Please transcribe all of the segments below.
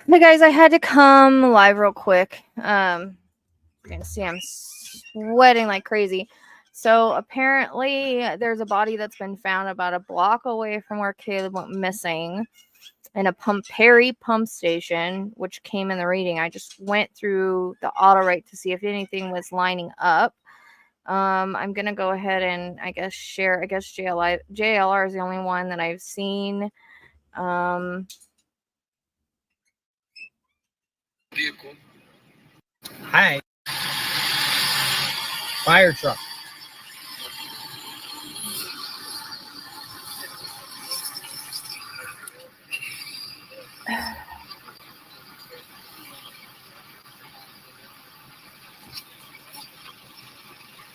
Hey guys, I had to come live real quick. You're gonna see I'm sweating like crazy. So apparently there's a body that's been found about a block away from where Caleb went missing in a Perry pump station, which came in the reading. I just went through the Autowrites to see if anything was lining up. I'm gonna go ahead and I guess share. I guess JLR is the only one that I've seen. Vehicle. Hi. Fire truck.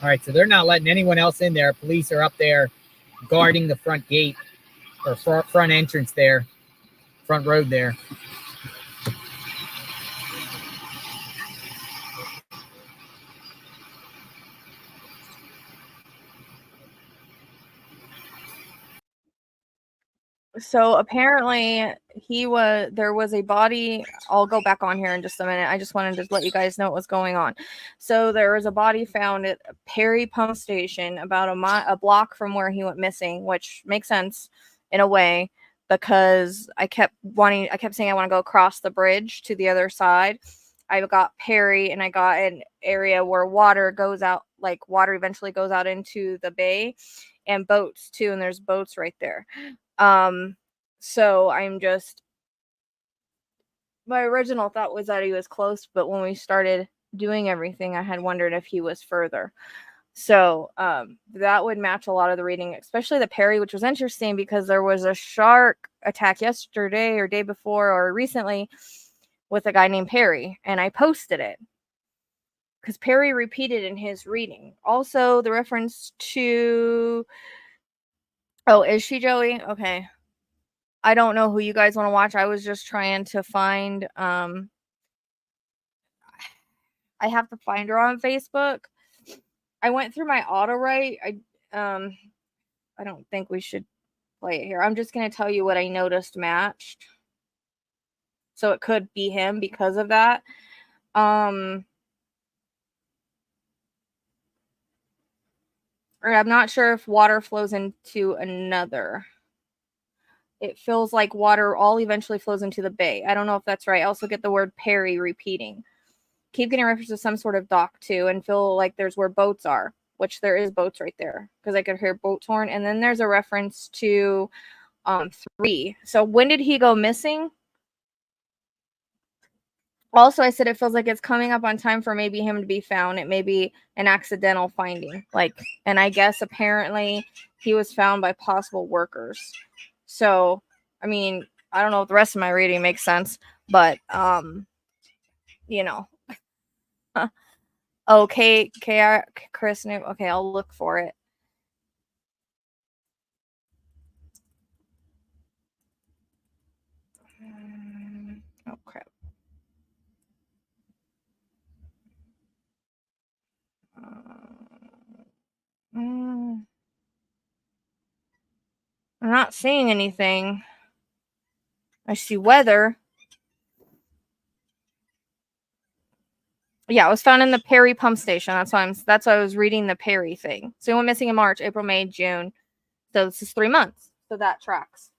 All right, so they're not letting anyone else in there. Police are up there guarding the front gate or front entrance there, front road there. So apparently there was a body. I'll go back on here in just a minute. I just wanted to let you guys know what was going on. So there was a body found at Perry pump station about a block from where he went missing, which makes sense in a way because I kept saying I want to go across the bridge to the other side. I got Perry and I got an area where water goes out, like water eventually goes out into the bay, and boats too, and there's boats right there. So my original thought was that he was close, but when we started doing everything, I had wondered if he was further. So, that would match a lot of the reading, especially the Perry, which was interesting because there was a shark attack yesterday or day before or recently with a guy named Perry, and I posted it because Perry repeated in his reading. Also, the reference to, oh, is she Joey? Okay. I don't know who you guys want to watch. I was just trying to find I have to find her on Facebook. I went through my Autowrite. I don't think we should play it here. I'm just going to tell you what I noticed matched. So it could be him because of that. Or I'm not sure if water flows into another. It feels like water all eventually flows into the bay. I don't know if that's right. I also get the word Perry repeating. Keep getting reference to some sort of dock too, and feel like there's where boats are, which there is boats right there because I could hear boats horn. And then there's a reference to 3. So when did he go missing? Also, I said it feels like it's coming up on time for maybe him to be found. It may be an accidental finding, and I guess apparently he was found by possible workers. So, I mean, I don't know if the rest of my reading makes sense, but you know. Okay, Chris knew. Okay, I'll look for it. Oh crap. I'm not seeing anything. I see weather. Yeah, it was found in the Perry pump station. That's why I was reading the Perry thing. So he went missing in March, April, May, June. So this is 3 months. So that tracks.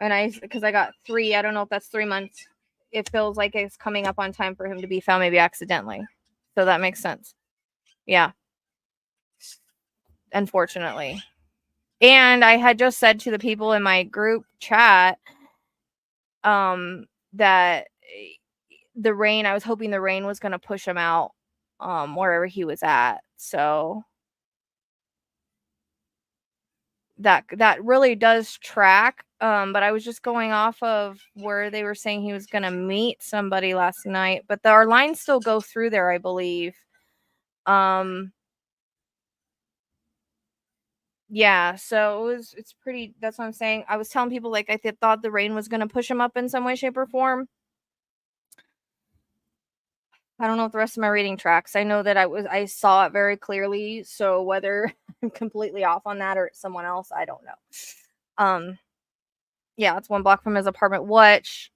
And because I got 3, I don't know if that's 3 months. It feels like it's coming up on time for him to be found, maybe accidentally. So that makes sense. Yeah. Unfortunately. And I had just said to the people in my group chat that the rain, I was hoping the rain was going to push him out wherever he was at. So that really does track. But I was just going off of where they were saying he was going to meet somebody last night, but our lines still go through there, I believe. Yeah, so it's pretty, that's what I'm saying. I was telling people like I thought the rain was going to push him up in some way, shape, or form. I don't know if the rest of my reading tracks. I know that I saw it very clearly. So whether I'm completely off on that or it's someone else, I don't know. Yeah, it's 1 block from his apartment, which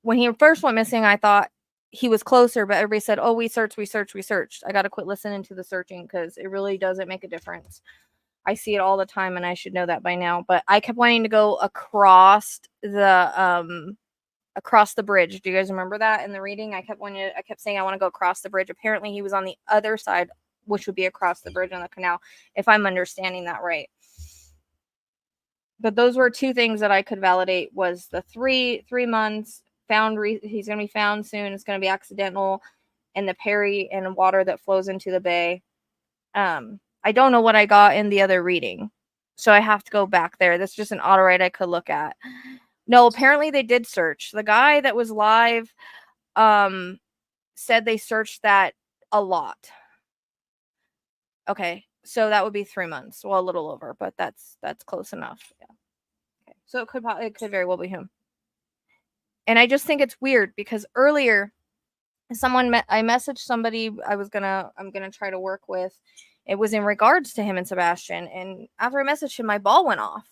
when he first went missing, I thought he was closer, but everybody said, oh, we searched. I got to quit listening to the searching because it really doesn't make a difference. I see it all the time, and I should know that by now. But I kept wanting to go across the bridge. Do you guys remember that in the reading? I kept saying I want to go across the bridge. Apparently, he was on the other side, which would be across the bridge on the canal, if I'm understanding that right. But those were two things that I could validate: was the 3 months found. He's going to be found soon. It's going to be accidental, and the Perry and water that flows into the bay. I don't know what I got in the other reading, so I have to go back there. That's just an Autowrite I could look at. No, apparently they did search. The guy that was live said they searched that a lot. Okay, so that would be 3 months. Well, a little over, but that's close enough. Yeah. Okay. So it could very well be him. And I just think it's weird because earlier I messaged somebody I'm gonna try to work with. It was in regards to him and Sebastian, and after I messaged him, my ball went off.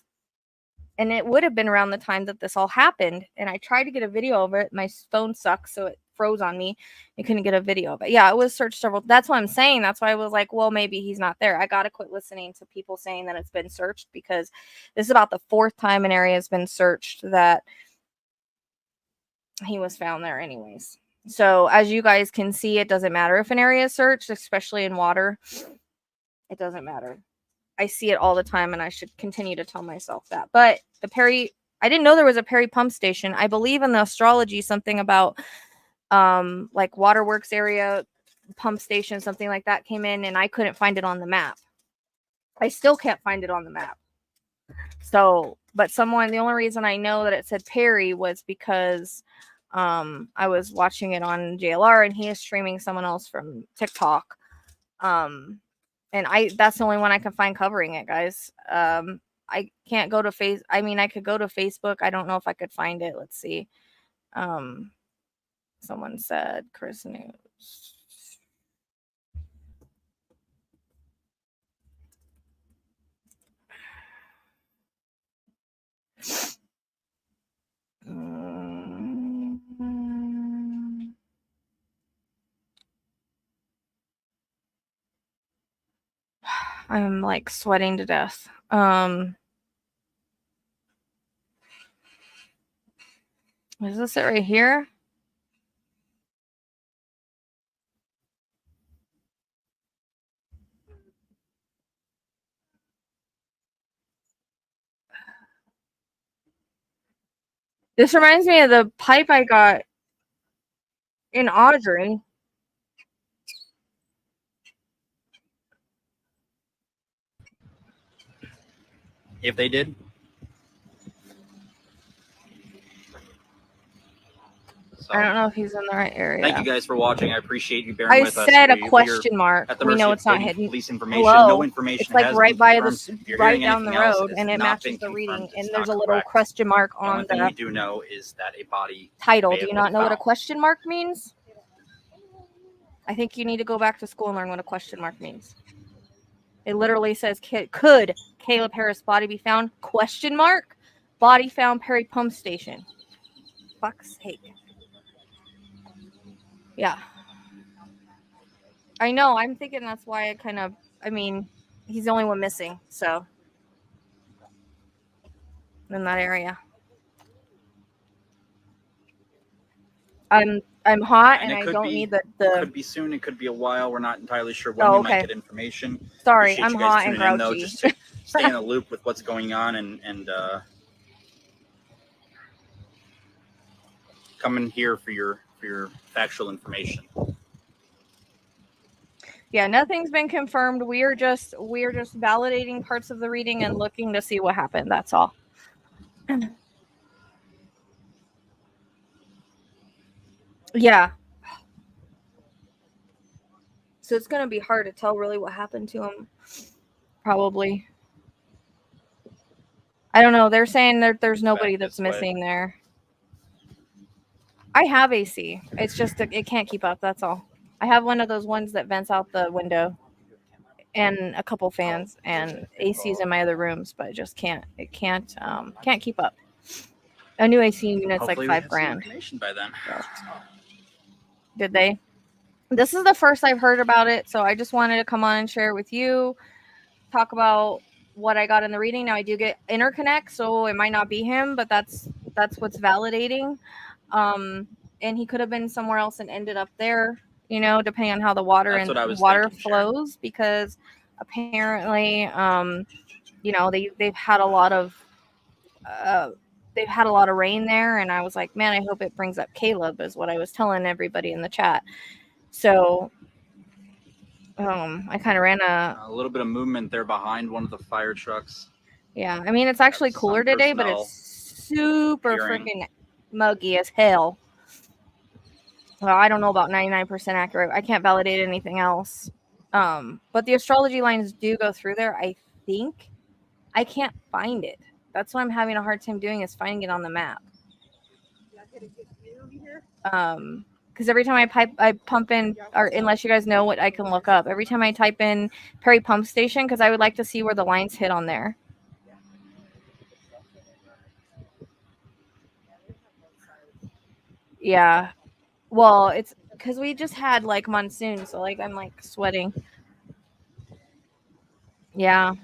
And it would have been around the time that this all happened. And I tried to get a video of it. My phone sucks, so it froze on me. I couldn't get a video of it. Yeah, it was searched several. That's what I'm saying. That's why I was like, well, maybe he's not there. I got to quit listening to people saying that it's been searched, because this is about the 4th time an area has been searched that he was found there anyways. So as you guys can see, it doesn't matter if an area is searched, especially in water. It doesn't matter. I see it all the time, and I should continue to tell myself that. But the Perry, I didn't know there was a Perry pump station. I believe in the astrology something about like waterworks area pump station, something like that came in, and I couldn't find it on the map. I still can't find it on the map. So, but the only reason I know that it said Perry was because I was watching it on JLR, and he is streaming someone else from TikTok. And that's the only one I can find covering it, guys. I can't go to I could go to Facebook. I don't know if I could find it. Let's see. Someone said Chris News. I'm like sweating to death. Is this it right here? This reminds me of the pipe I got in Audrey. If they did. So, I don't know if he's in the right area. Thank you guys for watching. I appreciate you bearing with us. I said a question mark. We know it's not hidden. Police information. Hello. No information. It's like has right by right down the else, road, and it matches the reading. And there's a little correct. question mark The on only thing we do know is that a body title. Do you not know what a question mark means? I think you need to go back to school and learn what a question mark means. It literally says, could Caleb Harris' body be found? Question mark. Body found Perry Pump Station. Fuck's sake. Yeah. I know. I'm thinking that's why he's the only one missing. So. In that area. I'm hot, and I don't need the. Could be soon. It could be a while. We're not entirely sure when we might get information. Sorry, I'm hot and grouchy. Though, just to stay in the loop with what's going on and come in here for your factual information. Yeah, nothing's been confirmed. We are just validating parts of the reading and looking to see what happened. That's all. Yeah. So it's going to be hard to tell really what happened to him. Probably. I don't know. They're saying there's nobody that's missing there. I have AC. It's just it can't keep up. That's all. I have one of those ones that vents out the window and a couple fans, and AC's in my other rooms, but it just can't keep up. A new AC unit's Hopefully like we have $5,000. some information by then. Did they? This is the first I've heard about it, so I just wanted to come on and share with you, talk about what I got in the reading. Now I do get interconnects, so it might not be him, but that's what's validating. And he could have been somewhere else and ended up there, you know, depending on how the water thinking, flows, because apparently, you know, they've had a lot of rain there, and I was like, man, I hope it brings up Caleb, is what I was telling everybody in the chat. So I kind of ran a little bit of movement there behind one of the fire trucks. Yeah, I mean, it's actually cooler today, but it's super freaking muggy as hell. Well, I don't know about 99% accurate. I can't validate anything else. But the astrology lines do go through there, I think. I can't find it. That's what I'm having a hard time doing, is finding it on the map. Because every time I pump in, or unless you guys know what I can look up, every time I type in Perry Pump Station, because I would like to see where the lines hit on there. Yeah. Well, it's because we just had like monsoon, so like I'm like sweating. Yeah.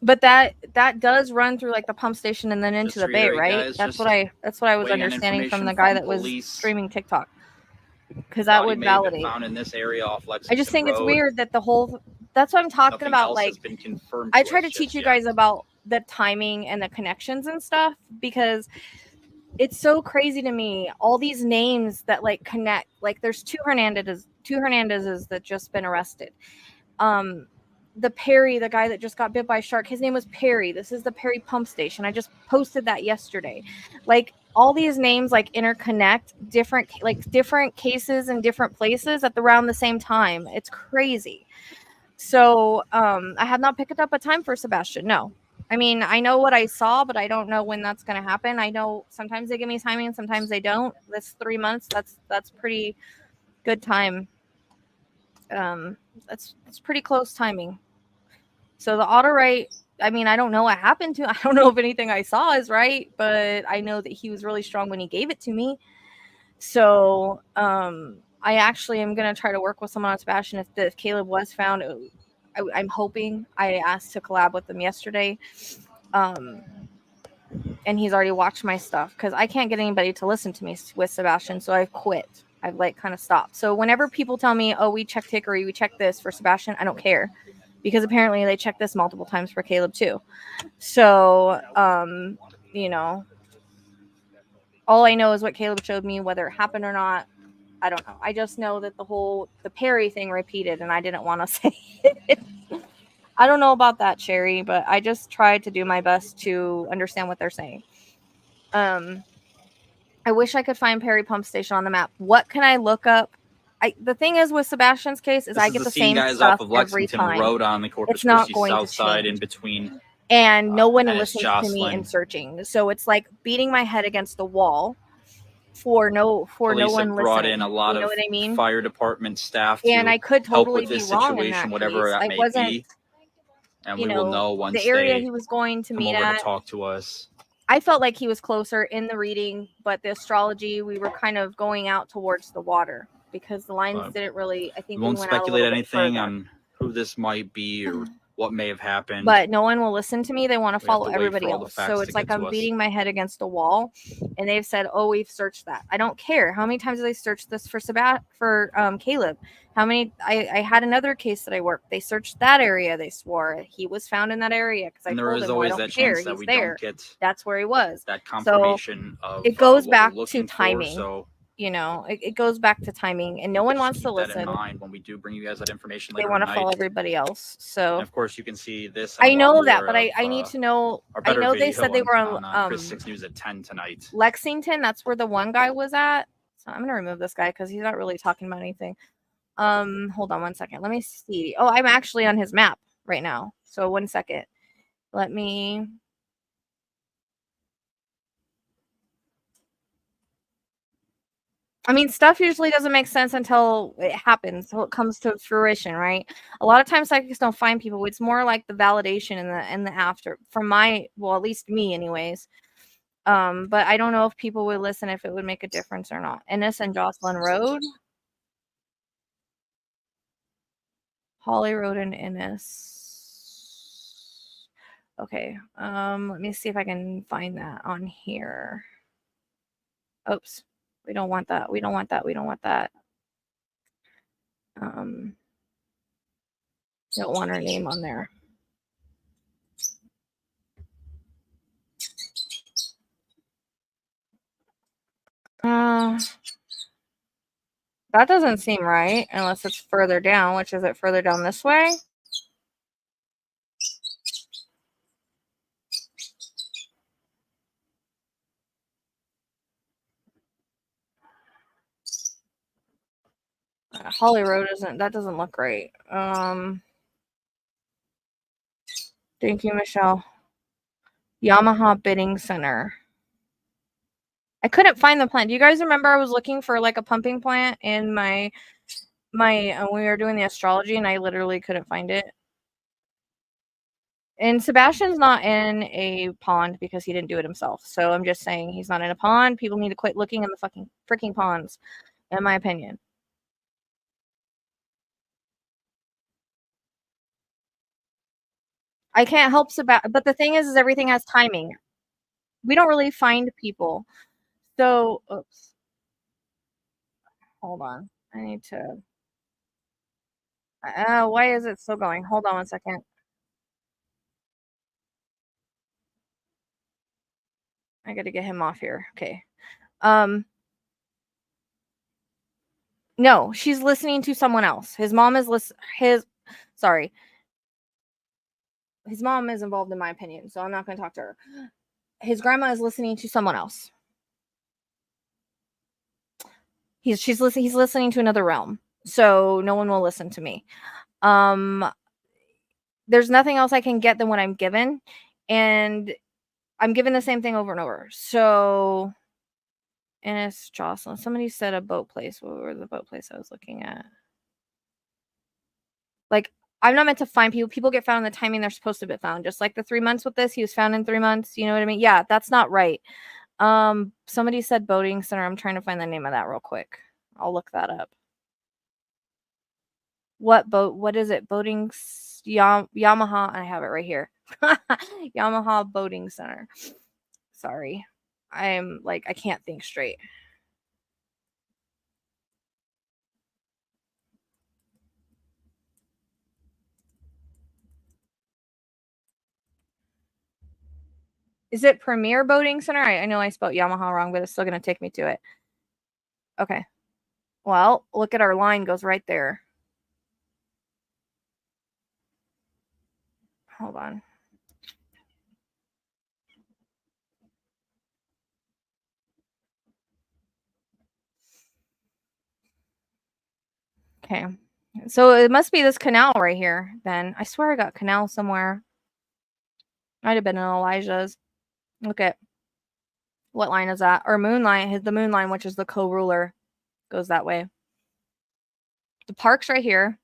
But that does run through like the pump station and then into the bay, right? Guys, that's what I was understanding from the guy that was streaming TikTok. Because that would validate. Found in this area off Lexington I just think it's Road. weird that the whole. That's what I'm talking about. Like, I try to teach you guys about the timing and the connections and stuff, because it's so crazy to me. All these names that like connect. Like, there's two Hernandezes that just been arrested. The Perry, the guy that just got bit by a shark, his name was Perry. This is the Perry Pump Station. I just posted that yesterday. Like, all these names like interconnect different cases in different places at around the same time. It's crazy. So I have not picked up a time for Sebastian. No. I mean, I know what I saw, but I don't know when that's going to happen. I know sometimes they give me timing, sometimes they don't. This 3 months, that's pretty good time. That's pretty close timing. So the Autowrite, I mean, I don't know what happened to. I don't know if anything I saw is right, but I know that he was really strong when he gave it to me. So I actually am gonna try to work with someone on Sebastian if Caleb was found. I'm hoping. I asked to collab with them yesterday, and he's already watched my stuff, because I can't get anybody to listen to me with Sebastian, so I've quit. I've like kind of stopped. So whenever people tell me, "Oh, we checked Hickory, we checked this for Sebastian," I don't care. Because apparently they checked this multiple times for Caleb too. So, you know, all I know is what Caleb showed me. Whether it happened or not, I don't know. I just know that the Perry thing repeated, and I didn't want to say it. I don't know about that, Sherry, but I just tried to do my best to understand what they're saying. I wish I could find Perry Pump Station on the map. What can I look up? The thing is with Sebastian's case is I get the same stuff every time. Road on the Corpus it's not Christi going south to side change. In between. And no one listens to Jocelyn. me in searching. So it's like beating my head against the wall for no one listening. Brought in a lot of fire department staff to and I could totally help with this be wrong situation, in that whatever case. that may be. And we will know once the area they he was going to meet come over at. to talk to us. I felt like he was closer in the reading, but the astrology, we were kind of going out towards the water, because the lines didn't really. I think we won't went speculate out anything on who this might be or what may have happened. But no one will listen to me. They want to follow everybody else. So it's like I'm beating my head against a wall, and they've said, "Oh, we've searched that." I don't care how many times they searched this for Caleb. How many? I had another case that I worked. They searched that area. They swore he was found in that area, because I told them, "I don't care. He's there. That's where he was." That confirmation of it goes back to timing. You know, it goes back to timing, and no one wants to listen. That in mind when we do bring you guys that information they want to follow everybody else. So and of course you can see this. I know that, but I need to know. I know they said they were on Chris 6 News at 10 tonight. Lexington. That's where the one guy was at. So I'm gonna remove this guy because he's not really talking about anything. Hold on one second. Let me see. Oh, I'm actually on his map right now. So 1 second. Let me. I mean, stuff usually doesn't make sense until it happens, until it comes to fruition, right? A lot of times psychics don't find people. It's more like the validation and the after, from at least me anyways. But I don't know if people would listen, if it would make a difference or not. Ennis and Jocelyn Road. Holly Road and Ennis. Okay. Let me see if I can find that on here. Oops. We don't want that. We don't want that. We don't want that. Don't want her name on there. That doesn't seem right unless it's further down. Which is it further down this way? Holly Road that doesn't look right. Thank you, Michelle. Yamaha Bidding Center. I couldn't find the plant. Do you guys remember I was looking for like a pumping plant in my when we were doing the astrology, and I literally couldn't find it. And Sebastian's not in a pond because he didn't do it himself. So I'm just saying he's not in a pond. People need to quit looking in the fucking freaking ponds, in my opinion. I can't help Sebastian, but the thing is everything has timing. We don't really find people. So, oops. Hold on. I need to. Why is it still going? Hold on 1 second. I got to get him off here. Okay. No, she's listening to someone else. His mom is His mom is involved in my opinion, so I'm not going to talk to her. His grandma is listening to someone else. He's listening to another realm, so no one will listen to me. There's nothing else I can get than what I'm given, and I'm given the same thing over and over. So, and it's Jocelyn. Somebody said a boat place. What was the boat place I was looking at? Like, I'm not meant to find people. People get found in the timing they're supposed to be found. Just like the 3 months with this, he was found in 3 months. You know what I mean? Yeah, that's not right. Somebody said boating center. I'm trying to find the name of that real quick. I'll look that up. What boat? What is it? Boating Yamaha. I have it right here. Yamaha Boating Center. Sorry. I'm like, I can't think straight. Is it Premier Boating Center? I know I spelled Yamaha wrong, but it's still going to take me to it. Okay. Well, look at our line goes right there. Hold on. Okay. So it must be this canal right here then. I swear I got canal somewhere. Might have been in Elijah's. Look at what line is that? Or moon line. The moon line, which is the co-ruler, goes that way. The park's right here.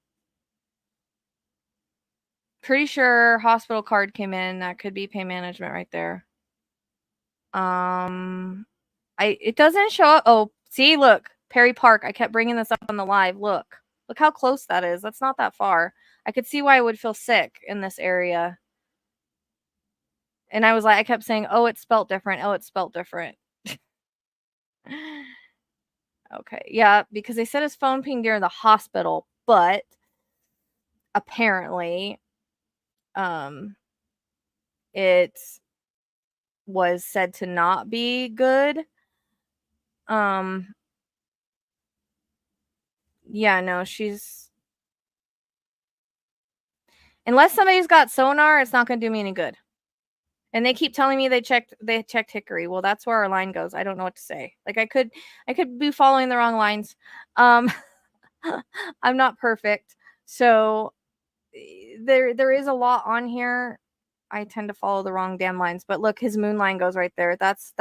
Pretty sure hospital card came in. That could be pay management right there. It doesn't show up. Oh, see, look, Perry Park. I kept bringing this up on the live. Look how close that is. That's not that far. I could see why I would feel sick in this area. And I was like, I kept saying, oh, it's spelt different. Oh, it's spelt different. Okay. Yeah, because they said his phone pinged near the hospital, but apparently, it was said to not be good. Yeah, no, she's unless somebody's got sonar, it's not going to do me any good. And they keep telling me they checked Hickory. Well, that's where our line goes. I don't know what to say. Like I could be following the wrong lines. I'm not perfect. So there is a lot on here. I tend to follow the wrong damn lines, but look, his moon line goes right there. That's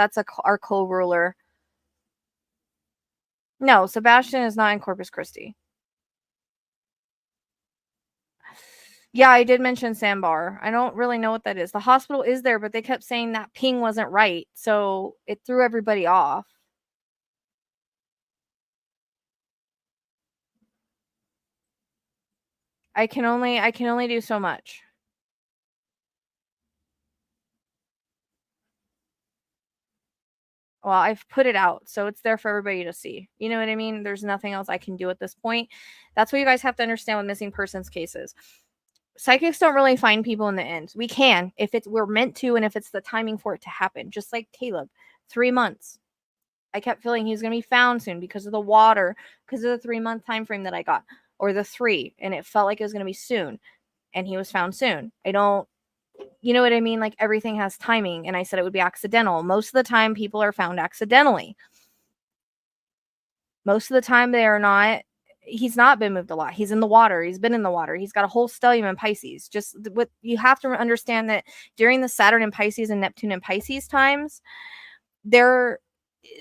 our co-ruler. No, Sebastian is not in Corpus Christi. Yeah, I did mention Sandbar. I don't really know what that is. The hospital is there, but they kept saying that ping wasn't right, so it threw everybody off. I can only do so much. Well, I've put it out, so it's there for everybody to see. You know what I mean? There's nothing else I can do at this point. That's what you guys have to understand with missing persons cases. Psychics don't really find people in the end. We can if we're meant to, and if it's the timing for it to happen. Just like Caleb, 3 months. I kept feeling he was going to be found soon because of the water, because of the 3-month time frame that I got, or the 3, and it felt like it was going to be soon, and he was found soon. You know what I mean? Like everything has timing, and I said it would be accidental. Most of the time, people are found accidentally. Most of the time, they are not. He's not been moved a lot. He's in the water. He's been in the water. He's got a whole stellium in Pisces. Just what you have to understand that during the Saturn in Pisces and Neptune in Pisces times, there's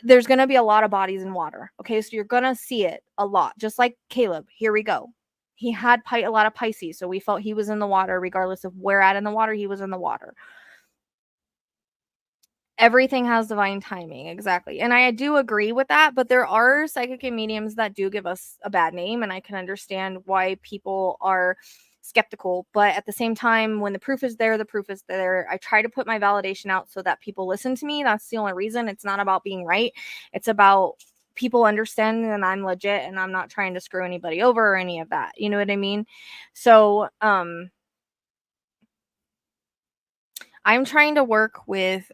going to be a lot of bodies in water. Okay, so you're going to see it a lot. Just like Caleb. Here we go. He had a lot of Pisces, so we felt he was in the water regardless of where at in the water he was in the water. Everything has divine timing, exactly. And I do agree with that, but there are psychic and mediums that do give us a bad name, and I can understand why people are skeptical. But at the same time, when the proof is there, the proof is there. I try to put my validation out so that people listen to me. That's the only reason. It's not about being right. It's about people understanding that I'm legit and I'm not trying to screw anybody over or any of that. You know what I mean? So, I'm trying to work with,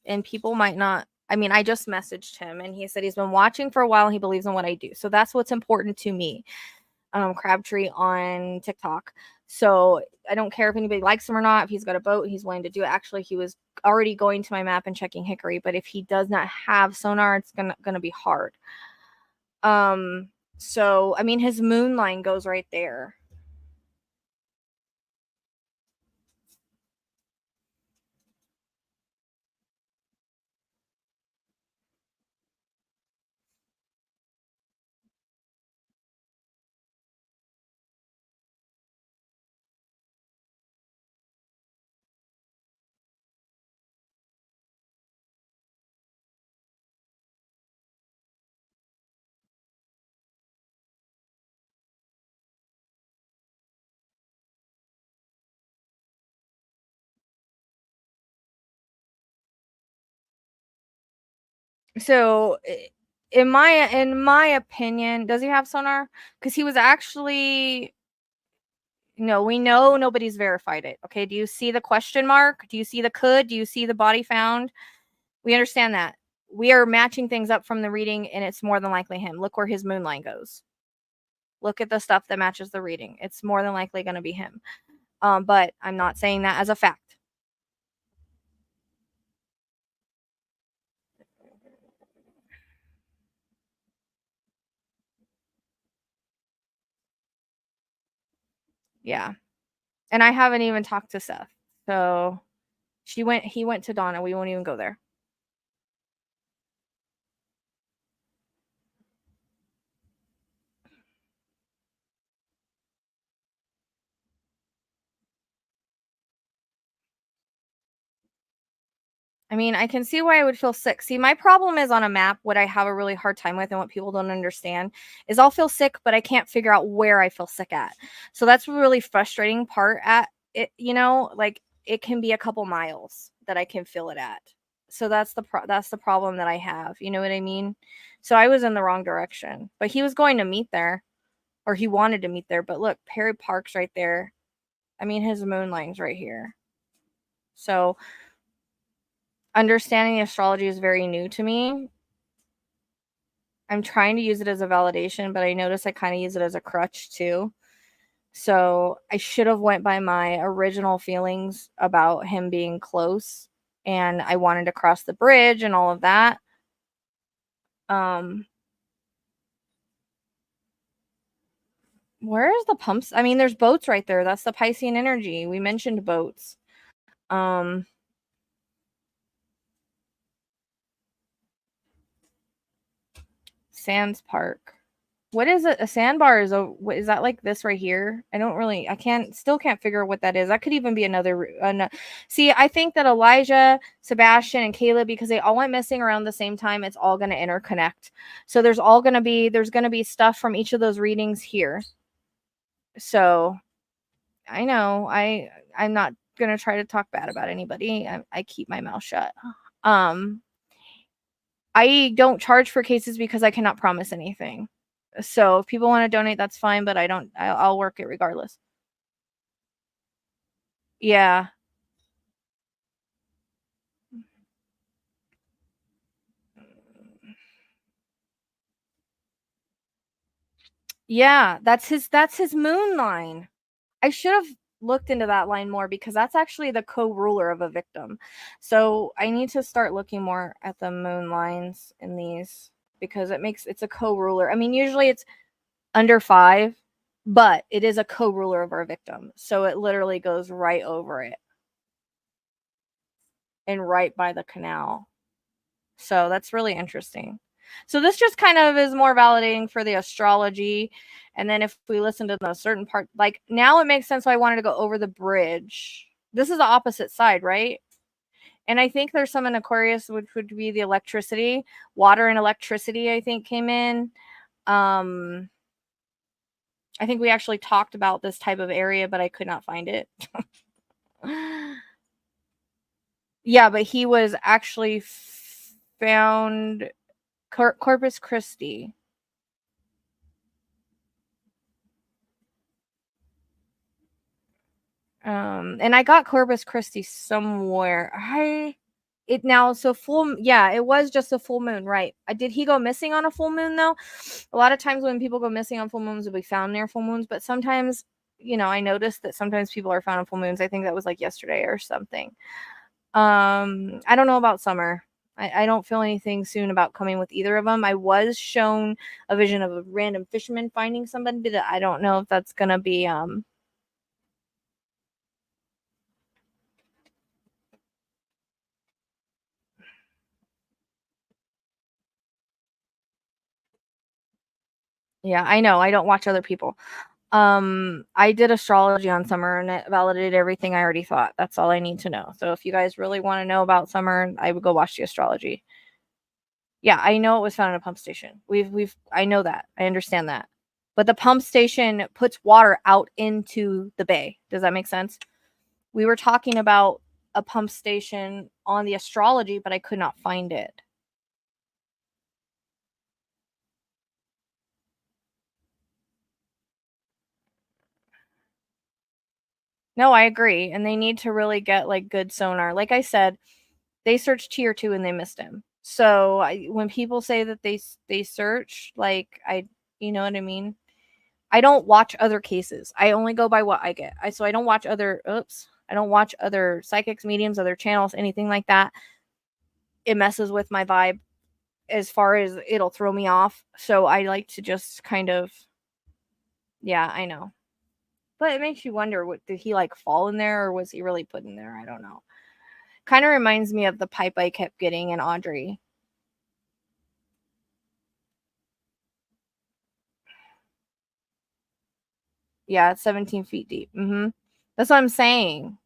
and people might not. I mean, I just messaged him and he said he's been watching for a while and he believes in what I do. So that's what's important to me. Crabtree on TikTok. So I don't care if anybody likes him or not. If he's got a boat, he's willing to do it. Actually, he was already going to my map and checking Hickory, but if he does not have sonar, it's gonna be hard. So I mean, his moon line goes right there. So in my opinion, does he have sonar? Because he was actually, no, we know nobody's verified it. Okay, do you see the question mark? Do you see the could? Do you see the body found? We understand that. We are matching things up from the reading, and it's more than likely him. Look where his moon line goes. Look at the stuff that matches the reading. It's more than likely going to be him. But I'm not saying that as a fact. Yeah. And I haven't even talked to Seth. So he went to Donna. We won't even go there. I mean, I can see why I would feel sick. See, my problem is on a map, what I have a really hard time with and what people don't understand is I'll feel sick, but I can't figure out where I feel sick at. So that's a really frustrating part at it, like it can be a couple miles that I can feel it at. So that's the problem that I have. You know what I mean? So I was in the wrong direction, but he was going to meet there, or he wanted to meet there. But look, Perry Park's right there. I mean, his moon line's right here. So understanding astrology is very new to me. I'm trying to use it as a validation, but I notice I kind of use it as a crutch too. So I should have went by my original feelings about him being close, and I wanted to cross the bridge and all of that. Where's the pumps? I mean, there's boats right there. That's the Piscean energy. We mentioned boats. Sands Park. What is it? A sandbar is what is that, like this right here? Still can't figure out what that is. That could even be another. See, I think that Elijah, Sebastian, and Caleb, because they all went missing around the same time, it's all going to interconnect. So there's going to be stuff from each of those readings here. So I know I'm not going to try to talk bad about anybody. I keep my mouth shut. I don't charge for cases because I cannot promise anything. So if people want to donate, that's fine, but I'll work it regardless. Yeah. Yeah, that's his moon line. I should have looked into that line more because that's actually the co-ruler of a victim. So I need to start looking more at the moon lines in these because it's a co-ruler. I mean, usually it's under 5, but it is a co-ruler of our victim. So it literally goes right over it and right by the canal. So that's really interesting. So this just kind of is more validating for the astrology. And then if we listen to the certain part, like now it makes sense why I wanted to go over the bridge. This is the opposite side, right? And I think there's some in Aquarius, which would be the electricity, water and electricity, I think came in. I think we actually talked about this type of area, but I could not find it. Yeah, but he was actually found Corpus Christi. And I got Corpus Christi somewhere. It was just a full moon, right? Did he go missing on a full moon though? A lot of times when people go missing on full moons, they'll be found near full moons, but sometimes, I noticed that sometimes people are found on full moons. I think that was like yesterday or something. I don't know about summer. I don't feel anything soon about coming with either of them. I was shown a vision of a random fisherman finding somebody, but I don't know if that's gonna be yeah, I know. I don't watch other people. I did astrology on summer and it validated everything I already thought. That's all I need to know. So if you guys really want to know about summer, I would go watch the astrology. Yeah, I know it was found in a pump station. I know that. I understand that. But the pump station puts water out into the bay. Does that make sense? We were talking about a pump station on the astrology, but I could not find it. No, I agree. And they need to really get like good sonar. Like I said, they searched tier 2 and they missed him. So when people say that they search, like you know what I mean? I don't watch other cases. I only go by what I get. I don't watch I don't watch other psychics, mediums, other channels, anything like that. It messes with my vibe as far as it'll throw me off. So I like to just kind of, yeah, I know. But it makes you wonder, did he like fall in there or was he really put in there? I don't know. Kind of reminds me of the pipe I kept getting in Audrey. Yeah, it's 17 feet deep. That's what I'm saying.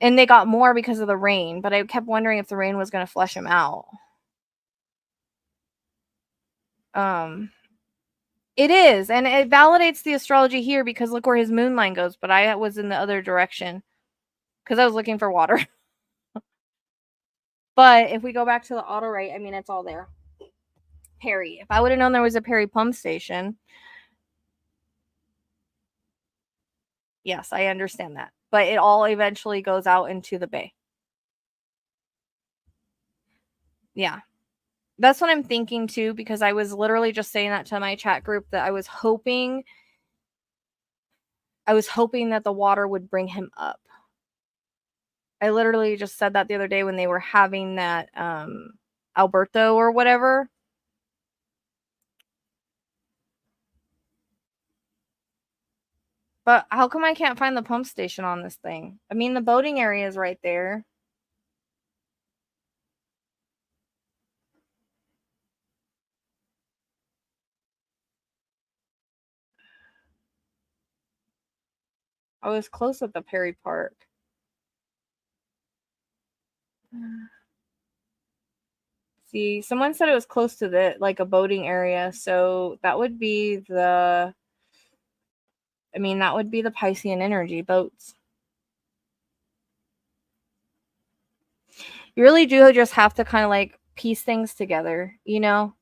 And they got more because of the rain, but I kept wondering if the rain was going to flush him out. It is, and it validates the astrology here because look where his moon line goes, but I was in the other direction because I was looking for water. But if we go back to the Autowrite, I mean, it's all there. Perry. If I would have known there was a Perry pump station. Yes, I understand that. But it all eventually goes out into the bay. Yeah. That's what I'm thinking too, because I was literally just saying that to my chat group that I was hoping that the water would bring him up. I literally just said that the other day when they were having that Alberto or whatever. But how come I can't find the pump station on this thing? I mean, the boating area is right there. I was close at the Perry Park. See, someone said it was close to the like a boating area, so that would be the. I mean, that would be the Piscean energy boats. You really do just have to kind of like piece things together, you know?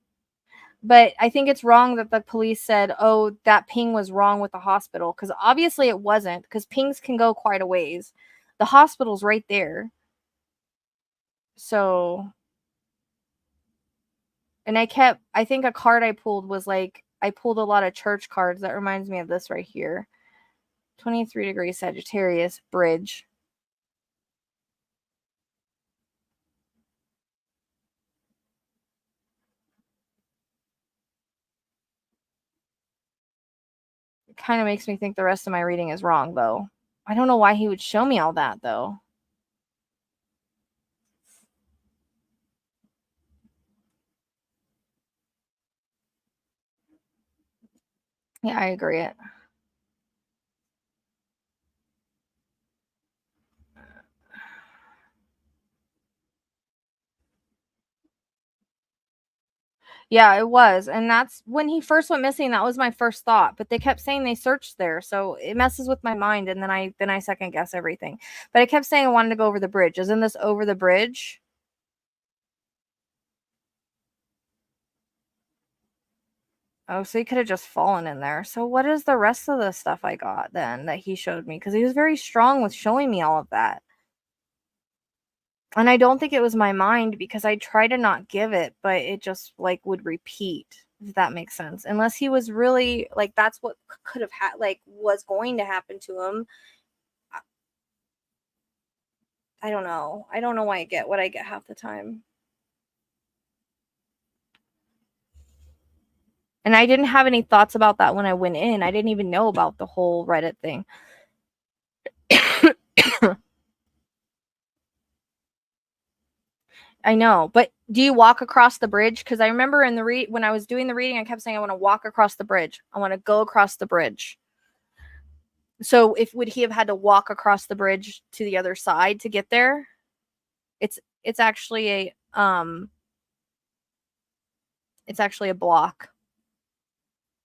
But I think it's wrong that the police said, oh, that ping was wrong with the hospital. Because obviously it wasn't, because pings can go quite a ways. The hospital's right there. So, and I think a card I pulled was like, I pulled a lot of church cards. That reminds me of this right here. 23 degrees Sagittarius, bridge. It kind of makes me think the rest of my reading is wrong, though. I don't know why he would show me all that, though. Yeah, I agree it. Yeah, it was. And that's when he first went missing, that was my first thought. But they kept saying they searched there. So it messes with my mind, and then I second guess everything. But I kept saying I wanted to go over the bridge. Isn't this over the bridge? Oh, so he could have just fallen in there. So what is the rest of the stuff I got then that he showed me? Because he was very strong with showing me all of that. And I don't think it was my mind, because I try to not give it, but it just like would repeat, if that makes sense. Unless he was really like, that's what could have was going to happen to him. I don't know. I don't know why I get what I get half the time. And I didn't have any thoughts about that when I went in. I didn't even know about the whole Reddit thing. I know, but do you walk across the bridge? Because I remember in the when I was doing the reading, I kept saying I want to walk across the bridge. I want to go across the bridge. So would he have had to walk across the bridge to the other side to get there? It's actually a block.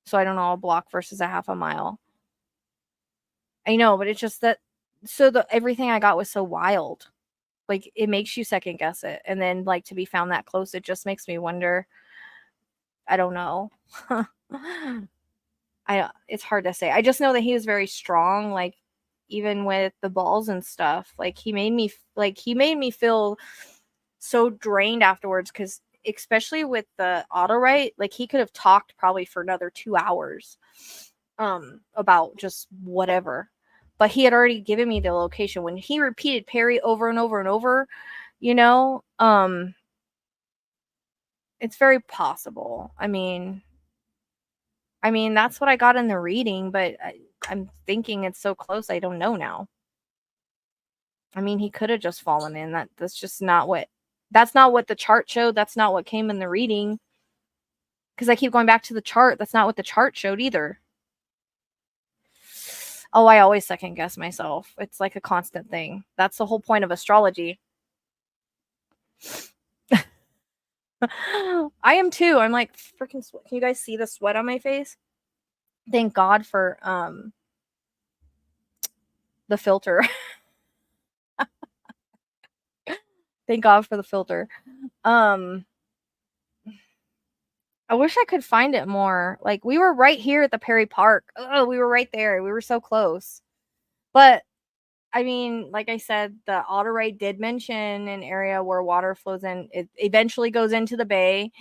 So I don't know, a block versus a half a mile. I know, but it's just that everything I got was so wild. Like, it makes you second guess it. And then like to be found that close, it just makes me wonder. I don't know. It's hard to say. I just know that he was very strong, like even with the balls and stuff. Like he made me feel so drained afterwards, because especially with the Autowrite, like he could have talked probably for another 2 hours about just whatever. But he had already given me the location. When he repeated Perry over and over and over, you know, it's very possible. I mean, that's what I got in the reading, but I'm thinking it's so close, I don't know now. I mean, he could have just fallen in. That's just not what the chart showed. That's not what came in the reading. Because I keep going back to the chart. That's not what the chart showed either. Oh, I always second guess myself. It's like a constant thing. That's the whole point of astrology. I am too. I'm like freaking sweat. Can you guys see the sweat on my face? Thank God for the filter. Thank God for the filter. I wish I could find it more. Like, we were right here at the Perry Park. Oh, we were right there. We were so close. But I mean, like I said, the Autowrite did mention an area where water flows in. It eventually goes into the bay.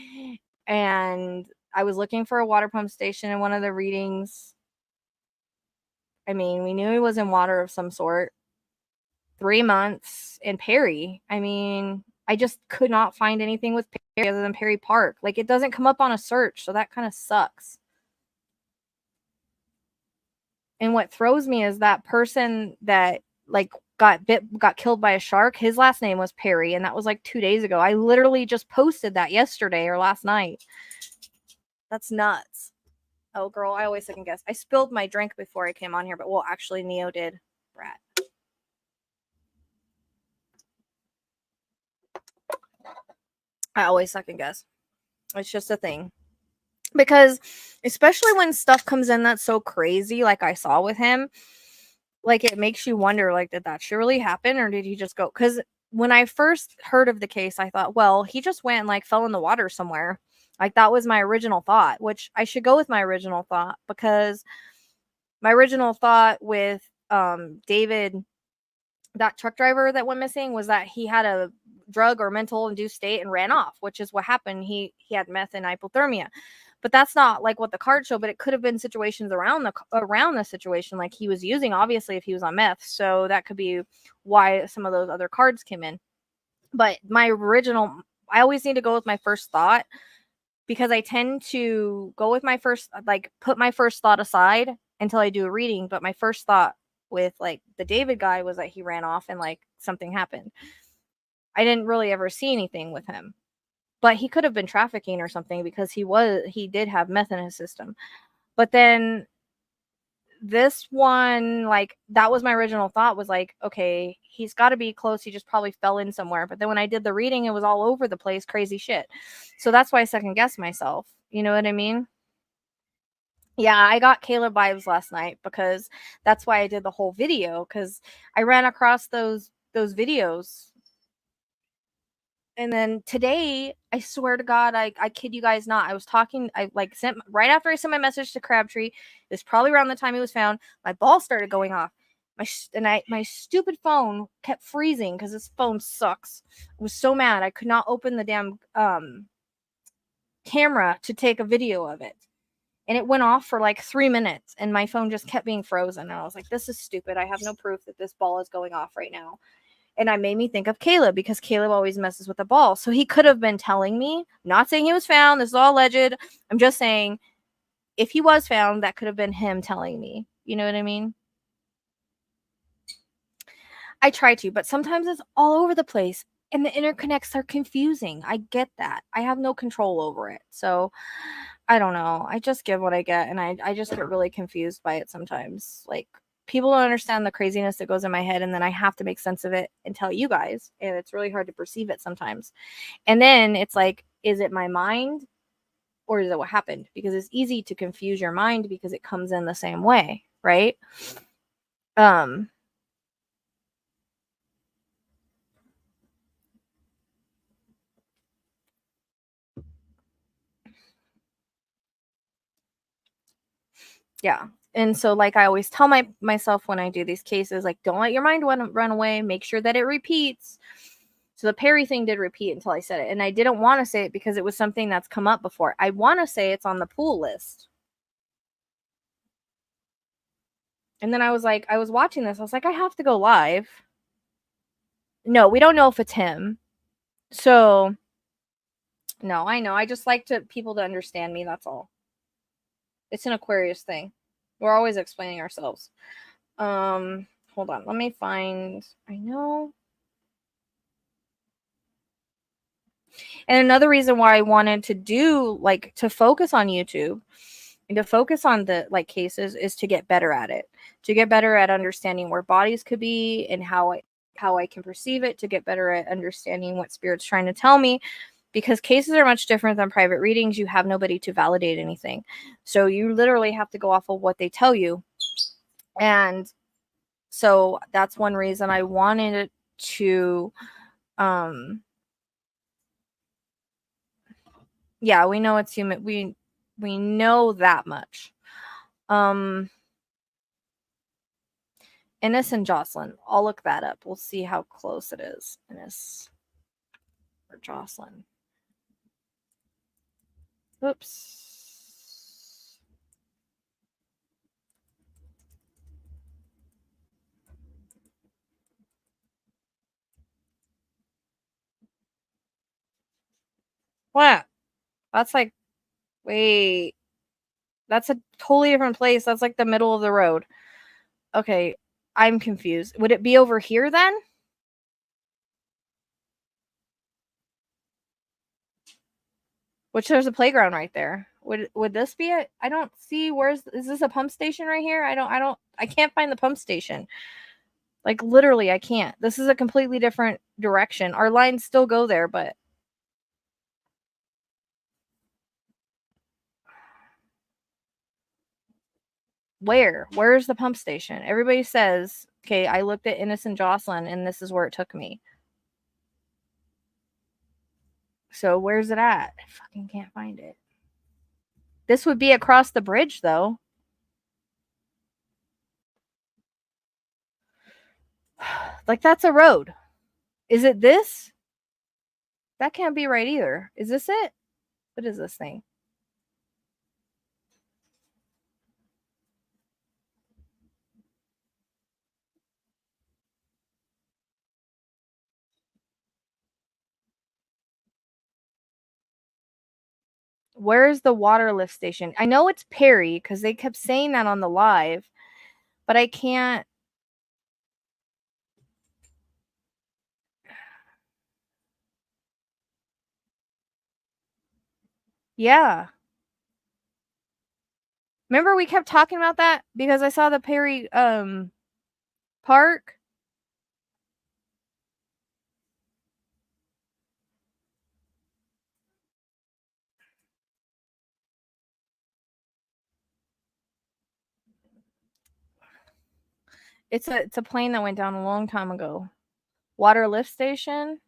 And I was looking for a water pump station in one of the readings. I mean, we knew he was in water of some sort. 3 months in Perry. I mean, I just could not find anything with Perry other than Perry Park. Like, it doesn't come up on a search, so that kind of sucks. And what throws me is that person that like got killed by a shark, his last name was Perry, and that was like 2 days ago. I literally just posted that yesterday or last night. That's nuts. Oh, girl, I always second guess. I spilled my drink before I came on here, but well, actually, Neo did. Brat. I always second guess. It's just a thing. Because especially when stuff comes in that's so crazy, like I saw with him, like it makes you wonder, like, did that surely happen or did he just go? Because when I first heard of the case, I thought, well, he just went and like fell in the water somewhere. Like that was my original thought, which I should go with my original thought, because my original thought with David, that truck driver that went missing, was that he had a drug or mental induced state and ran off, which is what happened. He had meth and hypothermia. But that's not like what the card showed, but it could have been situations around the situation, like he was using, obviously, if he was on meth. So that could be why some of those other cards came in. But I always need to go with my first thought, because I tend to go with my first, like put my first thought aside until I do a reading. But my first thought with like the David guy was that he ran off and like something happened. I didn't really ever see anything with him, but he could have been trafficking or something, because he did have meth in his system. But then this one, like, that was my original thought, was like, okay, he's got to be close. He just probably fell in somewhere. But then when I did the reading, it was all over the place, crazy shit. So that's why I second guessed myself. You know what I mean? Yeah, I got Caleb vibes last night, because that's why I did the whole video, because I ran across those videos. And then today, I swear to God, I kid you guys not, I was talking, I like sent, right after I sent my message to Crabtree, it was probably around the time he was found, my ball started going off. My stupid phone kept freezing, because this phone sucks. I was so mad. I could not open the damn camera to take a video of it. And it went off for like 3 minutes, and my phone just kept being frozen. And I was like, this is stupid. I have no proof that this ball is going off right now. And I made me think of Caleb, because Caleb always messes with the ball. So he could have been telling me, not saying he was found. This is all alleged. I'm just saying, if he was found, that could have been him telling me. You know what I mean? I try to, but sometimes it's all over the place. And the interconnects are confusing. I get that. I have no control over it. So I don't know. I just give what I get. And I just get really confused by it sometimes. Like, people don't understand the craziness that goes in my head, and then I have to make sense of it and tell you guys, and it's really hard to perceive it sometimes. And then it's like, is it my mind, or is it what happened? Because it's easy to confuse your mind, because it comes in the same way, right? Yeah. And so, like, I always tell myself when I do these cases, like, don't let your mind run away. Make sure that it repeats. So the Perry thing did repeat until I said it. And I didn't want to say it, because it was something that's come up before. I want to say it's on the pool list. And then I was like, I was watching this. I was like, I have to go live. No, we don't know if it's him. So, no, I know. I just like people to understand me. That's all. It's an Aquarius thing. We're always explaining ourselves. Hold on. Let me find. I know. And another reason why I wanted to do, like, to focus on YouTube and to focus on the, like, cases, is to get better at it. To get better at understanding where bodies could be and how I can perceive it, to get better at understanding what Spirit's trying to tell me. Because cases are much different than private readings. You have nobody to validate anything. So you literally have to go off of what they tell you. And so that's one reason I wanted to, yeah, we know it's human. We know that much. Ennis and Jocelyn. I'll look that up. We'll see how close it is. Ennis or Jocelyn. Oops. What? That's like, wait. That's a totally different place. That's like the middle of the road. Okay, I'm confused. Would it be over here then? Which there's a playground right there. Would this be it? I don't see. Is this a pump station right here? I can't find the pump station. Like literally I can't. This is a completely different direction. Our lines still go there, but where's the pump station? Everybody says, okay, I looked at Innocent Jocelyn and this is where it took me. So where's it at? I fucking can't find it. This would be across the bridge though. Like that's a road. Is it this? That can't be right either. Is this it? What is this thing? Where's the water lift station? I know it's Perry because they kept saying that on the live, but I can't. Yeah. Remember we kept talking about that because I saw the Perry park. It's a plane that went down a long time ago. Water lift station.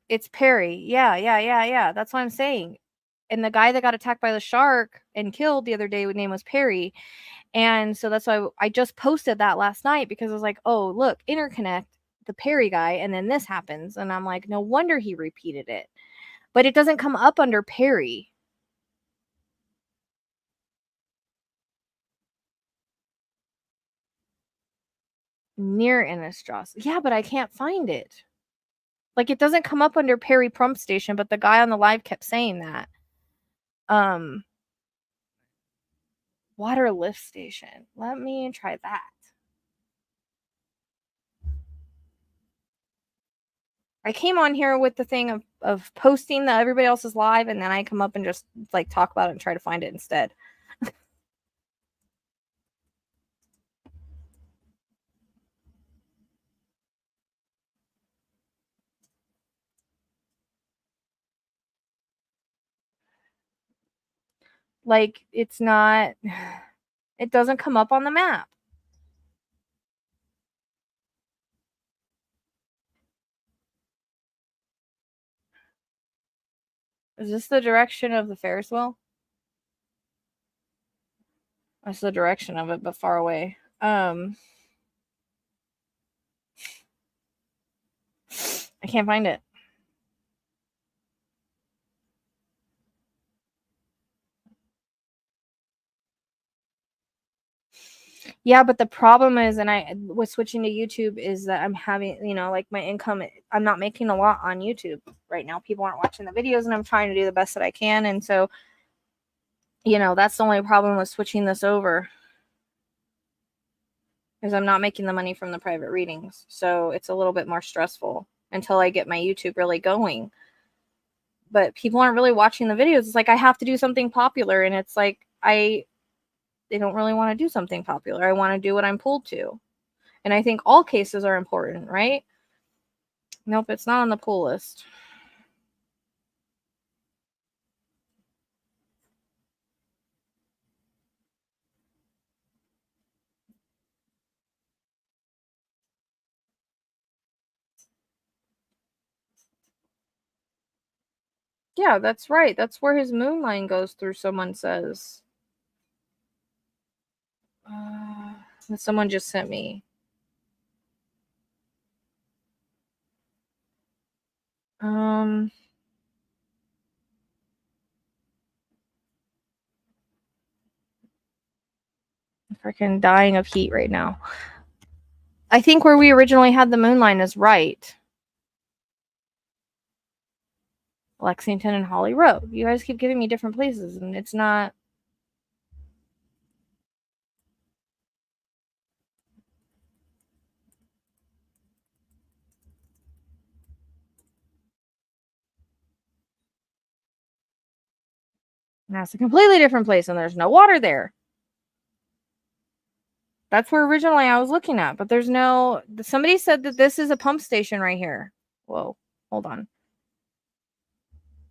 It's Perry. Yeah. That's what I'm saying. And the guy that got attacked by the shark and killed the other day, his name was Perry. And so that's why I just posted that last night because I was like, oh, look, interconnect, the Perry guy, and then this happens. And I'm like, no wonder he repeated it. But it doesn't come up under Perry. Near Innistrad. Yeah, but I can't find it. Like it doesn't come up under Perry Pump Station, but the guy on the live kept saying that. Water lift station. Let me try that. I came on here with the thing of posting that everybody else is live, and then I come up and just like talk about it and try to find it instead. Like it's not, it doesn't come up on the map. Is this the direction of the Ferris wheel? That's the direction of it, but far away. I can't find it. Yeah, but the problem is, and I was switching to YouTube, is that I'm having, like my income, I'm not making a lot on YouTube right now. People aren't watching the videos, and I'm trying to do the best that I can. And so, that's the only problem with switching this over, is I'm not making the money from the private readings. So it's a little bit more stressful until I get my YouTube really going. But people aren't really watching the videos. It's like I have to do something popular, and it's like they don't really want to do something popular. I want to do what I'm pulled to. And I think all cases are important, right? Nope, it's not on the pull list. Yeah, that's right. That's where his moon line goes through, someone says. Someone just sent me. I'm freaking dying of heat right now. I think where we originally had the moon line is right. Lexington and Holly Road. You guys keep giving me different places, and it's not. And that's a completely different place, and there's no water there. That's where originally I was looking at, but there's no. Somebody said that this is a pump station right here. Whoa, hold on.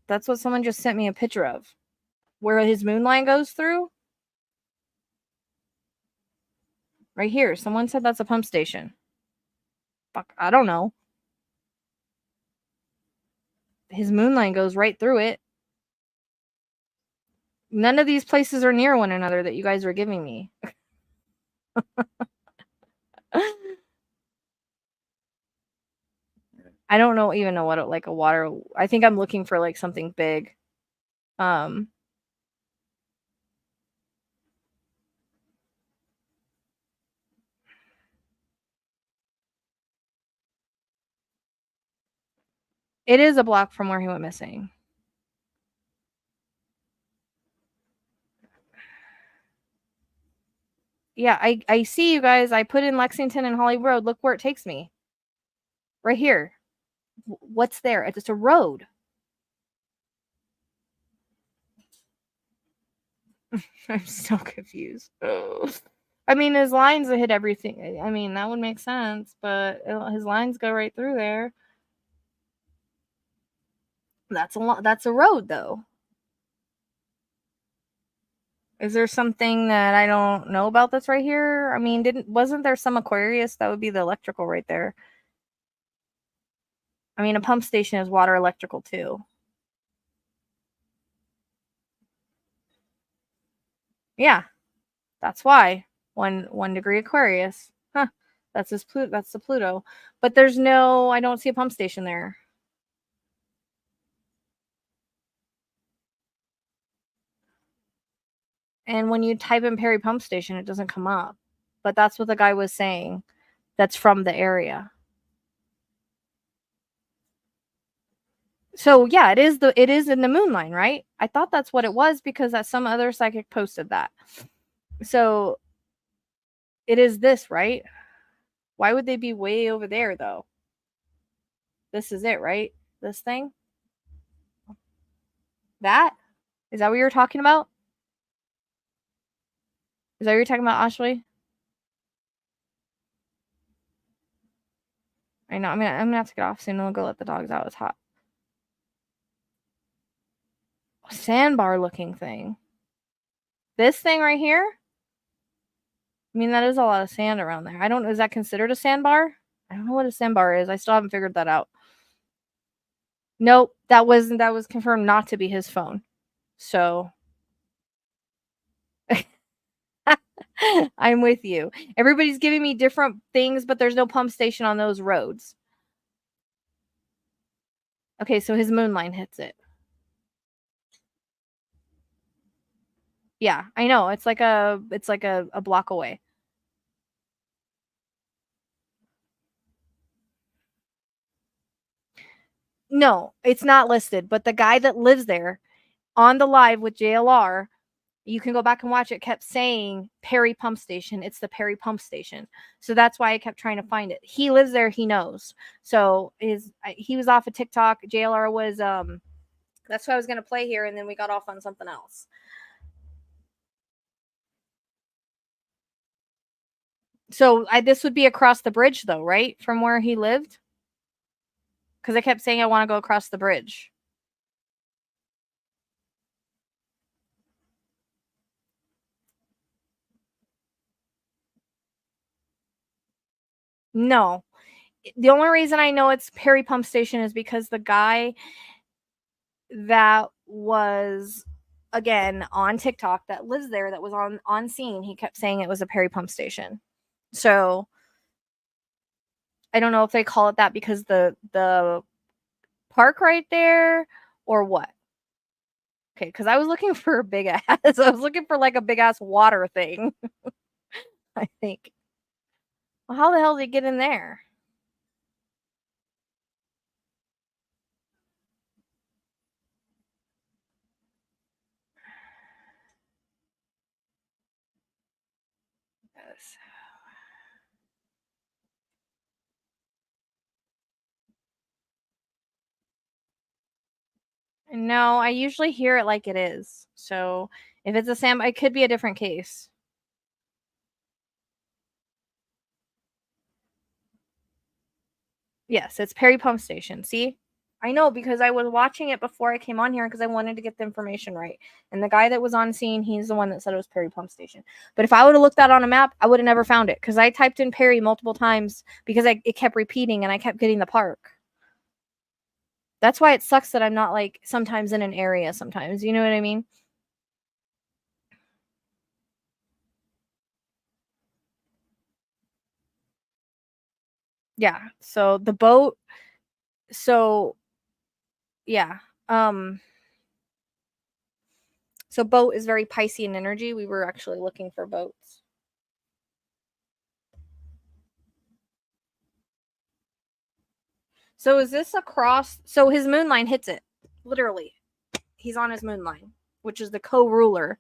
That's what someone just sent me a picture of, where his moon line goes through. Right here. Someone said that's a pump station. Fuck, I don't know. His moon line goes right through it. None of these places are near one another that you guys are giving me. I don't know even know what it, like a water. I think I'm looking for like something big. It is a block from where he went missing. Yeah, I see you guys. I put in Lexington and Holly Road. Look where it takes me. Right here. What's there? It's just a road. I'm so confused. I mean, his lines hit everything. I mean, that would make sense, but his lines go right through there. That's a road, though. Is there something that I don't know about that's right here? I mean, wasn't there some Aquarius? That would be the electrical right there. I mean, a pump station is water electrical too. Yeah, that's why. One degree Aquarius. Huh. That's the Pluto. But there's no, I don't see a pump station there. And when you type in Perry pump station, it doesn't come up. But that's what the guy was saying. That's from the area. So yeah, it is in the moon line, right? I thought that's what it was because that some other psychic posted that. So it is this, right? Why would they be way over there though? This is it, right? This thing? That? Is that what you were talking about? Is that what you're talking about, Ashley? I know. I'm gonna have to get off soon. I'll go let the dogs out. It's hot. Sandbar looking thing. This thing right here? I mean, that is a lot of sand around there. I don't know. Is that considered a sandbar? I don't know what a sandbar is. I still haven't figured that out. Nope, that was confirmed not to be his phone. So I'm with you. Everybody's giving me different things, but there's no pump station on those roads. Okay, so his moon line hits it. Yeah, I know. It's like a block away. No, it's not listed, but the guy that lives there on the live with JLR, you can go back and watch it, kept saying Perry pump station. It's the Perry pump station. So that's why I kept trying to find it. He lives there, he knows. So he was off of TikTok. JLR was that's what I was going to play here, and then we got off on something else. So this would be across the bridge though, right? From where he lived? Because I kept saying I want to go across the bridge. No. The only reason I know it's Perry Pump Station is because the guy that was, again, on TikTok that lives there, that was on scene, he kept saying it was a Perry Pump Station. So I don't know if they call it that because the park right there or what. Okay, because I was looking for a big ass. I was looking for like a big ass water thing. I think. Well, how the hell did he get in there? Yes. No, I usually hear it like it is. So if it's a Sam, it could be a different case. Yes, it's Perry Pump Station. See? I know because I was watching it before I came on here because I wanted to get the information right. And the guy that was on scene, he's the one that said it was Perry Pump Station. But if I would have looked that on a map, I would have never found it because I typed in Perry multiple times because it kept repeating and I kept getting the park. That's why it sucks that I'm not like sometimes in an area sometimes. You know what I mean? Yeah. So the boat. So yeah. So boat is very Piscean energy. We were actually looking for boats. So is this across? So his moon line hits it. Literally. He's on his moon line, which is the co-ruler.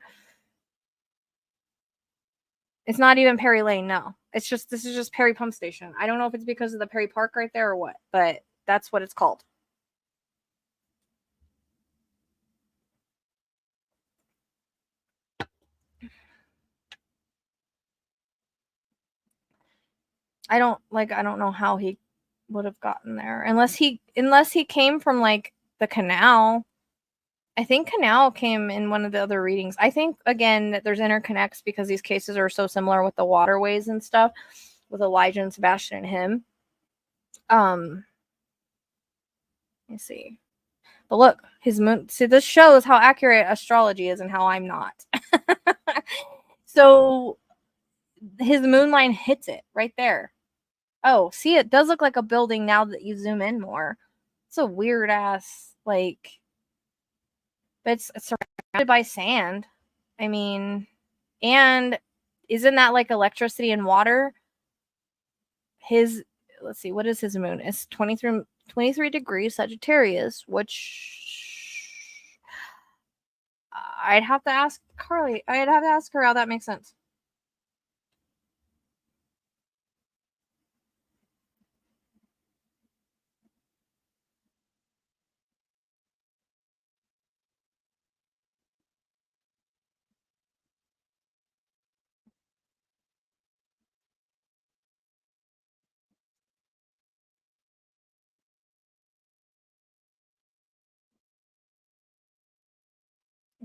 It's not even Perry Lane, no. It's just, this is just Perry Pump Station. I don't know if it's because of the Perry Park right there or what, but that's what it's called. I don't know how he would have gotten there unless he came from like the canal. I think canal came in one of the other readings. I think again that there's interconnects because these cases are so similar with the waterways and stuff with Elijah and Sebastian and him. Let me see. But look, his moon. See, this shows how accurate astrology is and how I'm not. So his moon line hits it right there. Oh, see, it does look like a building now that you zoom in more. It's a weird ass, like, but it's surrounded by sand. I mean, and isn't that like electricity and water? Let's see, what is his moon? It's 23 degrees Sagittarius, which I'd have to ask Carly. I'd have to ask her how that makes sense.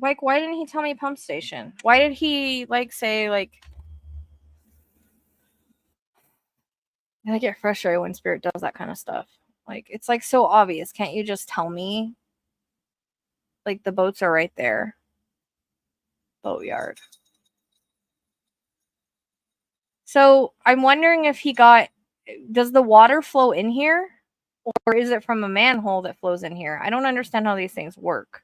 Like, why didn't he tell me pump station? Why did he like say like? I get frustrated when spirit does that kind of stuff. Like, it's like so obvious. Can't you just tell me? Like, the boats are right there. Boatyard. So I'm wondering if he got. Does the water flow in here, or is it from a manhole that flows in here? I don't understand how these things work.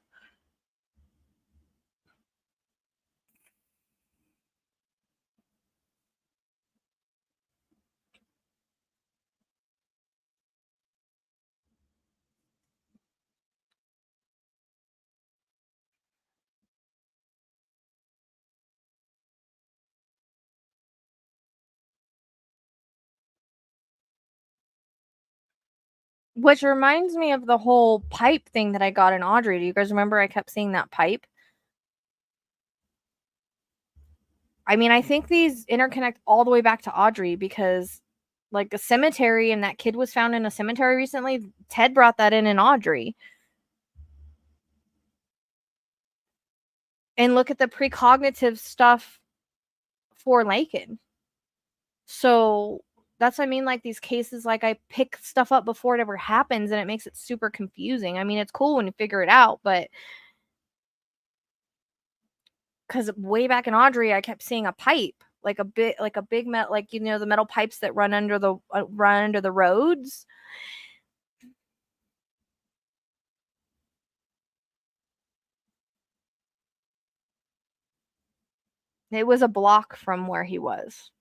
Which reminds me of the whole pipe thing that I got in Audrey. Do you guys remember I kept seeing that pipe? I mean, I think these interconnect all the way back to Audrey because, like, a cemetery and that kid was found in a cemetery recently. Ted brought that in Audrey. And look at the precognitive stuff for Lakin. So that's what I mean. Like, these cases, like, I pick stuff up before it ever happens and it makes it super confusing. I mean, it's cool when you figure it out, but because way back in Audrey, I kept seeing a pipe, like a big metal, like, you know, the metal pipes that run under the roads. It was a block from where he was.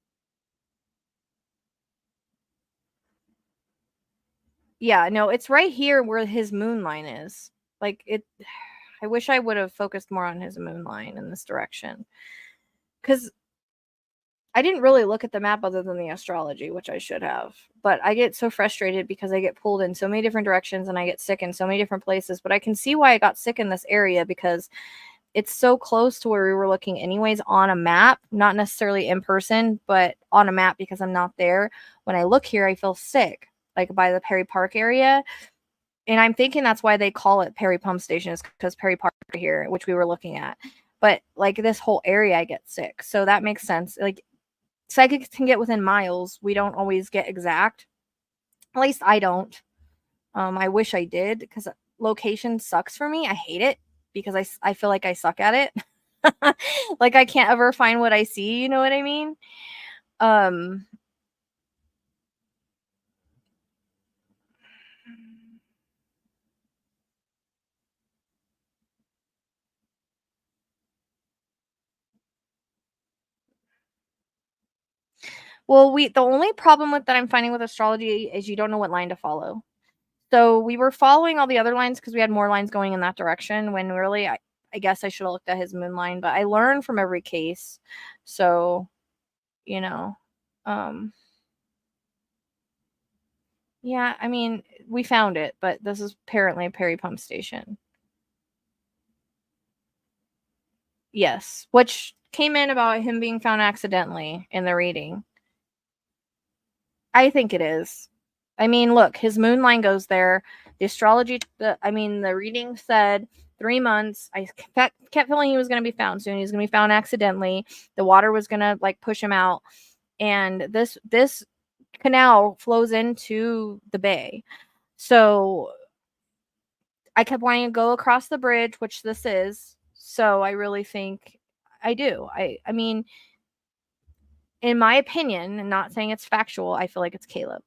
Yeah, no, it's right here where his moon line is. Like, it. I wish I would have focused more on his moon line in this direction. Because I didn't really look at the map other than the astrology, which I should have. But I get so frustrated because I get pulled in so many different directions and I get sick in so many different places. But I can see why I got sick in this area because it's so close to where we were looking anyways on a map, not necessarily in person, but on a map because I'm not there. When I look here, I feel sick, like by the Perry Park area. And I'm thinking that's why they call it Perry Pump Station, is because Perry Park here, which we were looking at. But like this whole area, I get sick. So that makes sense. Like psychics can get within miles. We don't always get exact. At least I don't. I wish I did because location sucks for me. I hate it because I feel like I suck at it. Like I can't ever find what I see. You know what I mean? Well, the only problem with that I'm finding with astrology is you don't know what line to follow. So we were following all the other lines because we had more lines going in that direction when really I guess I should have looked at his moon line, but I learned from every case. So, you know, yeah, I mean, we found it, but this is apparently a Perry Pump Station. Yes, which came in about him being found accidentally in the reading. I think it is. I mean, look, his moon line goes there. The astrology, the reading said 3 months. I kept feeling he was going to be found soon. He was going to be found accidentally. The water was going to like push him out. And this canal flows into the bay. So I kept wanting to go across the bridge, which this is. So I really think I do. I mean, in my opinion, and not saying it's factual, I feel like it's Caleb.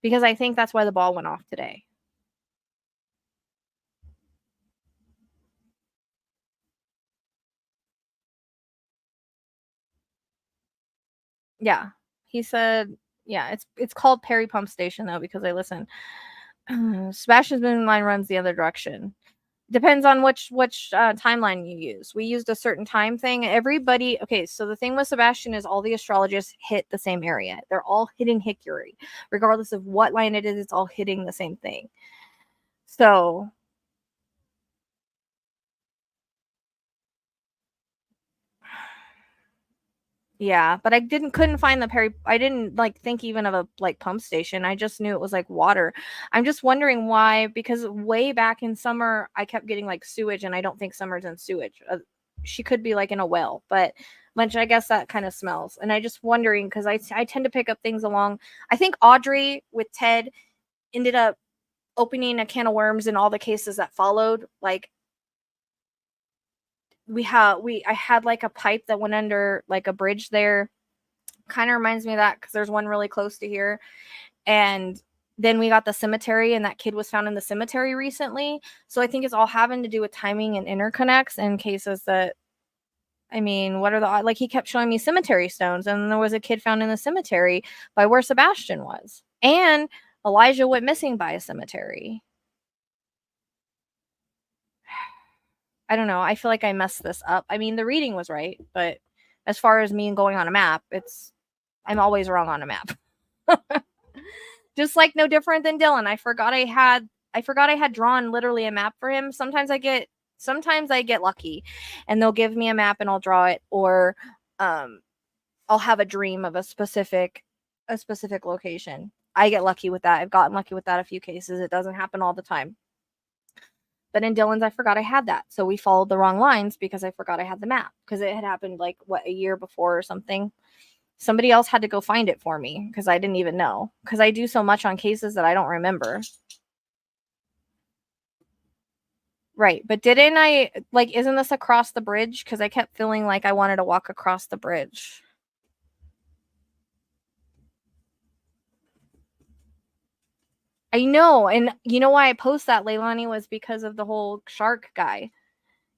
Because I think that's why the ball went off today. Yeah. He said, yeah, it's called Perry Pump Station though, because I listen. Sebastian's moon line runs the other direction. Depends on which timeline you use. We used a certain time thing. Everybody, okay, so the thing with Sebastian is all the astrologists hit the same area. They're all hitting Hickory. Regardless of what line it is, it's all hitting the same thing. So yeah, but I couldn't find the Perry. I didn't like think even of a like pump station. I just knew it was like water. I'm just wondering why, because way back in summer I kept getting like sewage, and I don't think Summer's in sewage. She could be like in a well, but which I guess that kind of smells. And I just wondering because I tend to pick up things along. I think Audrey with Ted ended up opening a can of worms in all the cases that followed. Like I had like a pipe that went under like a bridge there. Kind of reminds me of that because there's one really close to here. And then we got the cemetery, and that kid was found in the cemetery recently. So I think it's all having to do with timing and interconnects and cases that, I mean, what are the, like he kept showing me cemetery stones, and there was a kid found in the cemetery by where Sebastian was. And Elijah went missing by a cemetery. I don't know. I feel like I messed this up. I mean, the reading was right, but as far as me going on a map, I'm always wrong on a map. Just like no different than Dylan. I forgot I had drawn literally a map for him. Sometimes I get lucky and they'll give me a map and I'll draw it, or I'll have a dream of a specific location. I get lucky with that. I've gotten lucky with that a few cases. It doesn't happen all the time. But in Dylan's, I forgot I had that. So we followed the wrong lines because I forgot I had the map, because it had happened like a year before or something. Somebody else had to go find it for me because I didn't even know, because I do so much on cases that I don't remember. Right. But didn't I, like, isn't this across the bridge? Because I kept feeling like I wanted to walk across the bridge. I know. And you know why I post that, Leilani, was because of the whole shark guy.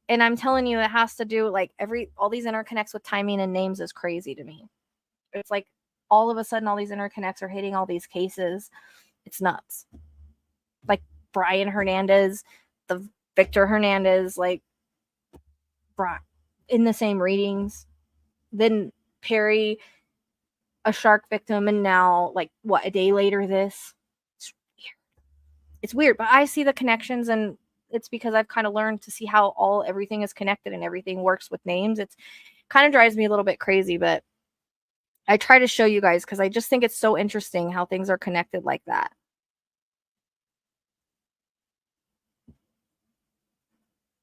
And I'm telling you, it has to do like all these interconnects with timing and names is crazy to me. It's like all of a sudden all these interconnects are hitting all these cases. It's nuts. Like Brian Hernandez, the Victor Hernandez, like in the same readings. Then Perry, a shark victim, and now, like, what, a day later, this. It's weird, but I see the connections, and it's because I've kind of learned to see how everything is connected and everything works with names. It's kind of drives me a little bit crazy, but I try to show you guys because I just think it's so interesting how things are connected like that.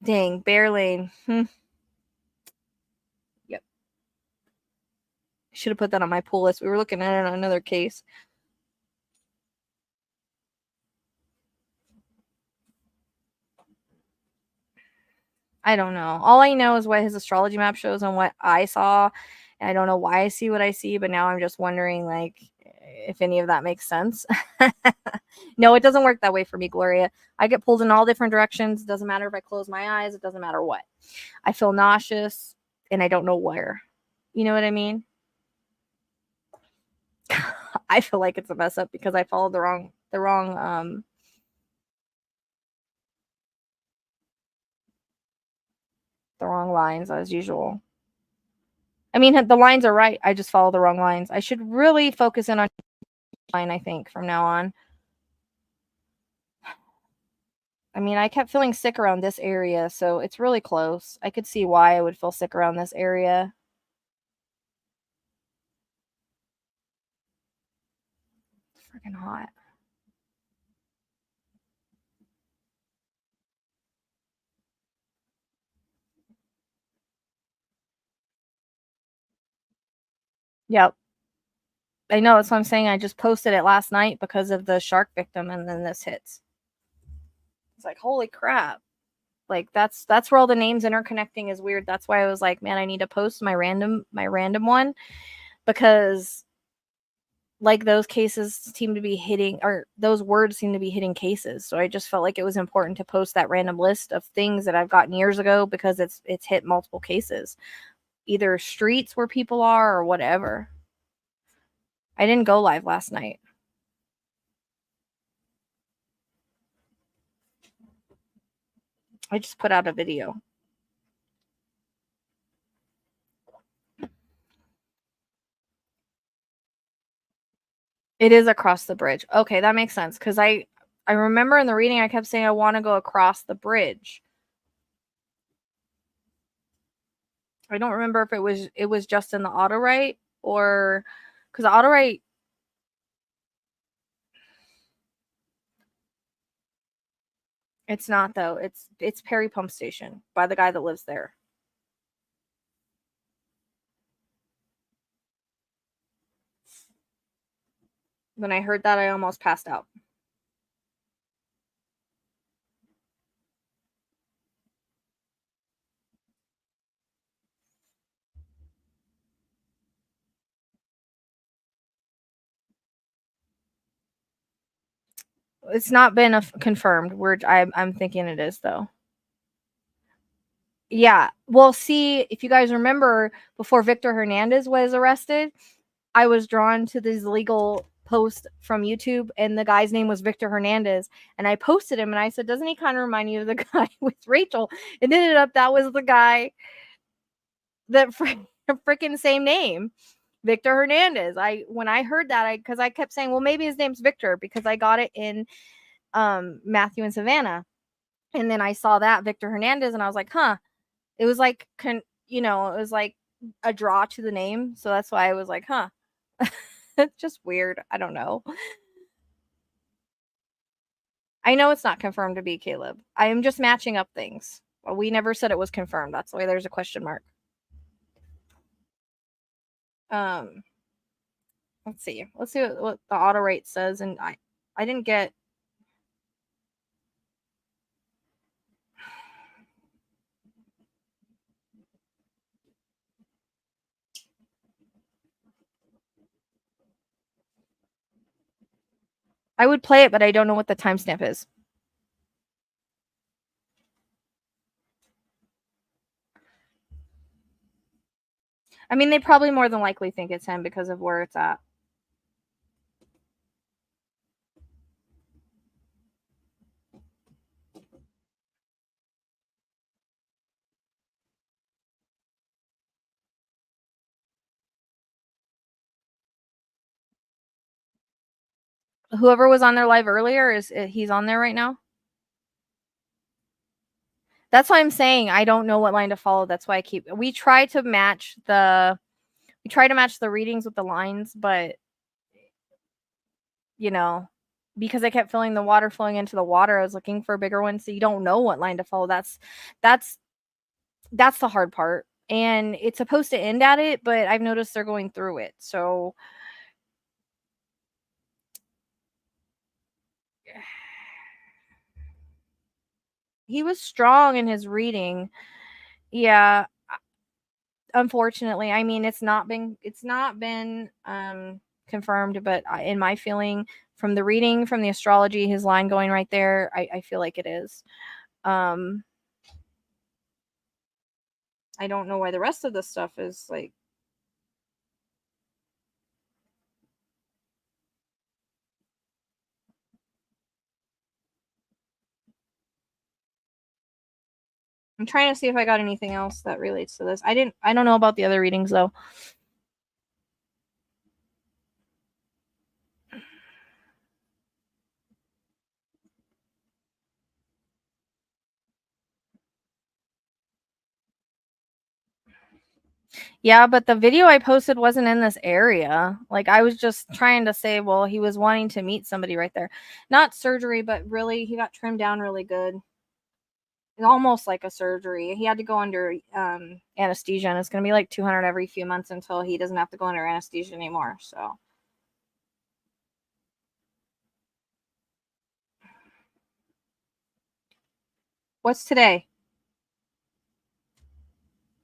Dang, Bear Lane. Yep. Should have put that on my pull list. We were looking at it on another case. I don't know. All I know is what his astrology map shows and what I saw. And I don't know why I see what I see, but now I'm just wondering, like, if any of that makes sense. No, it doesn't work that way for me, Gloria. I get pulled in all different directions. It doesn't matter if I close my eyes. It doesn't matter what. I feel nauseous, and I don't know where. You know what I mean? I feel like it's a mess up because I followed the wrong lines as usual. I mean, the lines are right. I just follow the wrong lines. I should really focus in on line, I think, from now on. I mean, I kept feeling sick around this area, so it's really close. I could see why I would feel sick around this area. It's freaking hot. Yep. I know, that's what I'm saying. I just posted it last night because of the shark victim, and then this hits. It's like, holy crap. Like, that's where all the names interconnecting is weird. That's why I was like, man, I need to post my random one, because like those cases seem to be hitting, or those words seem to be hitting cases. So I just felt like it was important to post that random list of things that I've gotten years ago, because it's hit multiple cases, either streets where people are or whatever. I didn't go live last night. I just put out a video. It is across the bridge. Okay, that makes sense, because I remember in the reading I kept saying I want to go across the bridge. I don't remember if it was just in the Autowrite, or because the Autowrite, it's not though. It's Perry Pump Station by the guy that lives there. When I heard that, I almost passed out. It's not been confirmed. I'm thinking it is though. Yeah. Well, see, if you guys remember, before Victor Hernandez was arrested, I was drawn to this legal post from YouTube, and the guy's name was Victor Hernandez, and I posted him, and I said, doesn't he kind of remind you of the guy with Rachel? And ended up that was the guy that freaking same name, Victor Hernandez. When I heard that, because I kept saying, well, maybe his name's Victor, because I got it in Matthew and Savannah, and then I saw that Victor Hernandez, and I was like, huh. It was like it was like a draw to the name, so that's why I was like, huh. It's just weird. I don't know. I know it's not confirmed to be Caleb. I am just matching up things. Well, we never said it was confirmed. That's why there's a question mark. Let's see. Let's see what the Autowrites says. And I didn't get. I would play it, but I don't know what the timestamp is. I mean, they probably more than likely think it's him because of where it's at. Whoever was on their live earlier, he's on there right now? That's why I'm saying I don't know what line to follow. That's why we try to match the readings with the lines, but you know, because I kept feeling the water flowing into the water, I was looking for a bigger one. So you don't know what line to follow. That's the hard part. And it's supposed to end at it, but I've noticed they're going through it. So he was strong in his reading. Yeah. Unfortunately, I mean, it's not been confirmed, but in my feeling from the reading, from the astrology, his line going right there, I feel like it is. I don't know why the rest of the stuff is like. I'm trying to see if I got anything else that relates to this. I don't know about the other readings though. Yeah, but the video I posted wasn't in this area. Like, I was just trying to say, well, he was wanting to meet somebody right there. Not surgery, but really, he got trimmed down really good. It's almost like a surgery. He had to go under anesthesia, and it's going to be like $200 every few months until he doesn't have to go under anesthesia anymore. So. What's today?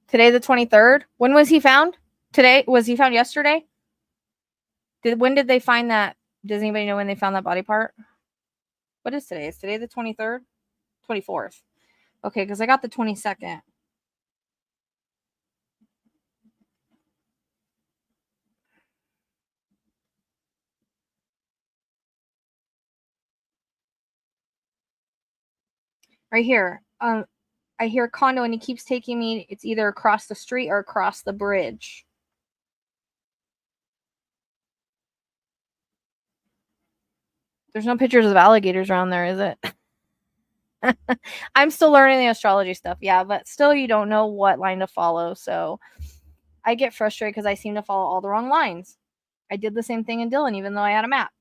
Today, the 23rd? When was he found? Today? Was he found yesterday? When did they find that? Does anybody know when they found that body part? What is today? Is today the 23rd? 24th. Okay, because I got the 22nd. Right here. I hear condo and he keeps taking me. It's either across the street or across the bridge. There's no pictures of alligators around there, is it? I'm still learning the astrology stuff. Yeah, but still you don't know what line to follow. So I get frustrated because I seem to follow all the wrong lines. I did the same thing in Dylan, even though I had a map.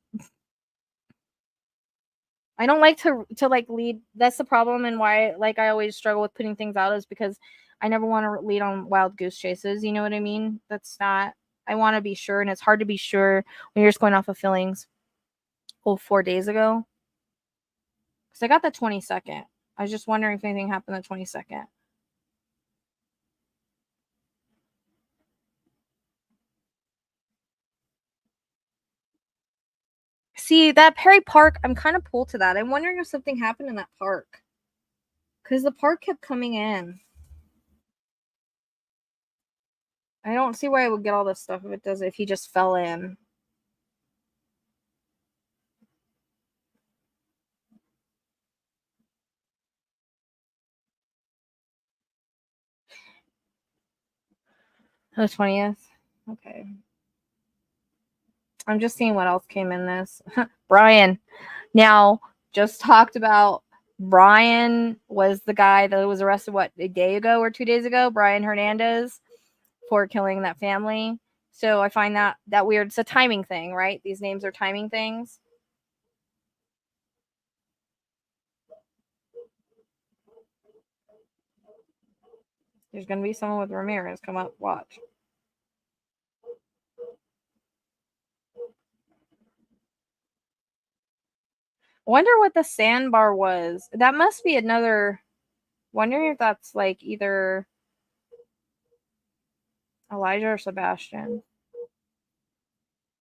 I don't like to like lead. That's the problem, and why like I always struggle with putting things out is because I never want to lead on wild goose chases. You know what I mean? That's not. I want to be sure, and it's hard to be sure when you're just going off of feelings. 4 days ago, because I got the 22nd. I was just wondering if anything happened the 22nd. See, that Perry Park, I'm kind of pulled to that. I'm wondering if something happened in that park. Because the park kept coming in. I don't see why I would get all this stuff if he just fell in. The 20th? Okay. I'm just seeing what else came in this. Brian. Now, just talked about Brian was the guy that was arrested, what, a day ago or 2 days ago? Brian Hernandez for killing that family. So I find that weird. It's a timing thing, right? These names are timing things. There's going to be someone with Ramirez. Come up, watch. Wonder what the sandbar was. That must be another. Wondering if that's like either Elijah or Sebastian.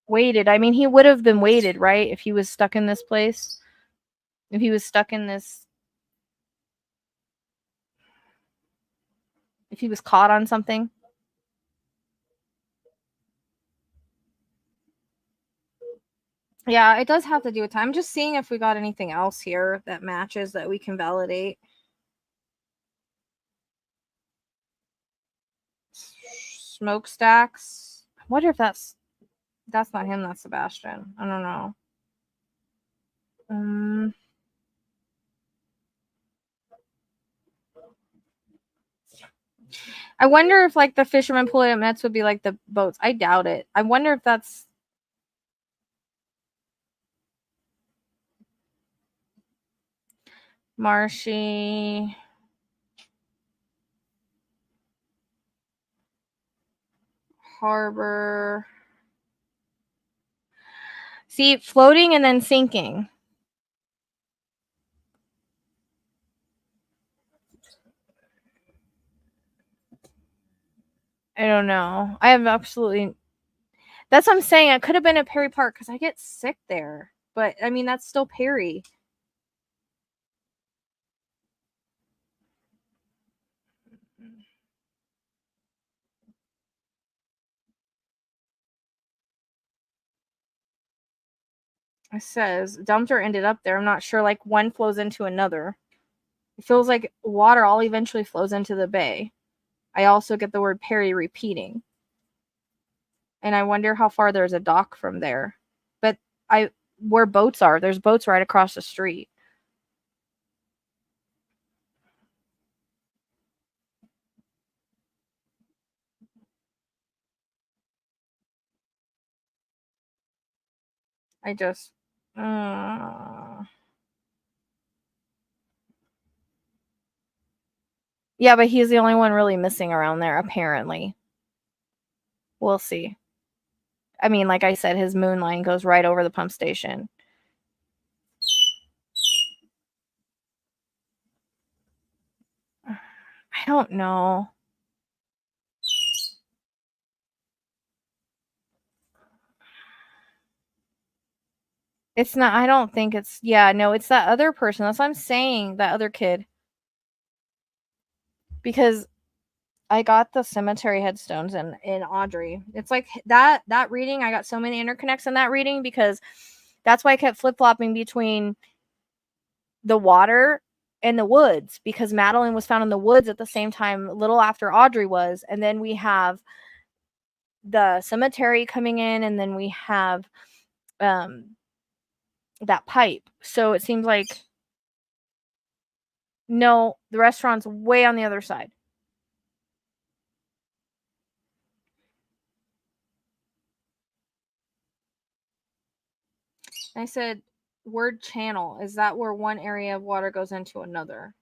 Weighted. I mean, he would have been weighted, right? If he was stuck in this place. If he was stuck in this. If he was caught on something. Yeah, it does have to do with time. I'm just seeing if we got anything else here that matches that we can validate. Smokestacks. I wonder if that's not him, that's Sebastian. I don't know. I wonder if like the fishermen pulling up nets would be like the boats. I doubt it. I wonder if that's marshy. Harbor. See, floating and then sinking. I don't know. I have absolutely. That's what I'm saying. It could have been at Perry Park because I get sick there. But I mean, that's still Perry. It says dumped or ended up there. I'm not sure. Like one flows into another. It feels like water all eventually flows into the bay. I also get the word Perry repeating. And I wonder how far there's a dock from there. But where boats are, there's boats right across the street. I just yeah, but he's the only one really missing around there, apparently. We'll see. I mean, like I said, his moon line goes right over the pump station. I don't know. It's not, I don't think it's, yeah, no, it's that other person. That's what I'm saying, that other kid. Because I got the cemetery headstones in Audrey. It's like that reading, I got so many interconnects in that reading because that's why I kept flip-flopping between the water and the woods, because Madeline was found in the woods at the same time, a little after Audrey was. And then we have the cemetery coming in, and then we have that pipe. So it seems like no, the restaurant's way on the other side. I said, word channel. Is that where one area of water goes into another?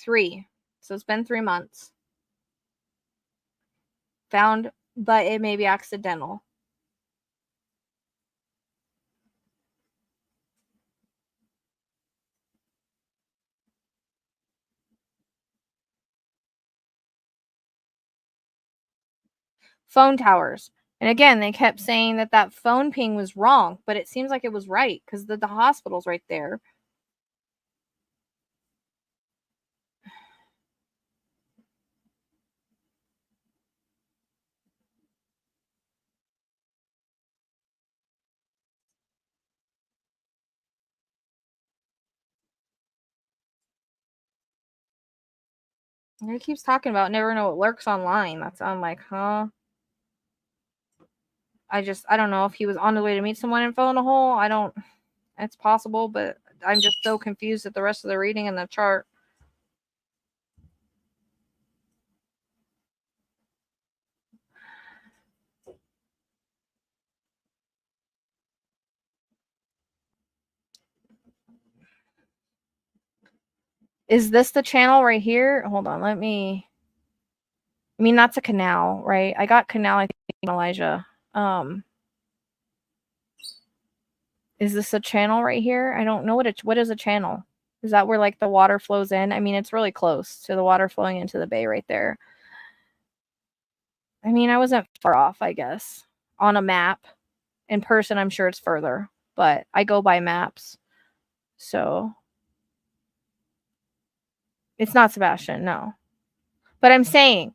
Three. So it's been 3 months. Found, but it may be accidental. Phone towers. And again, they kept saying that phone ping was wrong, but it seems like it was right because the hospital's right there. He keeps talking about never know what lurks online. I'm like, huh? I don't know if he was on the way to meet someone and fell in a hole. It's possible, but I'm just so confused at the rest of the reading and the chart. Is this the channel right here? Hold on, I mean, that's a canal, right? I got canal, I think, Elijah. Is this a channel right here? I don't know what is a channel. Is that where like the water flows in? I mean, it's really close to the water flowing into the bay right there. I mean, I wasn't far off, I guess. On a map. In person, I'm sure it's further, but I go by maps. So it's not Sebastian, no. But I'm saying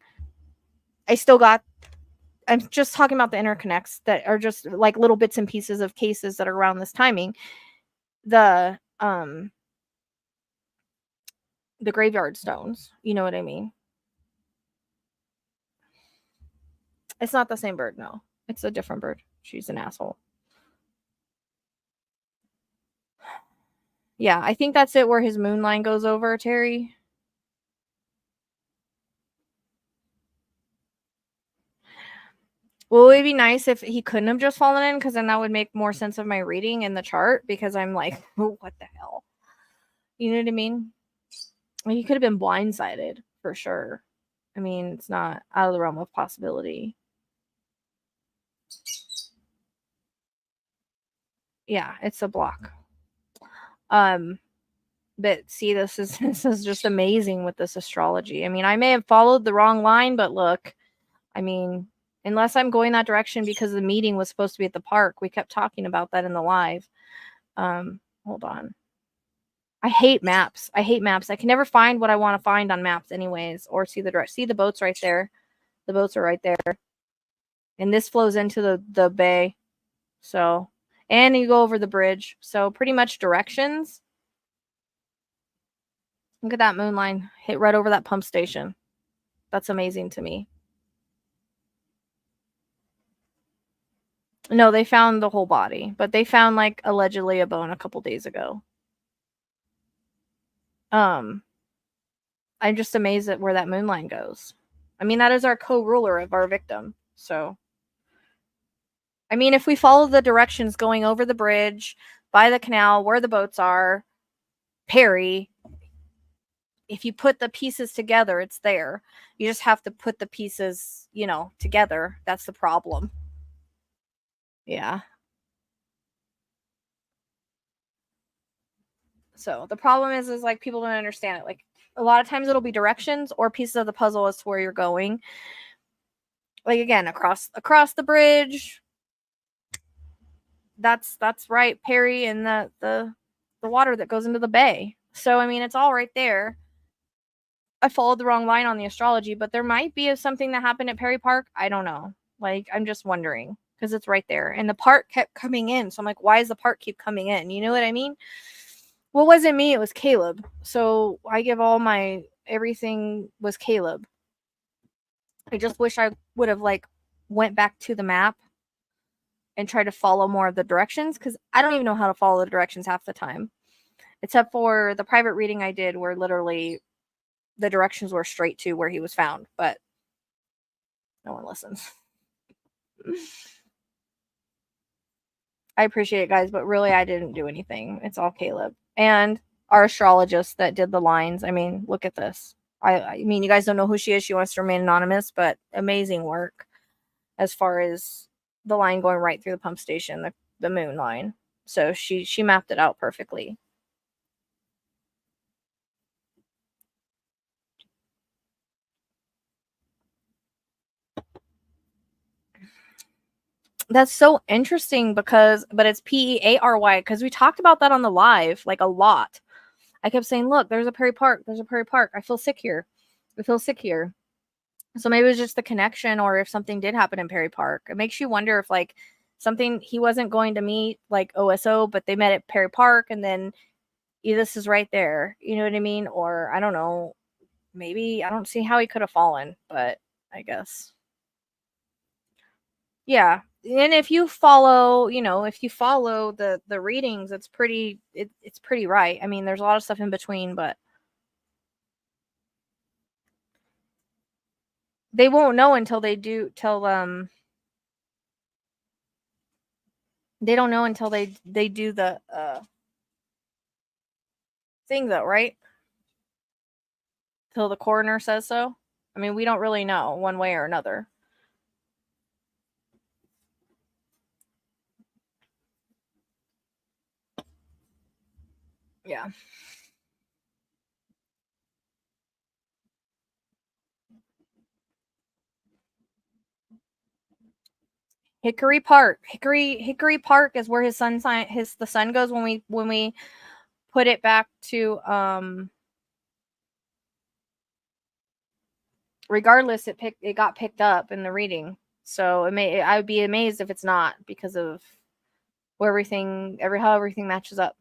I'm just talking about the interconnects that are just like little bits and pieces of cases that are around this timing. The the graveyard stones. You know what I mean? It's not the same bird, no. It's a different bird. She's an asshole. Yeah, I think that's it where his moon line goes over, Terry. Well, it'd be nice if he couldn't have just fallen in, because then that would make more sense of my reading in the chart, because I'm like, oh, what the hell? You know what I mean? Like, he could have been blindsided, for sure. I mean, it's not out of the realm of possibility. Yeah, it's a block. But see, this is just amazing with this astrology. I mean, I may have followed the wrong line, but look, I mean, unless I'm going that direction because the meeting was supposed to be at the park. We kept talking about that in the live. Hold on. I hate maps. I hate maps. I can never find what I want to find on maps anyways, or see the boats right there. The boats are right there. And this flows into the bay. So, and you go over the bridge. So pretty much directions. Look at that moon line. Hit right over that pump station. That's amazing to me. No, they found the whole body, but they found like allegedly a bone a couple days ago. I'm just amazed at where that moon line goes. I mean, that is our co-ruler of our victim. So, I mean, if we follow the directions going over the bridge, by the canal, where the boats are, Perry, if you put the pieces together, it's there. You just have to put the pieces, together. That's the problem. Yeah. So the problem is like people don't understand it. Like a lot of times it'll be directions or pieces of the puzzle as to where you're going. Like again, across the bridge. That's right, Perry, and the water that goes into the bay. So I mean, it's all right there. I followed the wrong line on the astrology, but there might be something that happened at Perry Park. I don't know. Like, I'm just wondering because it's right there. And the park kept coming in. So I'm like, why does the park keep coming in? You know what I mean? Well, it wasn't me. It was Caleb. So I give all my everything was Caleb. I just wish I would have went back to the map and tried to follow more of the directions because I don't even know how to follow the directions half the time. Except for the private reading I did where literally the directions were straight to where he was found, but no one listens. I appreciate it, guys, but really I didn't do anything. It's all Caleb and our astrologist that did the lines. I mean, look at this. I mean, you guys don't know who she is. She wants to remain anonymous, but amazing work as far as the line going right through the pump station, the moon line. So she mapped it out perfectly. That's so interesting but it's Peary, because we talked about that on the live a lot. I kept saying, look, there's a Perry Park. There's a Perry Park. I feel sick here. So maybe it was just the connection, or if something did happen in Perry Park. It makes you wonder if something he wasn't going to meet OSO, but they met at Perry Park, and then this is right there. You know what I mean? Or I don't know. Maybe I don't see how he could have fallen, but I guess. Yeah. And if you follow, the readings, it's pretty right. I mean, there's a lot of stuff in between, but they won't know until they do they don't know until they do the thing though, right? Till the coroner says so. I mean, we don't really know one way or another. Yeah. Hickory Park. Hickory Park is where the sun goes when we put it back to regardless it got picked up in the reading. So I would be amazed if it's not because of where how everything matches up.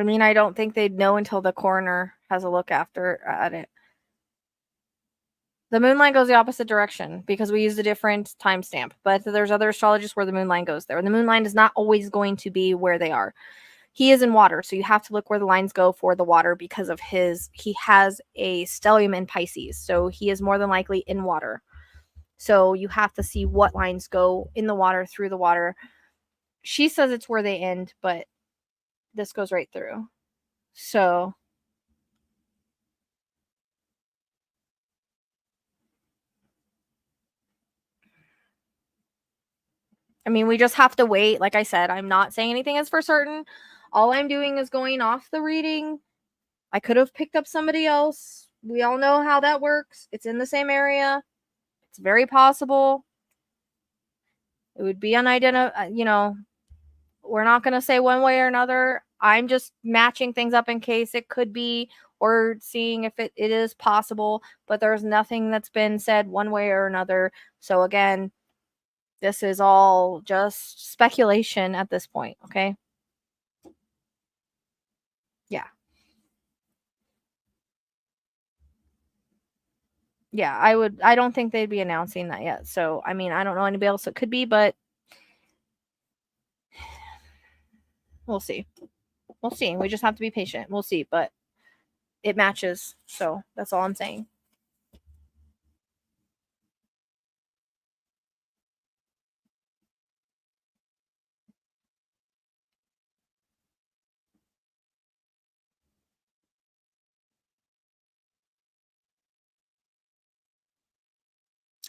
I mean, I don't think they'd know until the coroner has a look at it. The moon line goes the opposite direction because we used a different timestamp, but there's other astrologists where the moon line goes there. And the moon line is not always going to be where they are. He is in water, so you have to look where the lines go for the water because of he has a stellium in Pisces, so he is more than likely in water. So you have to see what lines go in the water, through the water. She says it's where they end, but this goes right through. So I mean, we just have to wait. Like I said, I'm not saying anything is for certain. All I'm doing is going off the reading. I could have picked up somebody else. We all know how that works. It's in the same area. It's very possible. It would be unidentified, we're not going to say one way or another. I'm just matching things up in case it could be, or seeing if it is possible, but there's nothing that's been said one way or another. So again, this is all just speculation at this point, okay? Yeah. Yeah, I don't think they'd be announcing that yet. So, I mean, I don't know anybody else it could be, but we'll see. We'll see. We just have to be patient. We'll see, but it matches. So, that's all I'm saying.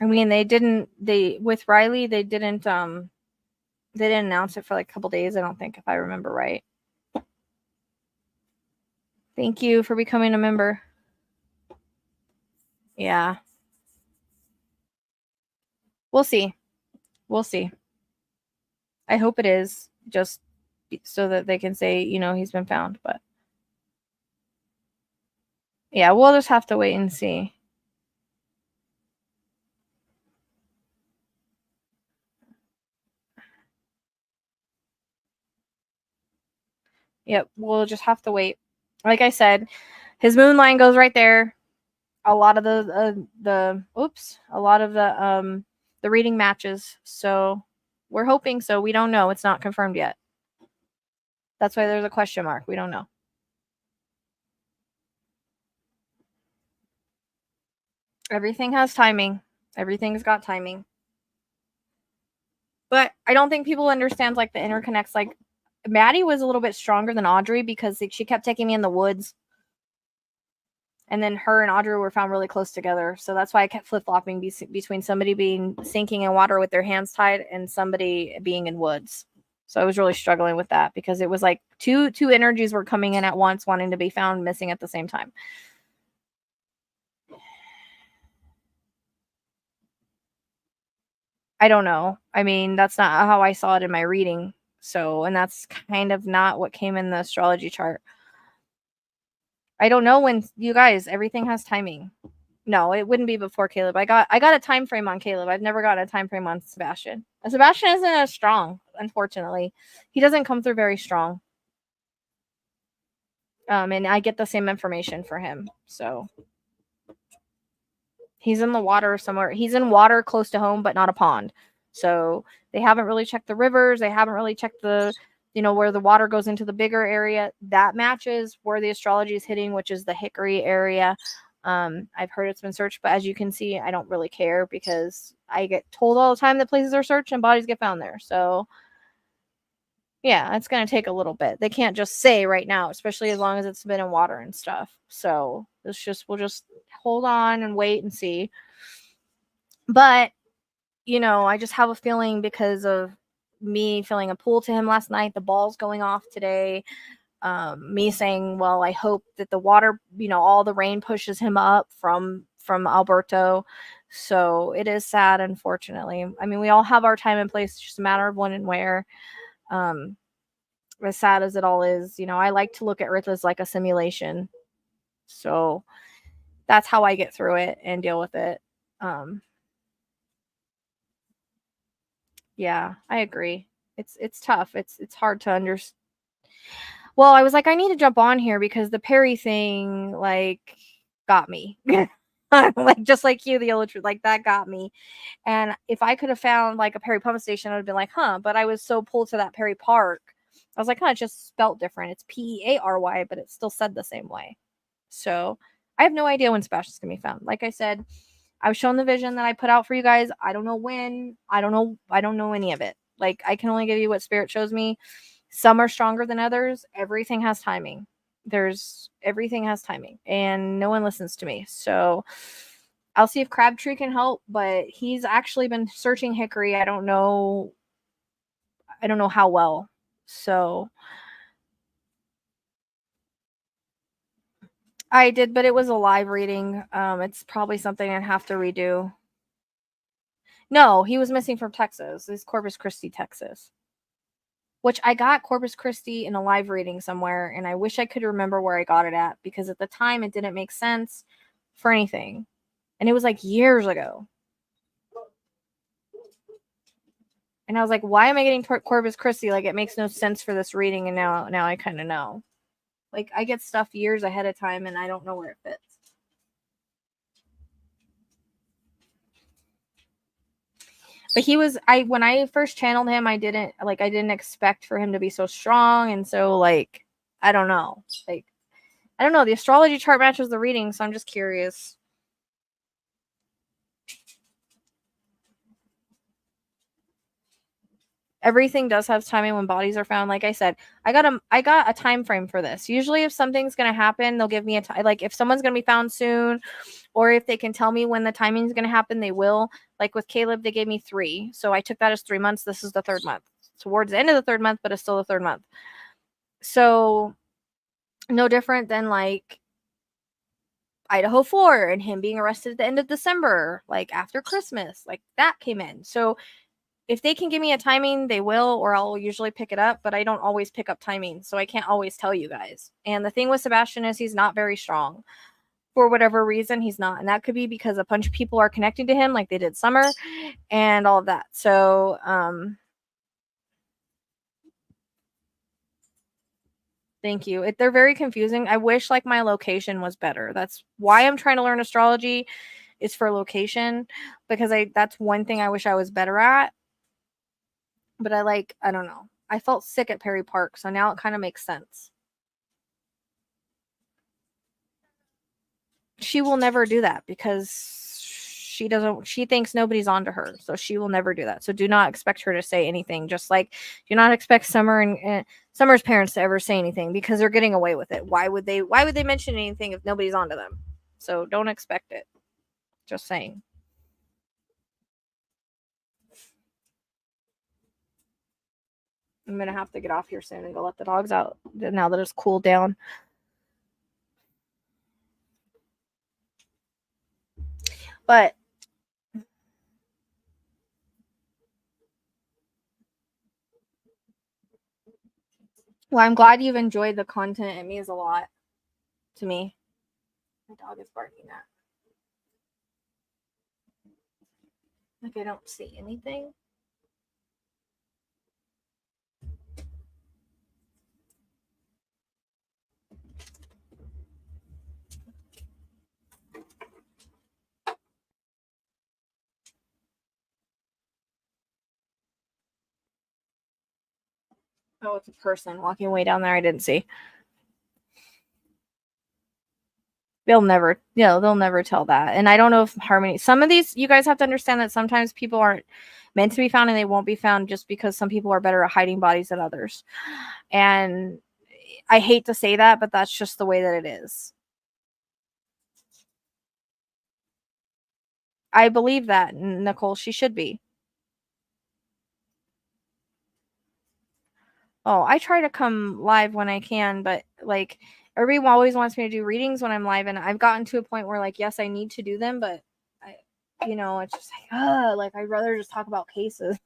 I mean, with Riley, they didn't announce it for like a couple days, I don't think, if I remember right. Thank you for becoming a member. Yeah. We'll see. We'll see. I hope it is, just so that they can say, he's been found, but yeah, we'll just have to wait and see. Yep, we'll just have to wait. Like I said, his moon line goes right there. A lot of the reading matches. So we're hoping so. We don't know. It's not confirmed yet. That's why there's a question mark. We don't know. Everything has timing. Everything's got timing. But I don't think people understand like the interconnects. Like Maddie was a little bit stronger than Audrey because she kept taking me in the woods. And then her and Audrey were found really close together. So that's why I kept flip-flopping between somebody being sinking in water with their hands tied and somebody being in woods. So I was really struggling with that because it was like two energies were coming in at once, wanting to be found missing at the same time. I don't know. I mean, that's not how I saw it in my reading. So, and that's kind of not what came in the astrology chart. I don't know when, you guys, everything has timing. No, it wouldn't be before Caleb. I got a time frame on Caleb. I've never gotten a time frame on Sebastian. Sebastian isn't as strong, unfortunately. He doesn't come through very strong. And I get the same information for him. So he's in the water somewhere. He's in water close to home, but not a pond. So they haven't really checked the rivers. They haven't really checked the, where the water goes into the bigger area. That matches where the astrology is hitting, which is the Hickory area. I've heard it's been searched, but as you can see, I don't really care because I get told all the time that places are searched and bodies get found there. So yeah, it's going to take a little bit. They can't just say right now, especially as long as it's been in water and stuff. So we'll just hold on and wait and see. But, I just have a feeling because of me feeling a pull to him last night, the ball's going off today. Me saying, well, I hope that the water, all the rain pushes him up from Alberto. So it is sad, unfortunately. I mean, we all have our time and place. It's just a matter of when and where. As sad as it all is, I like to look at Earth as like a simulation. So that's how I get through it and deal with it. Yeah, I agree. It's tough. It's hard to understand. Well, I was like, I need to jump on here because the Perry thing, like, got me. Like, just like you, the yellow truth, like, that got me. And if I could have found, like, a Perry pump station, I would have been like, huh. But I was so pulled to that Perry Park. I was like, huh, it's just spelt different. It's Peary, but it still said the same way. So I have no idea when Sebastian's going to be found. Like I said, I was shown the vision that I put out for you guys. I don't know when. I don't know any of it. Like, I can only give you what Spirit shows me. Some are stronger than others. Everything has timing. Everything has timing, and no one listens to me. So I'll see if Crabtree can help, but he's actually been searching Hickory. I don't know how well. So I did, but it was a live reading. It's probably something I'd have to redo. No, he was missing from Texas. It's Corpus Christi, Texas. Which I got Corpus Christi in a live reading somewhere, and I wish I could remember where I got it at, because at the time it didn't make sense for anything. And it was like years ago. And I was like, why am I getting Corpus Christi? Like, it makes no sense for this reading, and now I kind of know. Like, I get stuff years ahead of time, and I don't know where it fits. But he was, when I first channeled him, I didn't expect for him to be so strong. And so, like, I don't know. Like, I don't know. The astrology chart matches the reading, so I'm just curious. Everything does have timing when bodies are found. Like I said, I got a time frame for this. Usually if something's going to happen, they'll give me a time. Like, if someone's going to be found soon, or if they can tell me when the timing is going to happen, they will. Like with Caleb, they gave me 3. So I took that as 3 months. This is the 3rd month. Towards the end of the 3rd month, but it's still the 3rd month. So no different than like Idaho 4 and him being arrested at the end of December, like after Christmas, like that came in. So if they can give me a timing, they will, or I'll usually pick it up, but I don't always pick up timing, so I can't always tell you guys. And the thing with Sebastian is he's not very strong. For whatever reason, he's not. And that could be because a bunch of people are connecting to him, like they did Summer and all of that. So, thank you. They're very confusing. I wish like my location was better. That's why I'm trying to learn astrology, is for location, because that's one thing I wish I was better at. But I don't know. I felt sick at Perry Park, so now it kind of makes sense. She will never do that because she thinks nobody's onto her, so she will never do that. So do not expect her to say anything. Just like, do not expect Summer and Summer's parents to ever say anything, because they're getting away with it. Why would they mention anything if nobody's onto them? So don't expect it. Just saying. I'm gonna have to get off here soon and go let the dogs out now that it's cooled down. But well, I'm glad you've enjoyed the content. It means a lot to me. My dog is barking at. Like, I don't see anything. Oh, it's a person walking way down there. I didn't see. They'll never tell that. And I don't know if Harmony, some of these, you guys have to understand that sometimes people aren't meant to be found, and they won't be found just because some people are better at hiding bodies than others. And I hate to say that, but that's just the way that it is. I believe that, Nicole. She should be. Oh, I try to come live when I can, but like, everyone always wants me to do readings when I'm live, and I've gotten to a point where, like, yes, I need to do them, but it's just like, I'd rather just talk about cases.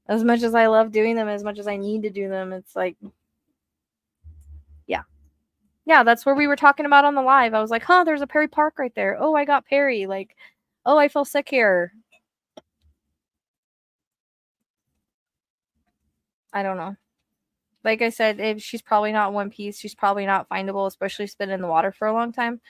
As much as I love doing them, as much as I need to do them, it's like, yeah, that's where we were talking about on the live. I was like, there's a Perry Park right there. Oh, I got Perry. Like, oh, I feel sick here. I don't know. Like I said, if she's probably not in one piece, she's probably not findable, especially if she's been in the water for a long time.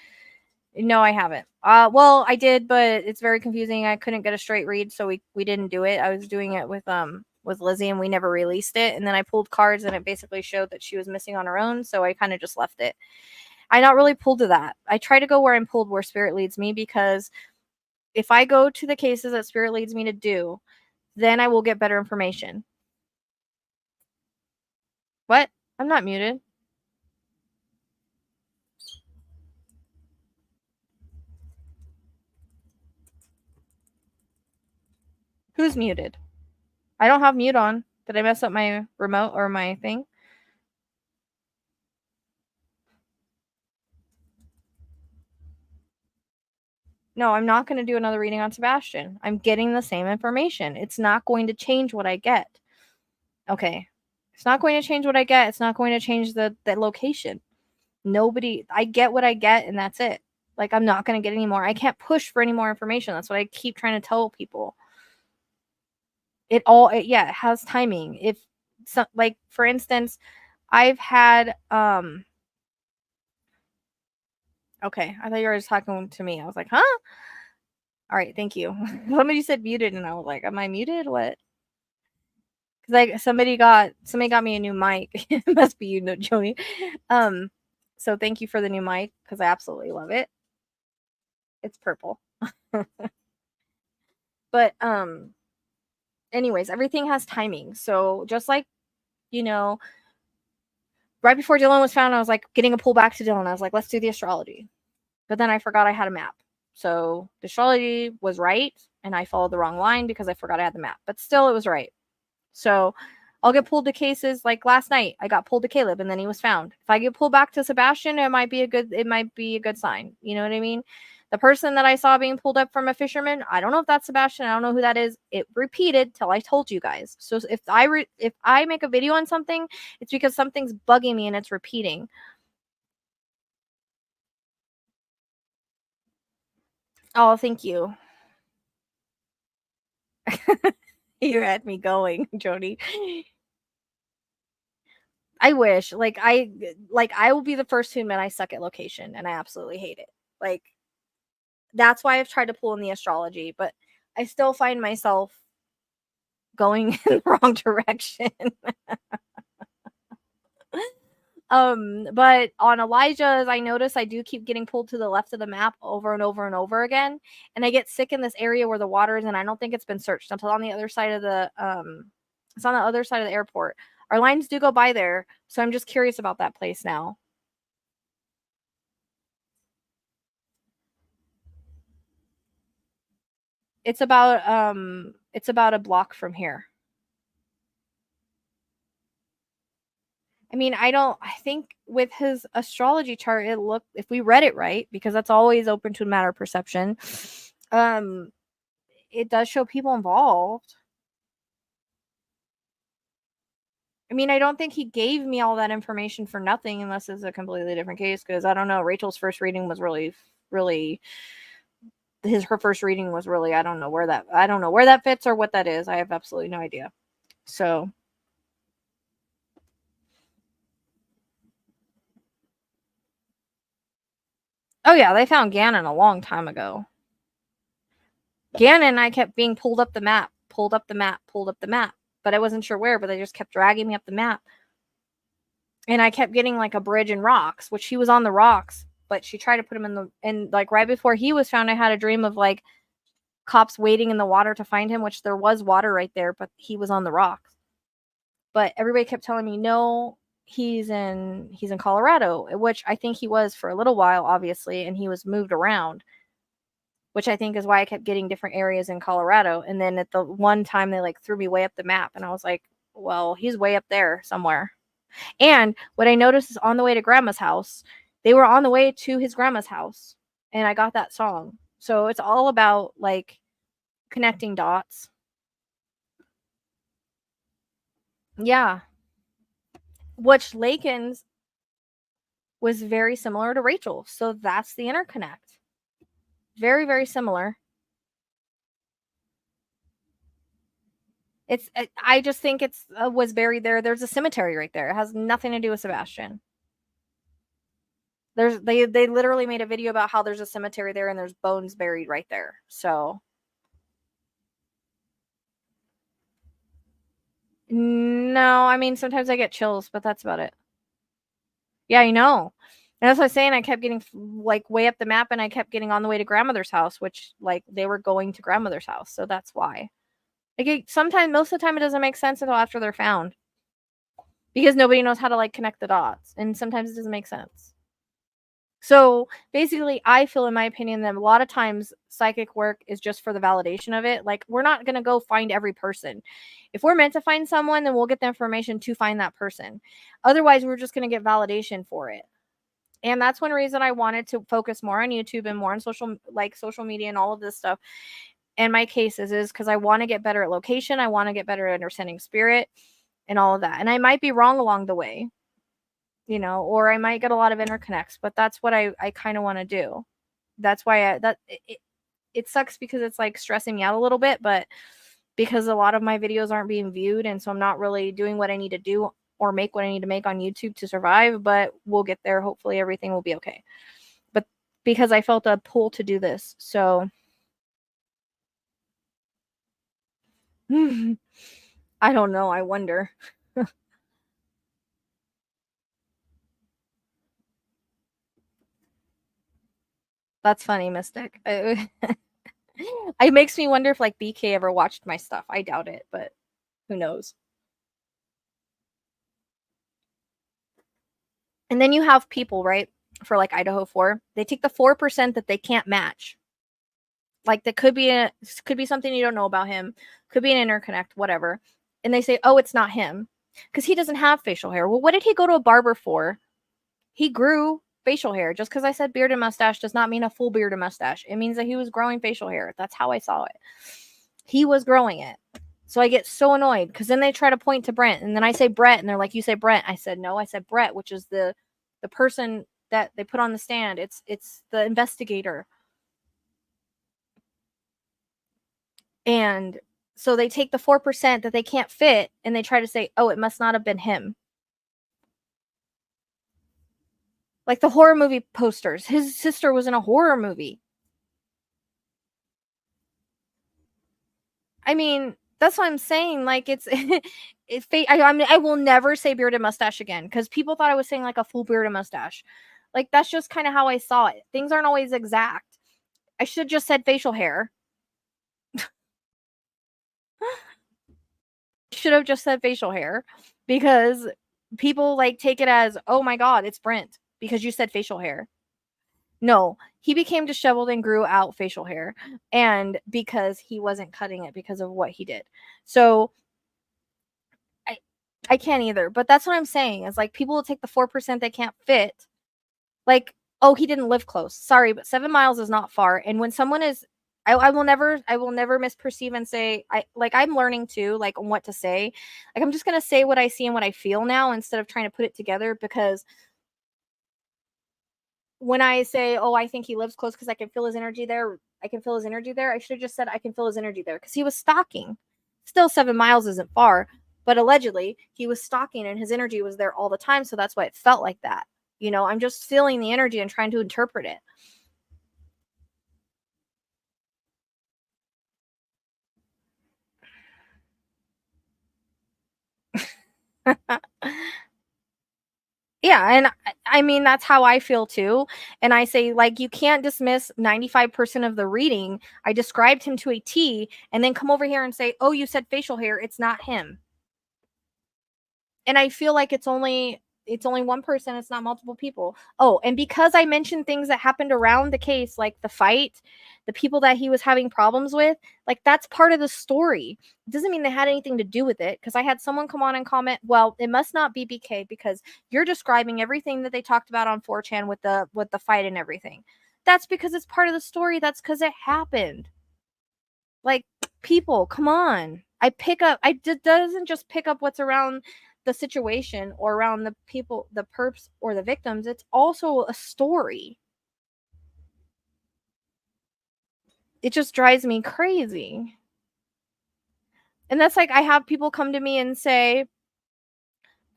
No, I haven't. Well, I did, but it's very confusing. I couldn't get a straight read, so we didn't do it. I was doing it with Lizzie, and we never released it. And then I pulled cards, and it basically showed that she was missing on her own, so I kind of just left it. I not really pulled to that. I try to go where I'm pulled, where Spirit leads me, because if I go to the cases that Spirit leads me to do, then I will get better information. What? I'm not muted. Who's muted? I don't have mute on. Did I mess up my remote or my thing? No, I'm not going to do another reading on Sebastian. I'm getting the same information. It's not going to change what I get. Okay. It's not going to change what I get. It's not going to change the location. I get what I get, and that's it. Like, I'm not going to get any more. I can't push for any more information. That's what I keep trying to tell people. It has timing. If, like, for instance, I've had, okay, I thought you were just talking to me. I was like, huh? All right, thank you. Somebody said muted, and I was like, am I muted? What? Because like somebody got me a new mic. It must be you, Joni. So thank you for the new mic, because I absolutely love it. It's purple. But anyways, everything has timing. So just like, right before Dylan was found, I was like getting a pull back to Dylan. I was like, let's do the astrology. But then I forgot I had a map. So the astrology was right, and I followed the wrong line because I forgot I had the map. But still, it was right. So I'll get pulled to cases like last night. I got pulled to Caleb, and then he was found. If I get pulled back to Sebastian, it might be a good sign. You know what I mean? The person that I saw being pulled up from a fisherman, I don't know if that's Sebastian. I don't know who that is. It repeated till I told you guys. So if I make a video on something, it's because something's bugging me and it's repeating. Oh, thank you. You had me going, Jody. I wish. I will be the first to admit I suck at location, and I absolutely hate it. Like, that's why I've tried to pull in the astrology, but I still find myself going in the wrong direction. But on Elijah's, I notice I do keep getting pulled to the left of the map over and over and over again, and I get sick in this area where the water is, and I don't think it's been searched until on the other side of the it's on the other side of the airport. Our lines do go by there, so I'm just curious about that place now. It's about a block from here. I mean, I think with his astrology chart, if we read it right, because that's always open to a matter of perception, it does show people involved. I mean, I don't think he gave me all that information for nothing, unless it's a completely different case, because I don't know. Rachel's first reading was really, really, her first reading was really, I don't know where that fits or what that is. I have absolutely no idea. So. Oh yeah, they found Gannon a long time ago. Gannon and I kept being pulled up the map, but I wasn't sure where, but they just kept dragging me up the map. And I kept getting like a bridge and rocks, which he was on the rocks, but she tried to put him in like right before he was found, I had a dream of like cops waiting in the water to find him, which there was water right there, but he was on the rocks. But everybody kept telling me, no, he's in Colorado, which I think he was for a little while, obviously, and he was moved around, which I think is why I kept getting different areas in Colorado. And then at the one time they like threw me way up the map, and I was like, well, he's way up there somewhere. And what I noticed is on the way to grandma's house, they were on the way to his grandma's house, and I got that song. So it's all about like connecting dots. Yeah. Which Lakin's was very similar to Rachel. So that's the interconnect. Very, very similar. I just think it's was buried there. There's a cemetery right there. It has nothing to do with Sebastian. They literally made a video about how there's a cemetery there and there's bones buried right there. So no, I mean sometimes I get chills, but that's about it. Yeah, I know. And that's what I was saying. I kept getting like way up the map, and I kept getting on the way to grandmother's house, which like they were going to grandmother's house, so that's why. Like sometimes, most of the time, it doesn't make sense until after they're found, because nobody knows how to like connect the dots, and sometimes it doesn't make sense. So basically, I feel, in my opinion, that a lot of times psychic work is just for the validation of it. Like, we're not going to go find every person. If we're meant to find someone, then we'll get the information to find that person. Otherwise, we're just going to get validation for it. And that's one reason I wanted to focus more on YouTube and more on social media and all of this stuff. In my cases is because I want to get better at location. I want to get better at understanding spirit and all of that. And I might be wrong along the way, or I might get a lot of interconnects, but that's what I kind of want to do. That's why it sucks, because it's like stressing me out a little bit, but because a lot of my videos aren't being viewed, and so I'm not really doing what I need to do or make what I need to make on YouTube to survive, but we'll get there. Hopefully everything will be okay. But because I felt a pull to do this, so I don't know. I wonder. That's funny, Mystic. It makes me wonder if like BK ever watched my stuff. I doubt it, but who knows? And then you have people, right? For like Idaho 4, they take the 4% that they can't match. Like that could be something you don't know about him, could be an interconnect, whatever. And they say, "Oh, it's not him because he doesn't have facial hair." Well, what did he go to a barber for? He grew facial hair. Just because I said beard and mustache does not mean a full beard and mustache. It means that he was growing facial hair. That's how I saw it. He was growing it. So I get so annoyed because then they try to point to Brent, and then I say Brett, and they're like, "You say Brent." I said, "No, I said Brett," which is the person that they put on the stand. It's the investigator. And so they take the 4% that they can't fit, and they try to say, "Oh, it must not have been him." Like the horror movie posters. His sister was in a horror movie. I mean, that's what I'm saying. Like it's I will never say beard and mustache again, because people thought I was saying like a full beard and mustache. Like that's just kind of how I saw it. Things aren't always exact. I should have just said facial hair. Should have just said facial hair, because people like take it as, "Oh my god, it's Brent because you said facial hair." No, he became disheveled and grew out facial hair, and because he wasn't cutting it because of what he did. So I can't either. But that's what I'm saying, is like people will take the 4% they can't fit. Like, "Oh, he didn't live close. Sorry, but 7 miles is not far." And when someone is, I will never misperceive and say, I'm learning too, like on what to say. Like I'm just gonna say what I see and what I feel now, instead of trying to put it together, because when I say, "Oh, I think he lives close because I can feel his energy there," I should have just said, "I can feel his energy there," because he was stalking. Still, 7 miles isn't far, but allegedly he was stalking and his energy was there all the time. So that's why it felt like that. I'm just feeling the energy and trying to interpret it. Yeah, and I mean, that's how I feel too. And I say, like, you can't dismiss 95% of the reading. I described him to a T, and then come over here and say, "Oh, you said facial hair. It's not him." And I feel like it's only one person, it's not multiple people. Oh, and because I mentioned things that happened around the case, like the fight, the people that he was having problems with, like that's part of the story. It doesn't mean they had anything to do with it, because I had someone come on and comment, "Well, it must not be BK because you're describing everything that they talked about on 4chan with the fight and everything." That's because it's part of the story. That's because it happened. Like, people, come on. Doesn't just pick up what's around the situation or around the people, the perps or the victims. It's also a story. It just drives me crazy. And that's like, I have people come to me and say,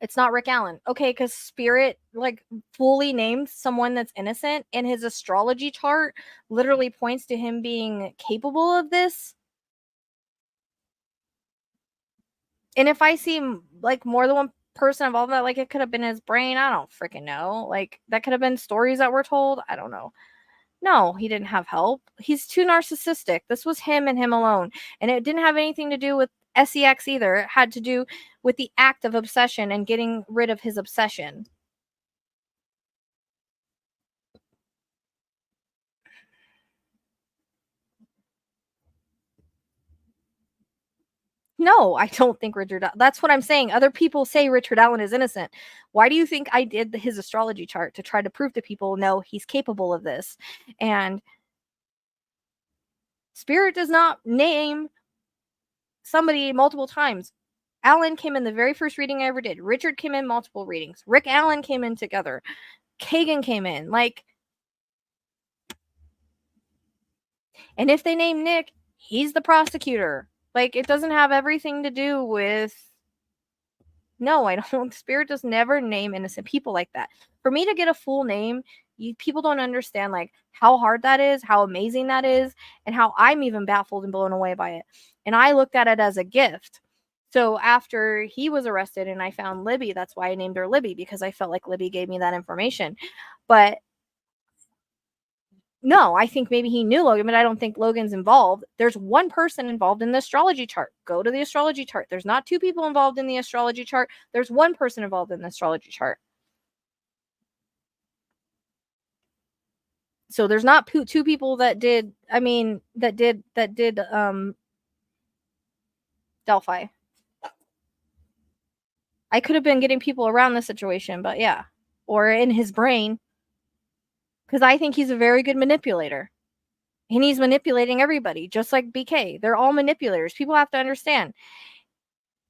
it's not Rick Allen. Okay, because Spirit like fully named someone that's innocent, and his astrology chart literally points to him being capable of this. And if I see like more than one person involved in that, like it could have been his brain. I don't freaking know. Like that could have been stories that were told. I don't know. No, he didn't have help. He's too narcissistic. This was him and him alone. And it didn't have anything to do with SEX either. It had to do with the act of obsession and getting rid of his obsession. No, I don't think Richard. That's what I'm saying. Other people say Richard Allen is innocent. Why do you think I did his astrology chart to try to prove to people, no, he's capable of this? And Spirit does not name somebody multiple times. Allen came in the very first reading I ever did. Richard came in multiple readings. Rick Allen came in together. Kagan came in. Like, and if they name Nick, he's the prosecutor. Like, it doesn't have everything to do with. No, I don't. Spirit does never name innocent people like that. For me to get a full name, people don't understand like how hard that is, how amazing that is, and how I'm even baffled and blown away by it. And I looked at it as a gift. So after he was arrested and I found Libby, that's why I named her Libby, because I felt like Libby gave me that information. But no, I think maybe he knew Logan, but I don't think Logan's involved. There's one person involved in the astrology chart. Go to the astrology chart. There's not two people involved in the astrology chart. There's one person involved in the astrology chart. So there's not two people that did, Delphi. I could have been getting people around the situation, but yeah. Or in his brain. Because I think he's a very good manipulator. And he's manipulating everybody, just like BK. They're all manipulators. People have to understand.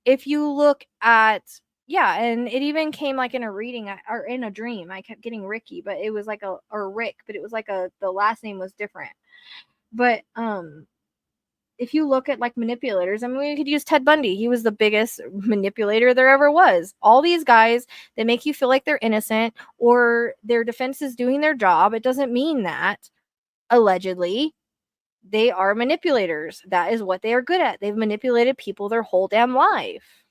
If you look at, yeah, and it even came like in a reading or in a dream. I kept getting Ricky, but it was like or Rick, but it was like the last name was different. But if you look at like manipulators, I mean, we could use Ted Bundy. He was the biggest manipulator there ever was. All these guys that make you feel like they're innocent or their defense is doing their job, it doesn't mean that. Allegedly, they are manipulators. That is what they are good at. They've manipulated people their whole damn life.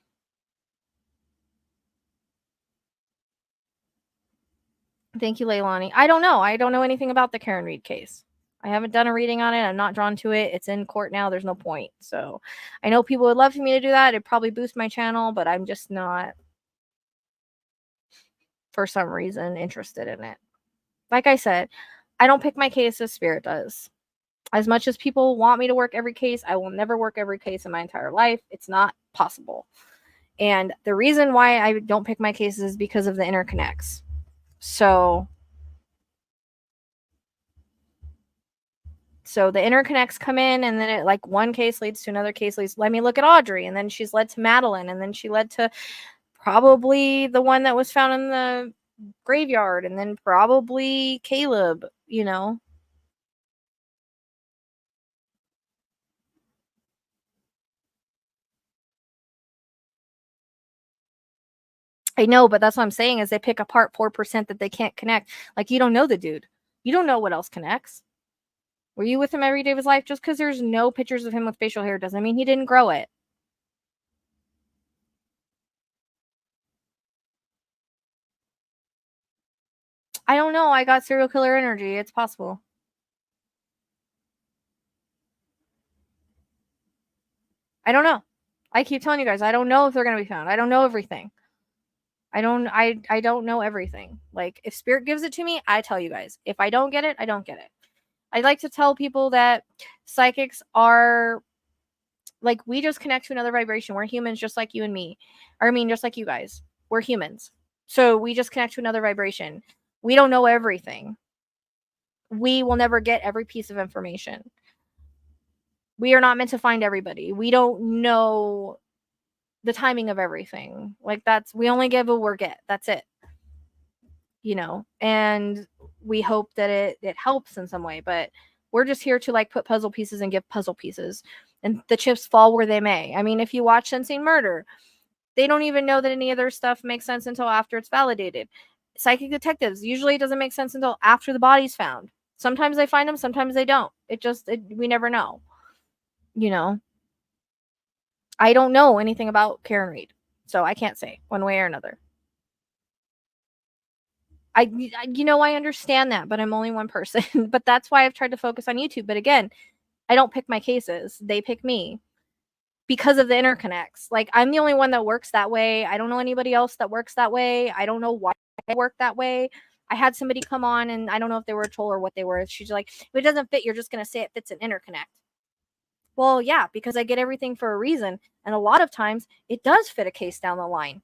Thank you, Leilani. I don't know. I don't know anything about the Karen Reed case. I haven't done a reading on it. I'm not drawn to it. It's in court now. There's no point. So I know people would love for me to do that. It'd probably boost my channel, but I'm just not, for some reason, interested in it. Like I said, I don't pick my cases. Spirit does. As much as people want me to work every case, I will never work every case in my entire life. It's not possible. And the reason why I don't pick my cases is because of the interconnects. So the interconnects come in, and then it like one case leads to another case leads. Let me look at Audrey, and then she's led to Madeline, and then she led to probably the one that was found in the graveyard, and then probably Caleb, you know. I know, but that's what I'm saying is they pick apart 4% that they can't connect. Like, you don't know the dude. You don't know what else connects. Were you with him every day of his life? Just because there's no pictures of him with facial hair doesn't mean he didn't grow it. I don't know. I got serial killer energy. It's possible. I don't know. I keep telling you guys, I don't know if they're going to be found. I don't know everything. I don't know everything. Like, if Spirit gives it to me, I tell you guys. If I don't get it, I don't get it. I like to tell people that psychics are like, we just connect to another vibration. We're humans just like you and me. Or I mean, just like you guys. We're humans. So we just connect to another vibration. We don't know everything. We will never get every piece of information. We are not meant to find everybody. We don't know the timing of everything. Like, we only give what we get. That's it. You know, and we hope that it helps in some way, but We're just here to like put puzzle pieces and give puzzle pieces, and the chips fall where they may. I mean, if you watch Sensing Murder, they don't even know that any of their stuff makes sense until after it's validated. Psychic detectives, usually it doesn't make sense until after the body's found. Sometimes they find them, sometimes they don't. We never know. You know, I don't know anything about Karen Reed, so I can't say one way or another. I understand that, but I'm only one person. But that's why I've tried to focus on YouTube. But again, I don't pick my cases. They pick me because of the interconnects. Like, I'm the only one that works that way. I don't know anybody else that works that way. I don't know why I work that way. I had somebody come on, and I don't know if they were a troll or what they were. She's like, if it doesn't fit, you're just going to say it fits an interconnect. Well, yeah, because I get everything for a reason. And a lot of times it does fit a case down the line.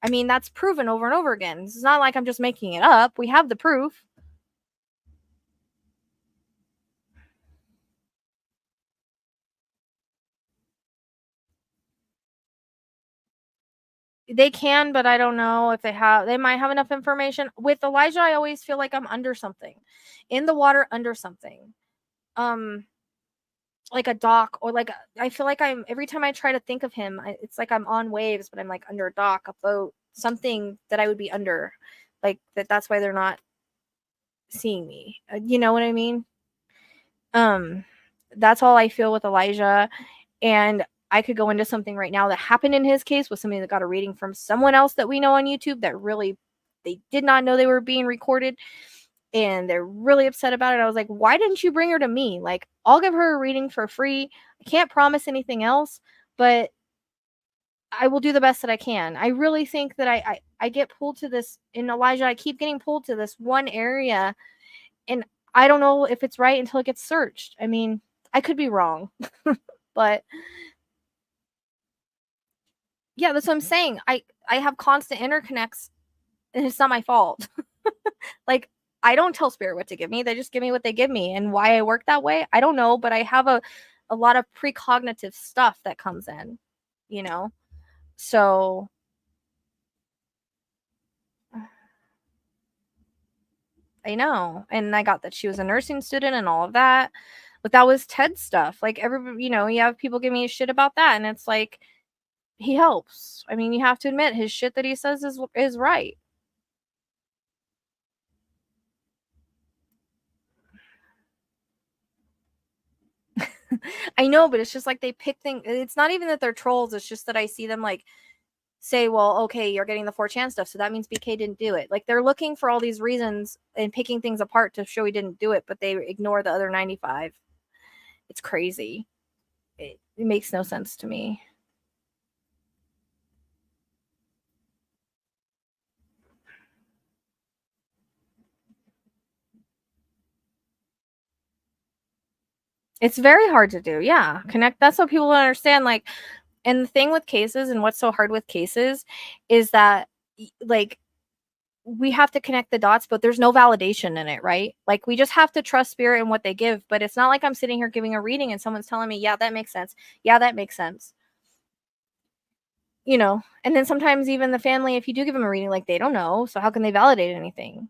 I mean, that's proven over and over again. It's not like I'm just making it up. We have the proof. They can, but I don't know if they might have enough information. With Elijah, I always feel like I'm under something. In the water, under something. Like a dock, or like, I feel like every time I try to think of him, it's like I'm on waves, but I'm like under a dock, a boat, something that I would be under. Like that's why they're not seeing me. You know what I mean? That's all I feel with Elijah. And I could go into something right now that happened in his case with somebody that got a reading from someone else that we know on YouTube that really, they did not know they were being recorded, and they're really upset about it. I was like, why didn't you bring her to me? Like, I'll give her a reading for free. I can't promise anything else, but I will do the best that I can. I really think that I get pulled to this in Elijah. I keep getting pulled to this one area, and I don't know if it's right until it gets searched. I mean, I could be wrong, but yeah, that's what I'm saying. I have constant interconnects, and it's not my fault. Like, I don't tell spirit what to give me. They just give me what they give me. And why I work that way, I don't know, but I have a lot of precognitive stuff that comes in, you know? So I know. And I got that she was a nursing student and all of that. But that was Ted's stuff. Like, everybody, you have people give me shit about that. And it's like, he helps. I mean, you have to admit his shit that he says is right. I know, but it's just like they pick things. It's not even that they're trolls. It's just that I see them like say, well, okay, you're getting the 4chan stuff, so that means BK didn't do it. Like, they're looking for all these reasons and picking things apart to show he didn't do it, but they ignore the other 95. It's crazy. It makes no sense to me. It's very hard to do. Yeah. Connect. That's what people don't understand. Like, and the thing with cases, and what's so hard with cases, is that, like, we have to connect the dots, but there's no validation in it, right? Like, we just have to trust spirit and what they give. But it's not like I'm sitting here giving a reading and someone's telling me, yeah, that makes sense. Yeah, that makes sense. And then sometimes even the family, if you do give them a reading, like, they don't know. So how can they validate anything?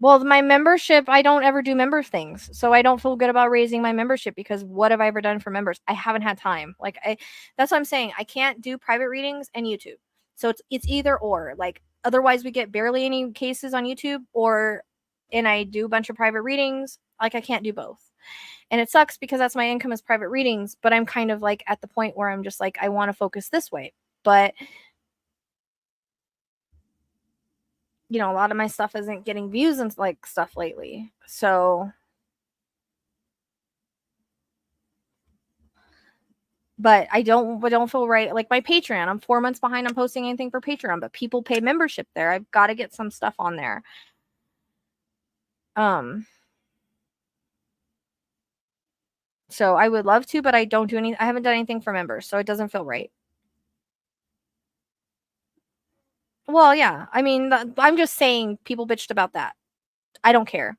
Well, my membership, I don't ever do member things. So I don't feel good about raising my membership, because what have I ever done for members? I haven't had time. Like, that's what I'm saying. I can't do private readings and YouTube. So it's either or. Like, otherwise we get barely any cases on YouTube, and I do a bunch of private readings. Like, I can't do both. And it sucks because that's my income is private readings, but I'm kind of like at the point where I'm just like, I want to focus this way. But a lot of my stuff isn't getting views and like stuff lately. So, but I don't feel right. Like, my Patreon, I'm 4 months behind on posting anything for Patreon, but people pay membership there. I've got to get some stuff on there. So I would love to, but I don't do any. I haven't done anything for members, so it doesn't feel right. Well, yeah. I mean, I'm just saying people bitched about that. I don't care.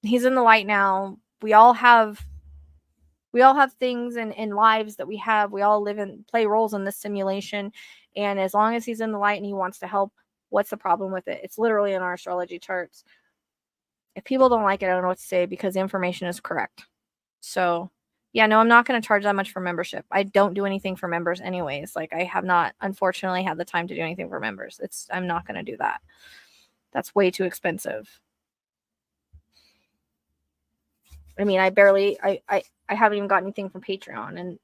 He's in the light now. We all have things in lives that we have. We all live and play roles in this simulation. And as long as he's in the light and he wants to help, What's the problem with it? It's literally in our astrology charts. If people don't like it, I don't know what to say because the information is correct. So yeah, no, I'm not going to charge that much for membership. I don't do anything for members anyways. Like I have not, unfortunately, had the time to do anything for members. I'm not going to do that. That's way too expensive. I mean, I haven't even got anything from Patreon, and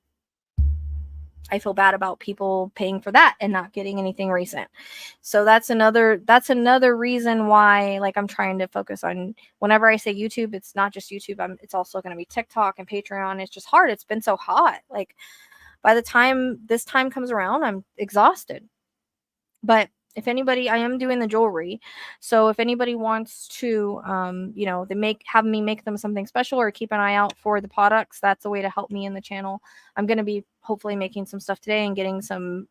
I feel bad about people paying for that and not getting anything recent. So that's another reason why, like, I'm trying to focus on, whenever I say YouTube, it's not just YouTube. It's also going to be TikTok and Patreon. It's just hard. It's been so hot. Like, by the time this time comes around, I'm exhausted. But if anybody, I am doing the jewelry. So if anybody wants to, have me make them something special or keep an eye out for the products, that's a way to help me in the channel. I'm going to be hopefully making some stuff today and getting some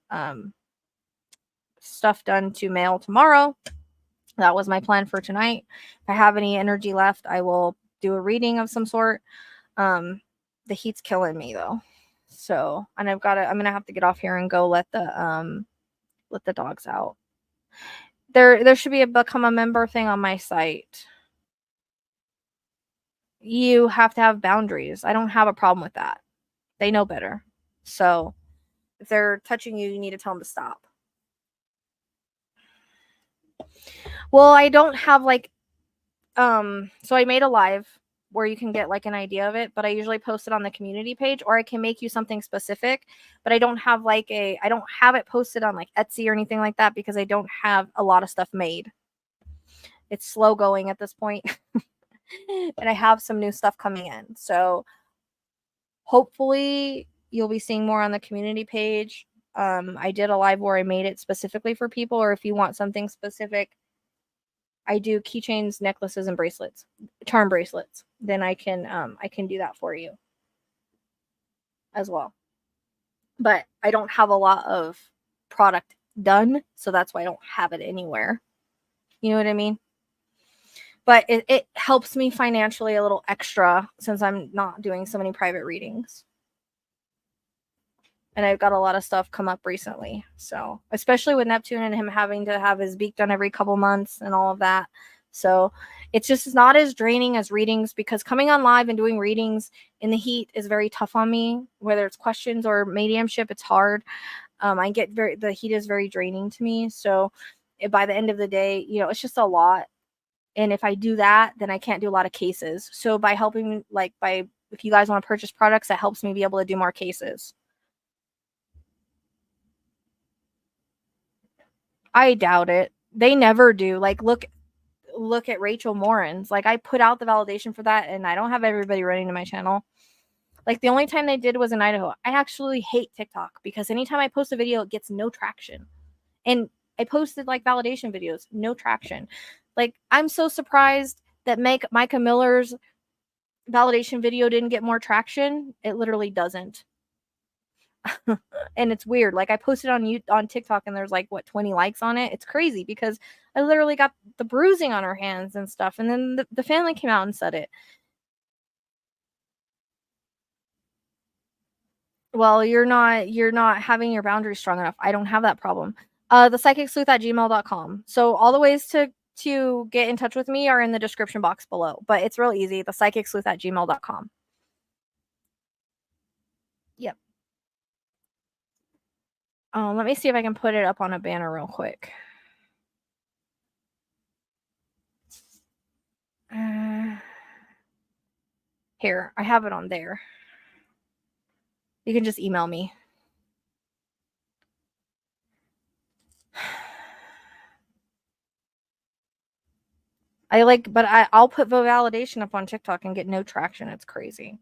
stuff done to mail tomorrow. That was my plan for tonight. If I have any energy left, I will do a reading of some sort. The heat's killing me though. So, and I'm going to have to get off here and go let the dogs out. There should be a become a member thing on my site. You have to have boundaries. I don't have a problem with that. They know better. So if they're touching you, you need to tell them to stop. Well, I don't have so I made a live where you can get like an idea of it, but I usually post it on the community page, or I can make you something specific, but I don't have I don't have it posted on like Etsy or anything like that because I don't have a lot of stuff made. It's slow going at this point. And I have some new stuff coming in. So hopefully you'll be seeing more on the community page. I did a live where I made it specifically for people, or if you want something specific, I do keychains, necklaces, and bracelets, charm bracelets. Then I can do that for you as well. But I don't have a lot of product done, so that's why I don't have it anywhere. You know what I mean? But it helps me financially a little extra since I'm not doing so many private readings. And I've got a lot of stuff come up recently. So, especially with Neptune and him having to have his beak done every couple months and all of that. So, it's just not as draining as readings, because coming on live and doing readings in the heat is very tough on me. Whether it's questions or mediumship, it's hard. The heat is very draining to me. So, by the end of the day, it's just a lot. And if I do that, then I can't do a lot of cases. So, by helping, if you guys want to purchase products, that helps me be able to do more cases. I doubt it. They never do. Like, look at Rachel Morin's. Like, I put out the validation for that, and I don't have everybody running to my channel. Like, the only time they did was in Idaho. I actually hate TikTok because anytime I post a video, it gets no traction. And I posted like validation videos, no traction. Like, I'm so surprised that Micah Miller's validation video didn't get more traction. It literally doesn't. And it's weird. Like, I posted on TikTok and there's 20 likes on it. It's crazy because I literally got the bruising on her hands and stuff. And then the family came out and said it. Well, you're not having your boundaries strong enough. I don't have that problem. thepsychicsleuth@gmail.com. So all the ways to get in touch with me are in the description box below. But it's real easy. thepsychicsleuth@gmail.com. Yep. Let me see if I can put it up on a banner real quick. Here, I have it on there. You can just email me. I'll put the validation up on TikTok and get no traction. It's crazy.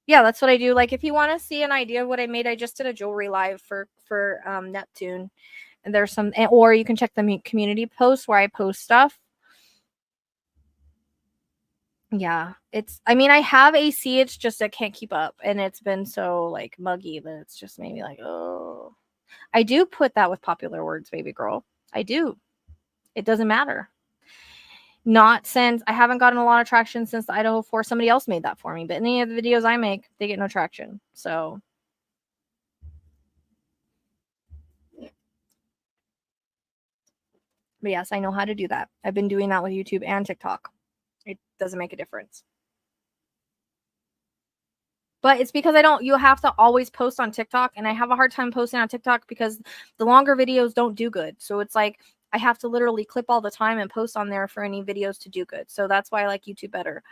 Yeah, that's what I do. Like, if you want to see an idea of what I made, I just did a jewelry live for Neptune. And there's some, or you can check the community post where I post stuff. Yeah, I have AC, it's just I can't keep up, and it's been so muggy that it's just made me oh. I do put that with popular words, baby girl. I do. It doesn't matter. Not since I haven't gotten a lot of traction since the Idaho 4. Somebody else made that for me, but any of the videos I make, they get no traction. So But yes, I know how to do that. I've been doing that with YouTube and TikTok. It doesn't make a difference. But it's because you have to always post on TikTok, and I have a hard time posting on TikTok because the longer videos don't do good. So it's like I have to literally clip all the time and post on there for any videos to do good. So that's why I like YouTube better,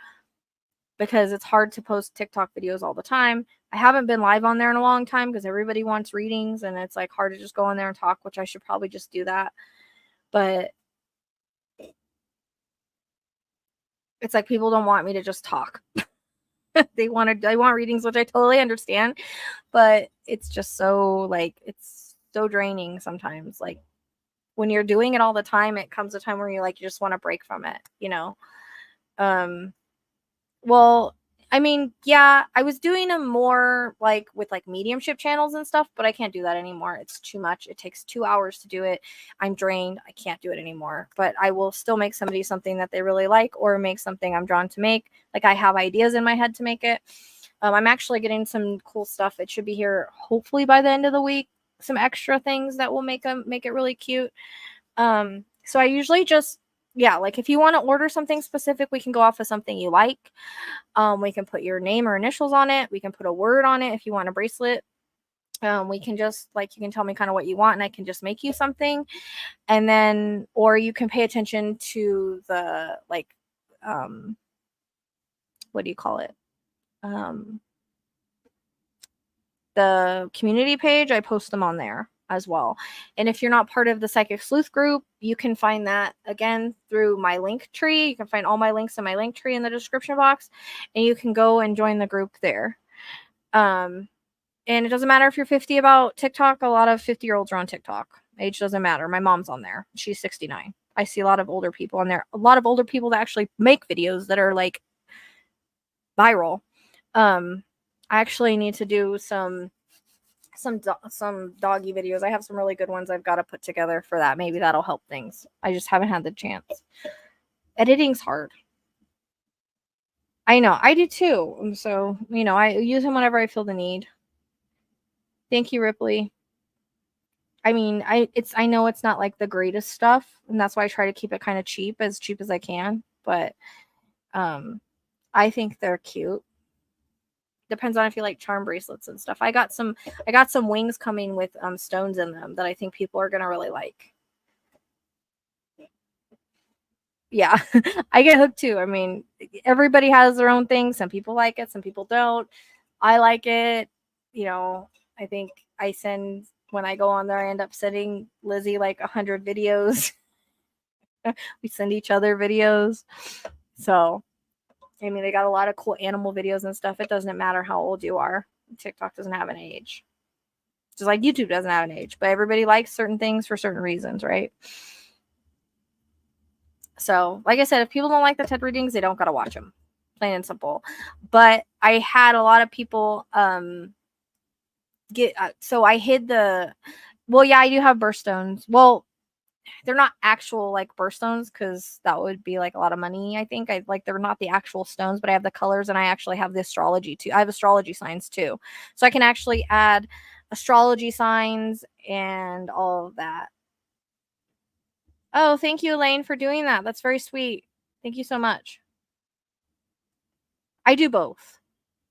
because it's hard to post TikTok videos all the time. I haven't been live on there in a long time because everybody wants readings, and it's like hard to just go on there and talk, which I should probably just do that. But it's like people don't want me to just talk. They want readings, which I totally understand, but it's just so like it's so draining sometimes. Like when you're doing it all the time, it comes a time where you just want to break from it, you know. Well, I mean, yeah, I was doing them more like with like mediumship channels and stuff, but I can't do that anymore. It's too much. It takes 2 hours to do it. I'm drained. I can't do it anymore. But I will still make somebody something that they really like, or make something I'm drawn to make. Like I have ideas in my head to make it. I'm actually getting some cool stuff. It should be here hopefully by the end of the week. Some extra things that will make it really cute. So I usually just, yeah, like if you want to order something specific, we can go off of something you like. We can put your name or initials on it. We can put a word on it if you want a bracelet. We can just like, you can tell me kind of what you want and I can just make you something. And then, or you can pay attention to the like, what do you call it? The community page, I post them on there as well. And if you're not part of the Psychic Sleuth group, you can find that again through my link tree. You can find all my links in my link tree in the description box, and you can go and join the group there. And it doesn't matter if you're 50 about TikTok. A lot of 50-year-olds are on TikTok. Age doesn't matter. My mom's on there. She's 69. I see a lot of older people on there. A lot of older people that actually make videos that are like viral. I actually need to do some doggy videos. I have some really good ones I've got to put together for that. Maybe that'll help things. I just haven't had the chance. Editing's hard. I know. I do too. So, you know, I use them whenever I feel the need. Thank you, Ripley. I mean, I know it's not like the greatest stuff, and that's why I try to keep it kind of cheap as I can, but I think they're cute. Depends on if you like charm bracelets and stuff. I got some wings coming with stones in them that I think people are gonna really like. Yeah, I get hooked too. I mean, everybody has their own thing. Some people like it, some people don't. I like it. You know, I think when I go on there, I end up sending Lizzie like 100 videos. We send each other videos. So I mean, they got a lot of cool animal videos and stuff. It doesn't matter how old you are. TikTok doesn't have an age. Just like YouTube doesn't have an age. But everybody likes certain things for certain reasons, right? So, like I said, if people don't like the TED readings, they don't got to watch them. Plain and simple. But I had a lot of people so I hid well, yeah, I do have birthstones. Well, they're not actual like birthstones because that would be like a lot of money. I think they're not the actual stones, but I have the colors and I actually have the astrology too. I have astrology signs too, so I can actually add astrology signs and all of that. Oh, thank you, Elaine, for doing that. That's very sweet. Thank you so much. I do both.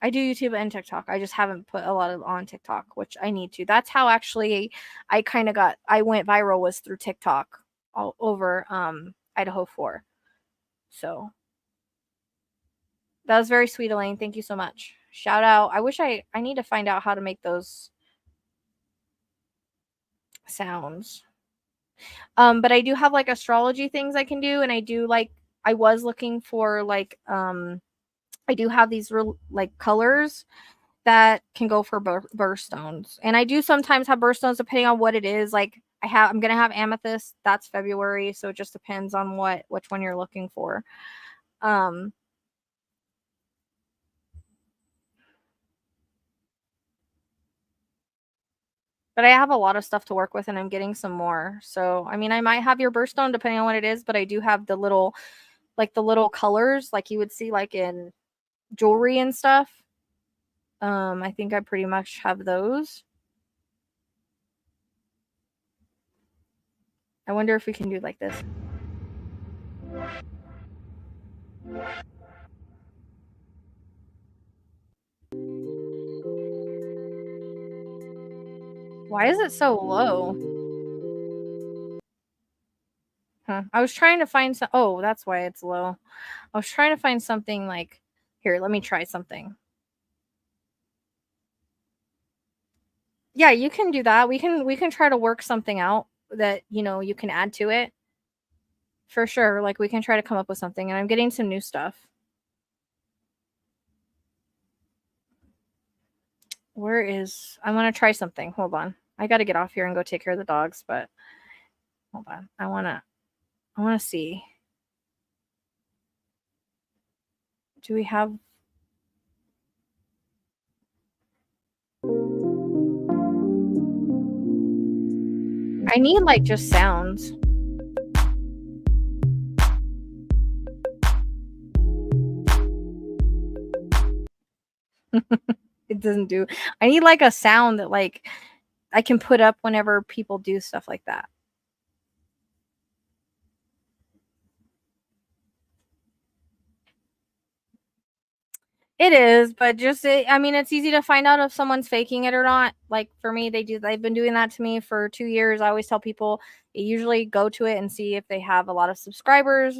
I do YouTube and TikTok. I just haven't put a lot on TikTok, which I need to. That's how actually I went viral, was through TikTok all over Idaho 4. So that was very sweet, Elaine. Thank you so much. Shout out. I wish I need to find out how to make those sounds. But I do have like astrology things I can do, and I was looking for like I do have these real like colors that can go for birthstones, and I do sometimes have birthstones depending on what it is. Like I'm gonna have amethyst. That's February, so it just depends on which one you're looking for. But I have a lot of stuff to work with, and I'm getting some more. So I mean, I might have your birthstone depending on what it is, but I do have the little colors like you would see like in jewelry and stuff. I think I pretty much have those. I wonder if we can do like this. Why is it so low? Huh. I was trying to find some. Oh, that's why it's low. I was trying to find something like, here, let me try something. Yeah, you can do that. We can try to work something out that, you know, you can add to it. For sure. Like, we can try to come up with something, and I'm getting some new stuff. Where is, I want to try something. Hold on. I got to get off here and go take care of the dogs, but hold on. I want to see. Do we have, I need like just sounds. It doesn't do, I need like a sound that like I can put up whenever people do stuff like that. It is, but just, I mean, it's easy to find out if someone's faking it or not. Like for me, they've been doing that to me for 2 years. I always tell people, you usually go to it and see if they have a lot of subscribers.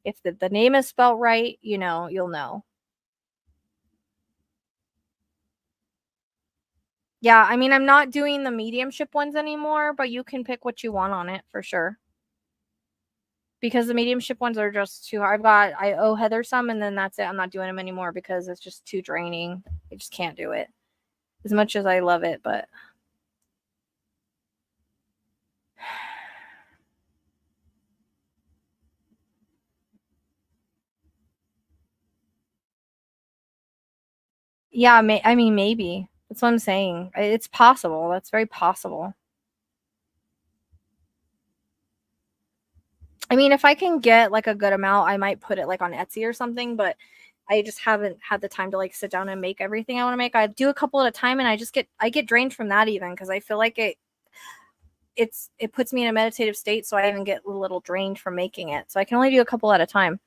If the name is spelled right, you know, you'll know. Yeah, I mean, I'm not doing the mediumship ones anymore, but you can pick what you want on it for sure. Because the mediumship ones are just too hard. I owe Heather some, and then that's it. I'm not doing them anymore because it's just too draining. I just can't do it. As much as I love it, but yeah, I mean, maybe. That's what I'm saying. It's possible. That's very possible. I mean, if I can get like a good amount, I might put it like on Etsy or something, but I just haven't had the time to like sit down and make everything I want to make. I do a couple at a time, and I get drained from that even because I feel like it puts me in a meditative state, so I even get a little drained from making it. So I can only do a couple at a time.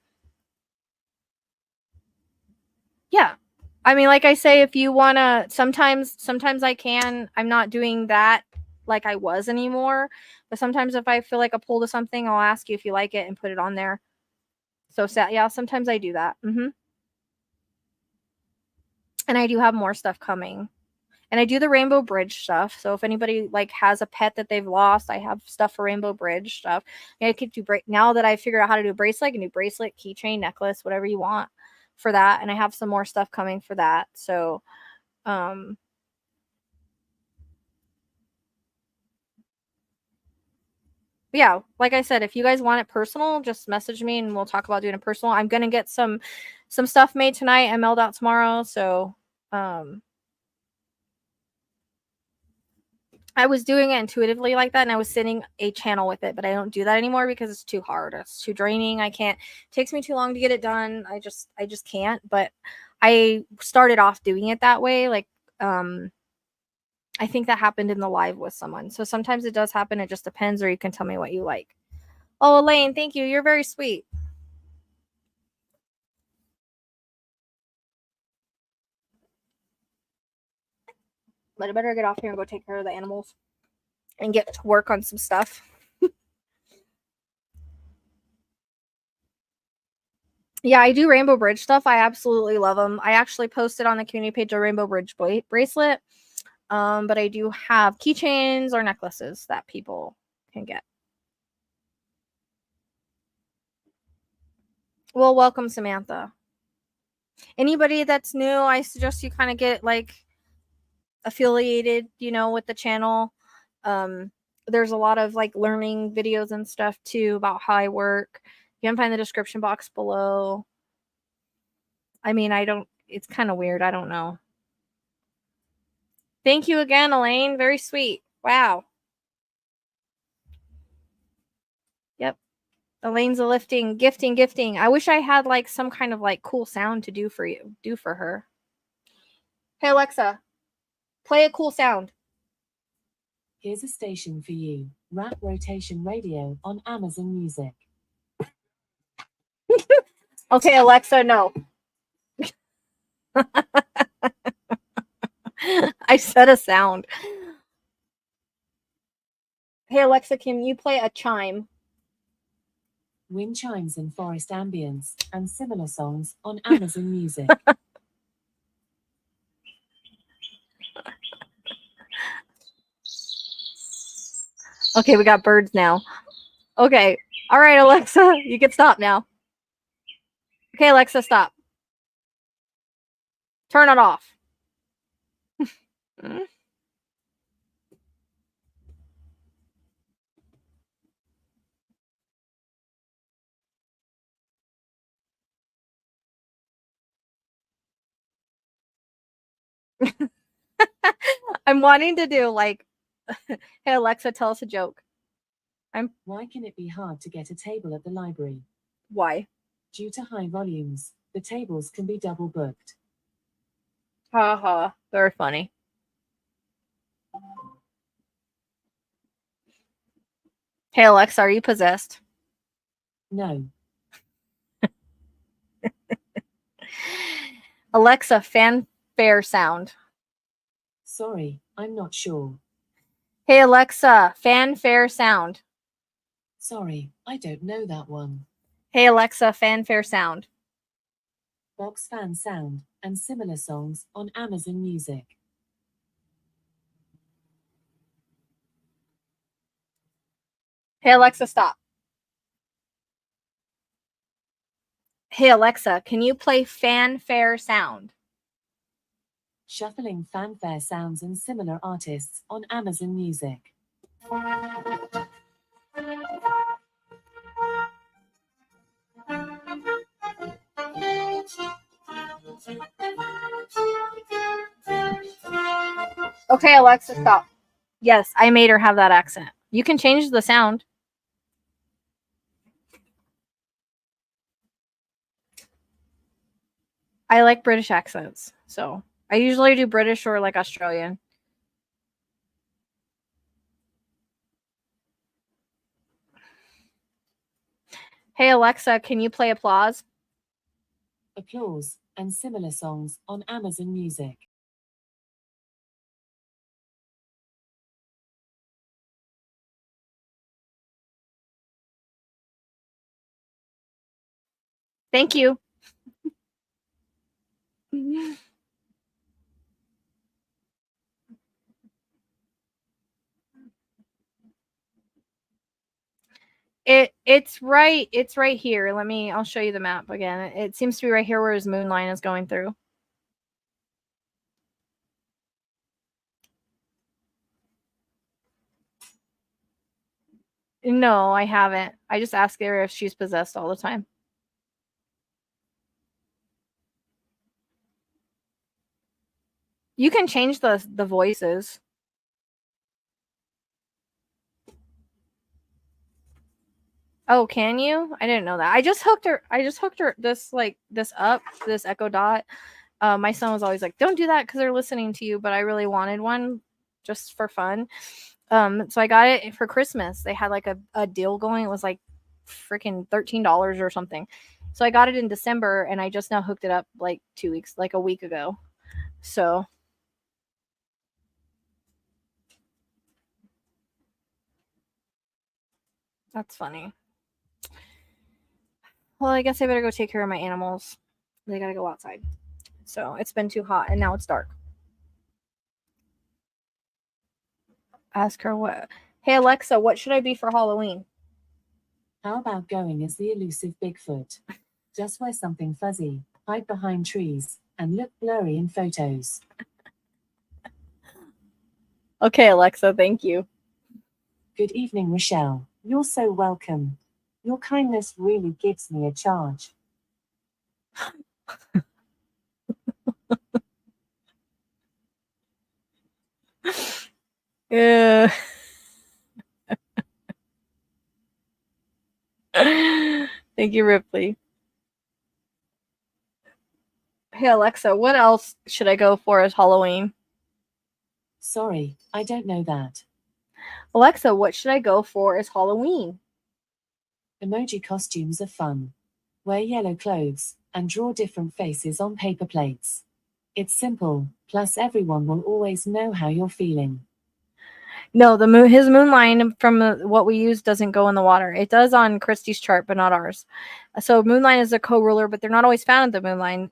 Yeah. I mean, like I say, if you want to, sometimes I can. I'm not doing that like I was anymore. But sometimes if I feel like a pull to something, I'll ask you if you like it and put it on there. So yeah, sometimes I do that. And I do have more stuff coming. And I do the Rainbow Bridge stuff. So if anybody like has a pet that they've lost, I have stuff for Rainbow Bridge stuff. And I could do now that I figured out how to do a bracelet, I can do bracelet, keychain, necklace, whatever you want for that. And I have some more stuff coming for that. So yeah, like I said, if you guys want it personal, just message me and we'll talk about doing it personal. I'm gonna get some stuff made tonight and mailed out tomorrow. So I was doing it intuitively like that, and I was sending a channel with it, but I don't do that anymore because it's too hard. It's too draining. I can't. It takes me too long to get it done. I just can't. But I started off doing it that way. Like, I think that happened in the live with someone. So sometimes it does happen. It just depends, or you can tell me what you like. Oh, Elaine, thank you. You're very sweet. But I better get off here and go take care of the animals and get to work on some stuff. Yeah, I do Rainbow Bridge stuff. I absolutely love them. I actually posted on the community page a Rainbow Bridge bracelet. But I do have keychains or necklaces that people can get. Well, welcome, Samantha. Anybody that's new, I suggest you kind of get like affiliated, you know, with the channel. There's a lot of like learning videos and stuff too about how I work. You can find the description box below. I mean, it's kind of weird. I don't know. Thank you again, Elaine. Very sweet. Wow. Yep. Elaine's a gifting. I wish I had like some kind of like cool sound to do for her. Hey, Alexa, play a cool sound. Here's a station for you. Rap rotation radio on Amazon Music. Okay, Alexa, no. I said a sound. Hey, Alexa, can you play a chime? Wind chimes and forest ambience and similar songs on Amazon Music. Okay, we got birds now. Okay. All right, Alexa, you can stop now. Okay, Alexa, stop. Turn it off. I'm wanting to do like, hey, Alexa, tell us a joke. Why can it be hard to get a table at the library? Why? Due to high volumes, the tables can be double booked. Ha ha. Very funny. Hey, Alexa, are you possessed? No. Alexa, fanfare sound. Sorry, I'm not sure. Hey, Alexa, fanfare sound. Sorry, I don't know that one. Hey, Alexa, fanfare sound. Box fan sound and similar songs on Amazon Music. Hey, Alexa, stop. Hey, Alexa, can you play fanfare sound? Shuffling fanfare sounds and similar artists on Amazon Music. Okay, Alexa, stop. Yes, I made her have that accent. You can change the sound. I like British accents, so I usually do British or like Australian. Hey, Alexa, can you play applause? Applause and similar songs on Amazon Music. Thank you. It's right here. I'll show you the map again. It seems to be right here where his moon line is going through. No, I haven't. I just ask her if she's possessed all the time. You can change the voices. Oh, can you? I didn't know that. I just hooked her this Echo Dot. My son was always like, "Don't do that because they're listening to you," but I really wanted one just for fun. So I got it for Christmas. They had like a deal going. It was like freaking $13 or something. So I got it in December and I just now hooked it up like a week ago. So that's funny. Well, I guess I better go take care of my animals. They gotta go outside. So it's been too hot and now it's dark. Ask her what. Hey, Alexa, what should I be for Halloween? How about going as the elusive Bigfoot? Just wear something fuzzy, hide behind trees, and look blurry in photos. Okay, Alexa, thank you. Good evening, Rachelle. You're so welcome. Your kindness really gives me a charge. Yeah. Thank you, Ripley. Hey, Alexa, what else should I go for as Halloween? Sorry, I don't know that. Alexa, what should I go for as Halloween? Emoji costumes are fun. Wear yellow clothes and draw different faces on paper plates. It's simple, plus everyone will always know how you're feeling. No, his moon line from what we use doesn't go in the water. It does on Christie's chart, but not ours. So moon line is a co-ruler, but they're not always found at the moon line.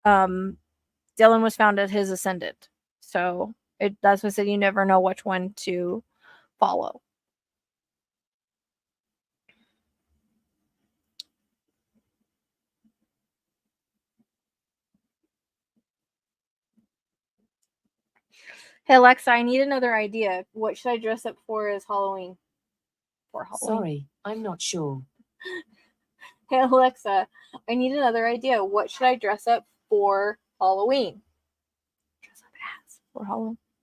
Dylan was found at his ascendant. So that's what I said, you never know which one to follow. Hey Alexa, I need another idea. What should I dress up for as Halloween? Sorry, I'm not sure. Hey Alexa, I need another idea. What should I dress up for Halloween?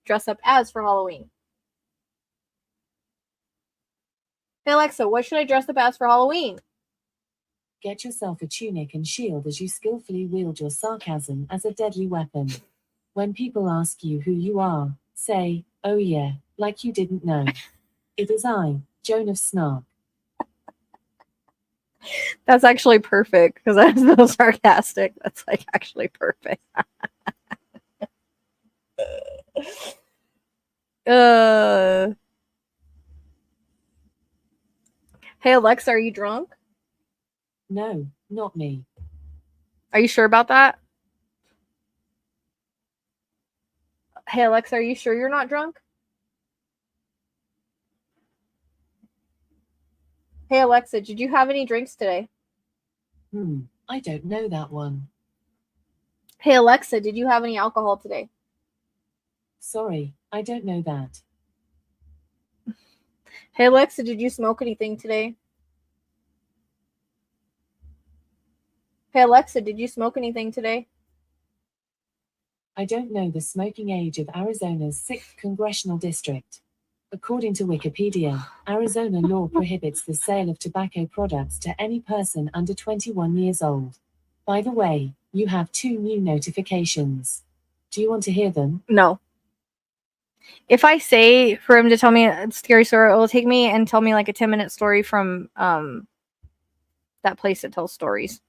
Dress up as for Halloween. Hey Alexa, what should I dress up as for Halloween? Get yourself a tunic and shield as you skillfully wield your sarcasm as a deadly weapon. When people ask you who you are, say, "Oh yeah," like you didn't know. It is I, Joan of Snark. That's actually perfect because I'm so sarcastic. That's like actually perfect. Hey Alexa, are you drunk? No, not me. Are you sure about that? Hey Alexa, are you sure you're not drunk? Hey Alexa, did you have any drinks today? I don't know that one. Hey Alexa, did you have any alcohol today? Sorry, I don't know that. Hey Alexa, did you smoke anything today? Hey Alexa, did you smoke anything today? I don't know the smoking age of Arizona's 6th congressional district. According to Wikipedia, Arizona law prohibits the sale of tobacco products to any person under 21 years old. By the way, you have 2 new notifications. Do you want to hear them? No. If I say for him to tell me a scary story, it will take me and tell me like a 10-minute story from that place that tells stories.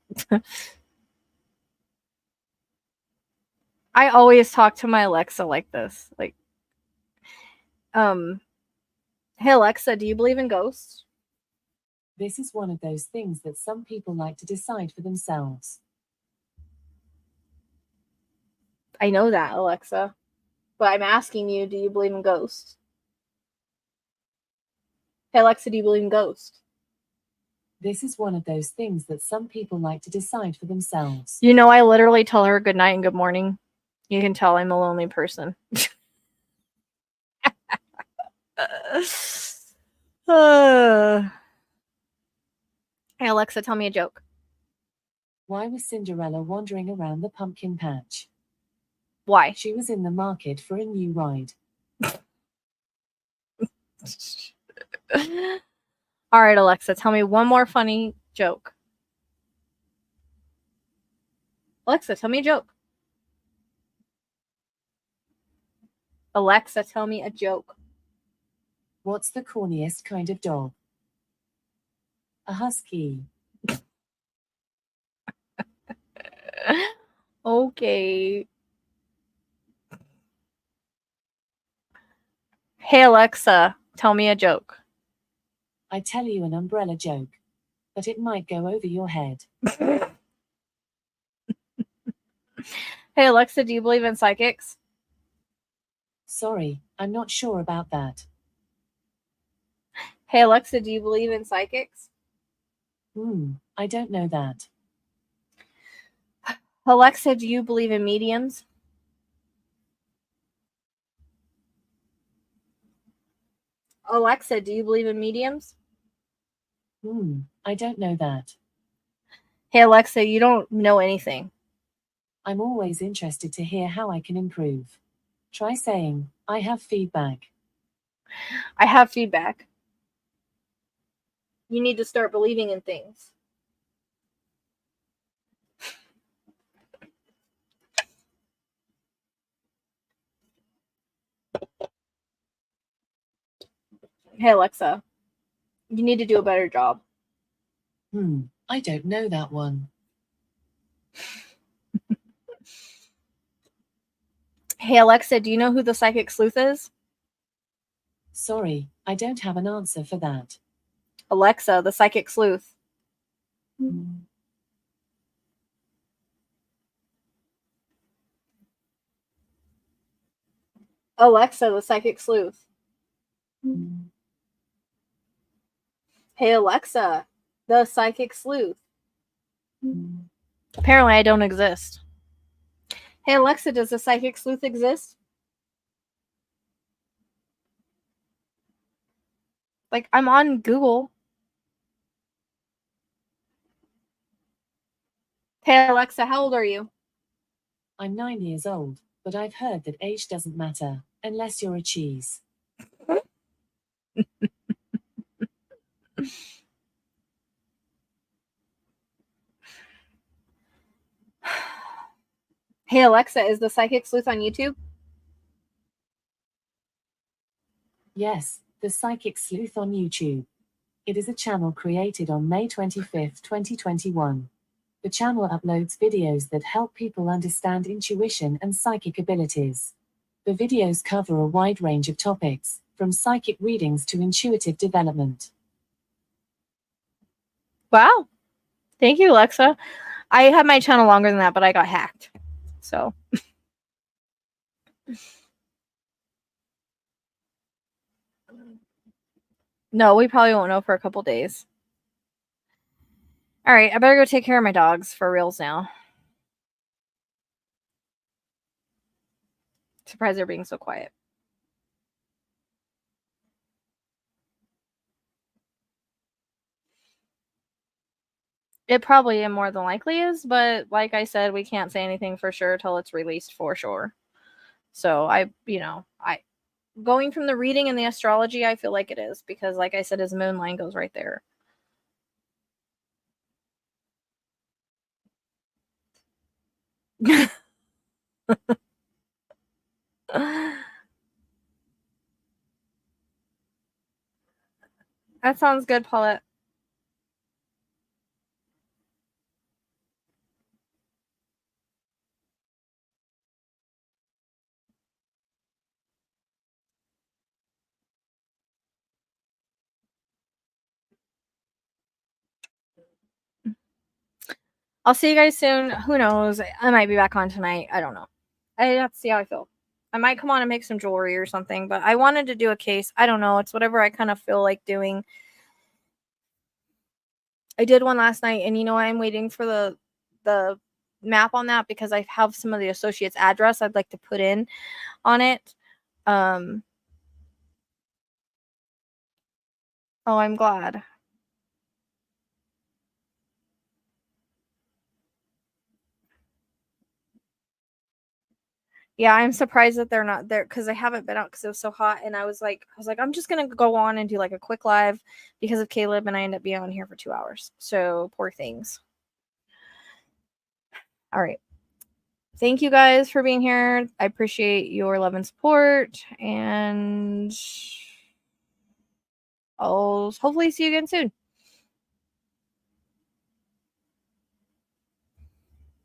I always talk to my Alexa like this. Like, hey Alexa, do you believe in ghosts? This is one of those things that some people like to decide for themselves. I know that, Alexa. But I'm asking you, do you believe in ghosts? Hey Alexa, do you believe in ghosts? This is one of those things that some people like to decide for themselves. You know, I literally tell her good night and good morning. You can tell I'm a lonely person. Hey Alexa, tell me a joke. Why was Cinderella wandering around the pumpkin patch? Why? She was in the market for a new ride. All right, Alexa, tell me one more funny joke. Alexa, tell me a joke. Alexa, tell me a joke. What's the corniest kind of dog? A husky. Okay. Hey, Alexa, tell me a joke. I tell you an umbrella joke, but it might go over your head. Hey, Alexa, do you believe in psychics? Sorry, I'm not sure about that. Hey, Alexa, do you believe in psychics? I don't know that. Alexa, do you believe in mediums? Alexa, do you believe in mediums? I don't know that. Hey, Alexa, you don't know anything. I'm always interested to hear how I can improve. Try saying, I have feedback. I have feedback. You need to start believing in things. Hey, Alexa, you need to do a better job. I don't know that one. Hey, Alexa, do you know who the Psychic Sleuth is? Sorry, I don't have an answer for that. Alexa, the Psychic Sleuth. Alexa, the Psychic Sleuth. Hey, Alexa, the Psychic Sleuth. Apparently, I don't exist. Hey, Alexa, does the Psychic Sleuth exist? Like, I'm on Google. Hey, Alexa, how old are you? I'm 9 years old, but I've heard that age doesn't matter, unless you're a cheese. Hey, Alexa, is the Psychic Sleuth on YouTube? Yes, the Psychic Sleuth on YouTube. It is a channel created on May 25th, 2021. The channel uploads videos that help people understand intuition and psychic abilities. The videos cover a wide range of topics, from psychic readings to intuitive development. Wow. Thank you, Alexa. I had my channel longer than that, but I got hacked. So. No, we probably won't know for a couple days. All right, I better go take care of my dogs for reals now. Surprised they're being so quiet. It probably more than likely is, but like I said, we can't say anything for sure till it's released for sure. So going from the reading and the astrology, I feel like it is because, like I said, his moon line goes right there. That sounds good, Paulette. I'll see you guys soon. Who knows? I might be back on tonight. I don't know. I have to see how I feel. I might come on and make some jewelry or something, but I wanted to do a case. I don't know. It's whatever I kind of feel like doing. I did one last night, and I'm waiting for the map on that because I have some of the associate's address I'd like to put in on it. Oh, I'm glad. Yeah, I'm surprised that they're not there because I haven't been out because it was so hot, and I was like, I'm just gonna go on and do like a quick live because of Caleb, and I end up being on here for 2 hours. So poor things. All right. Thank you guys for being here. I appreciate your love and support, and I'll hopefully see you again soon.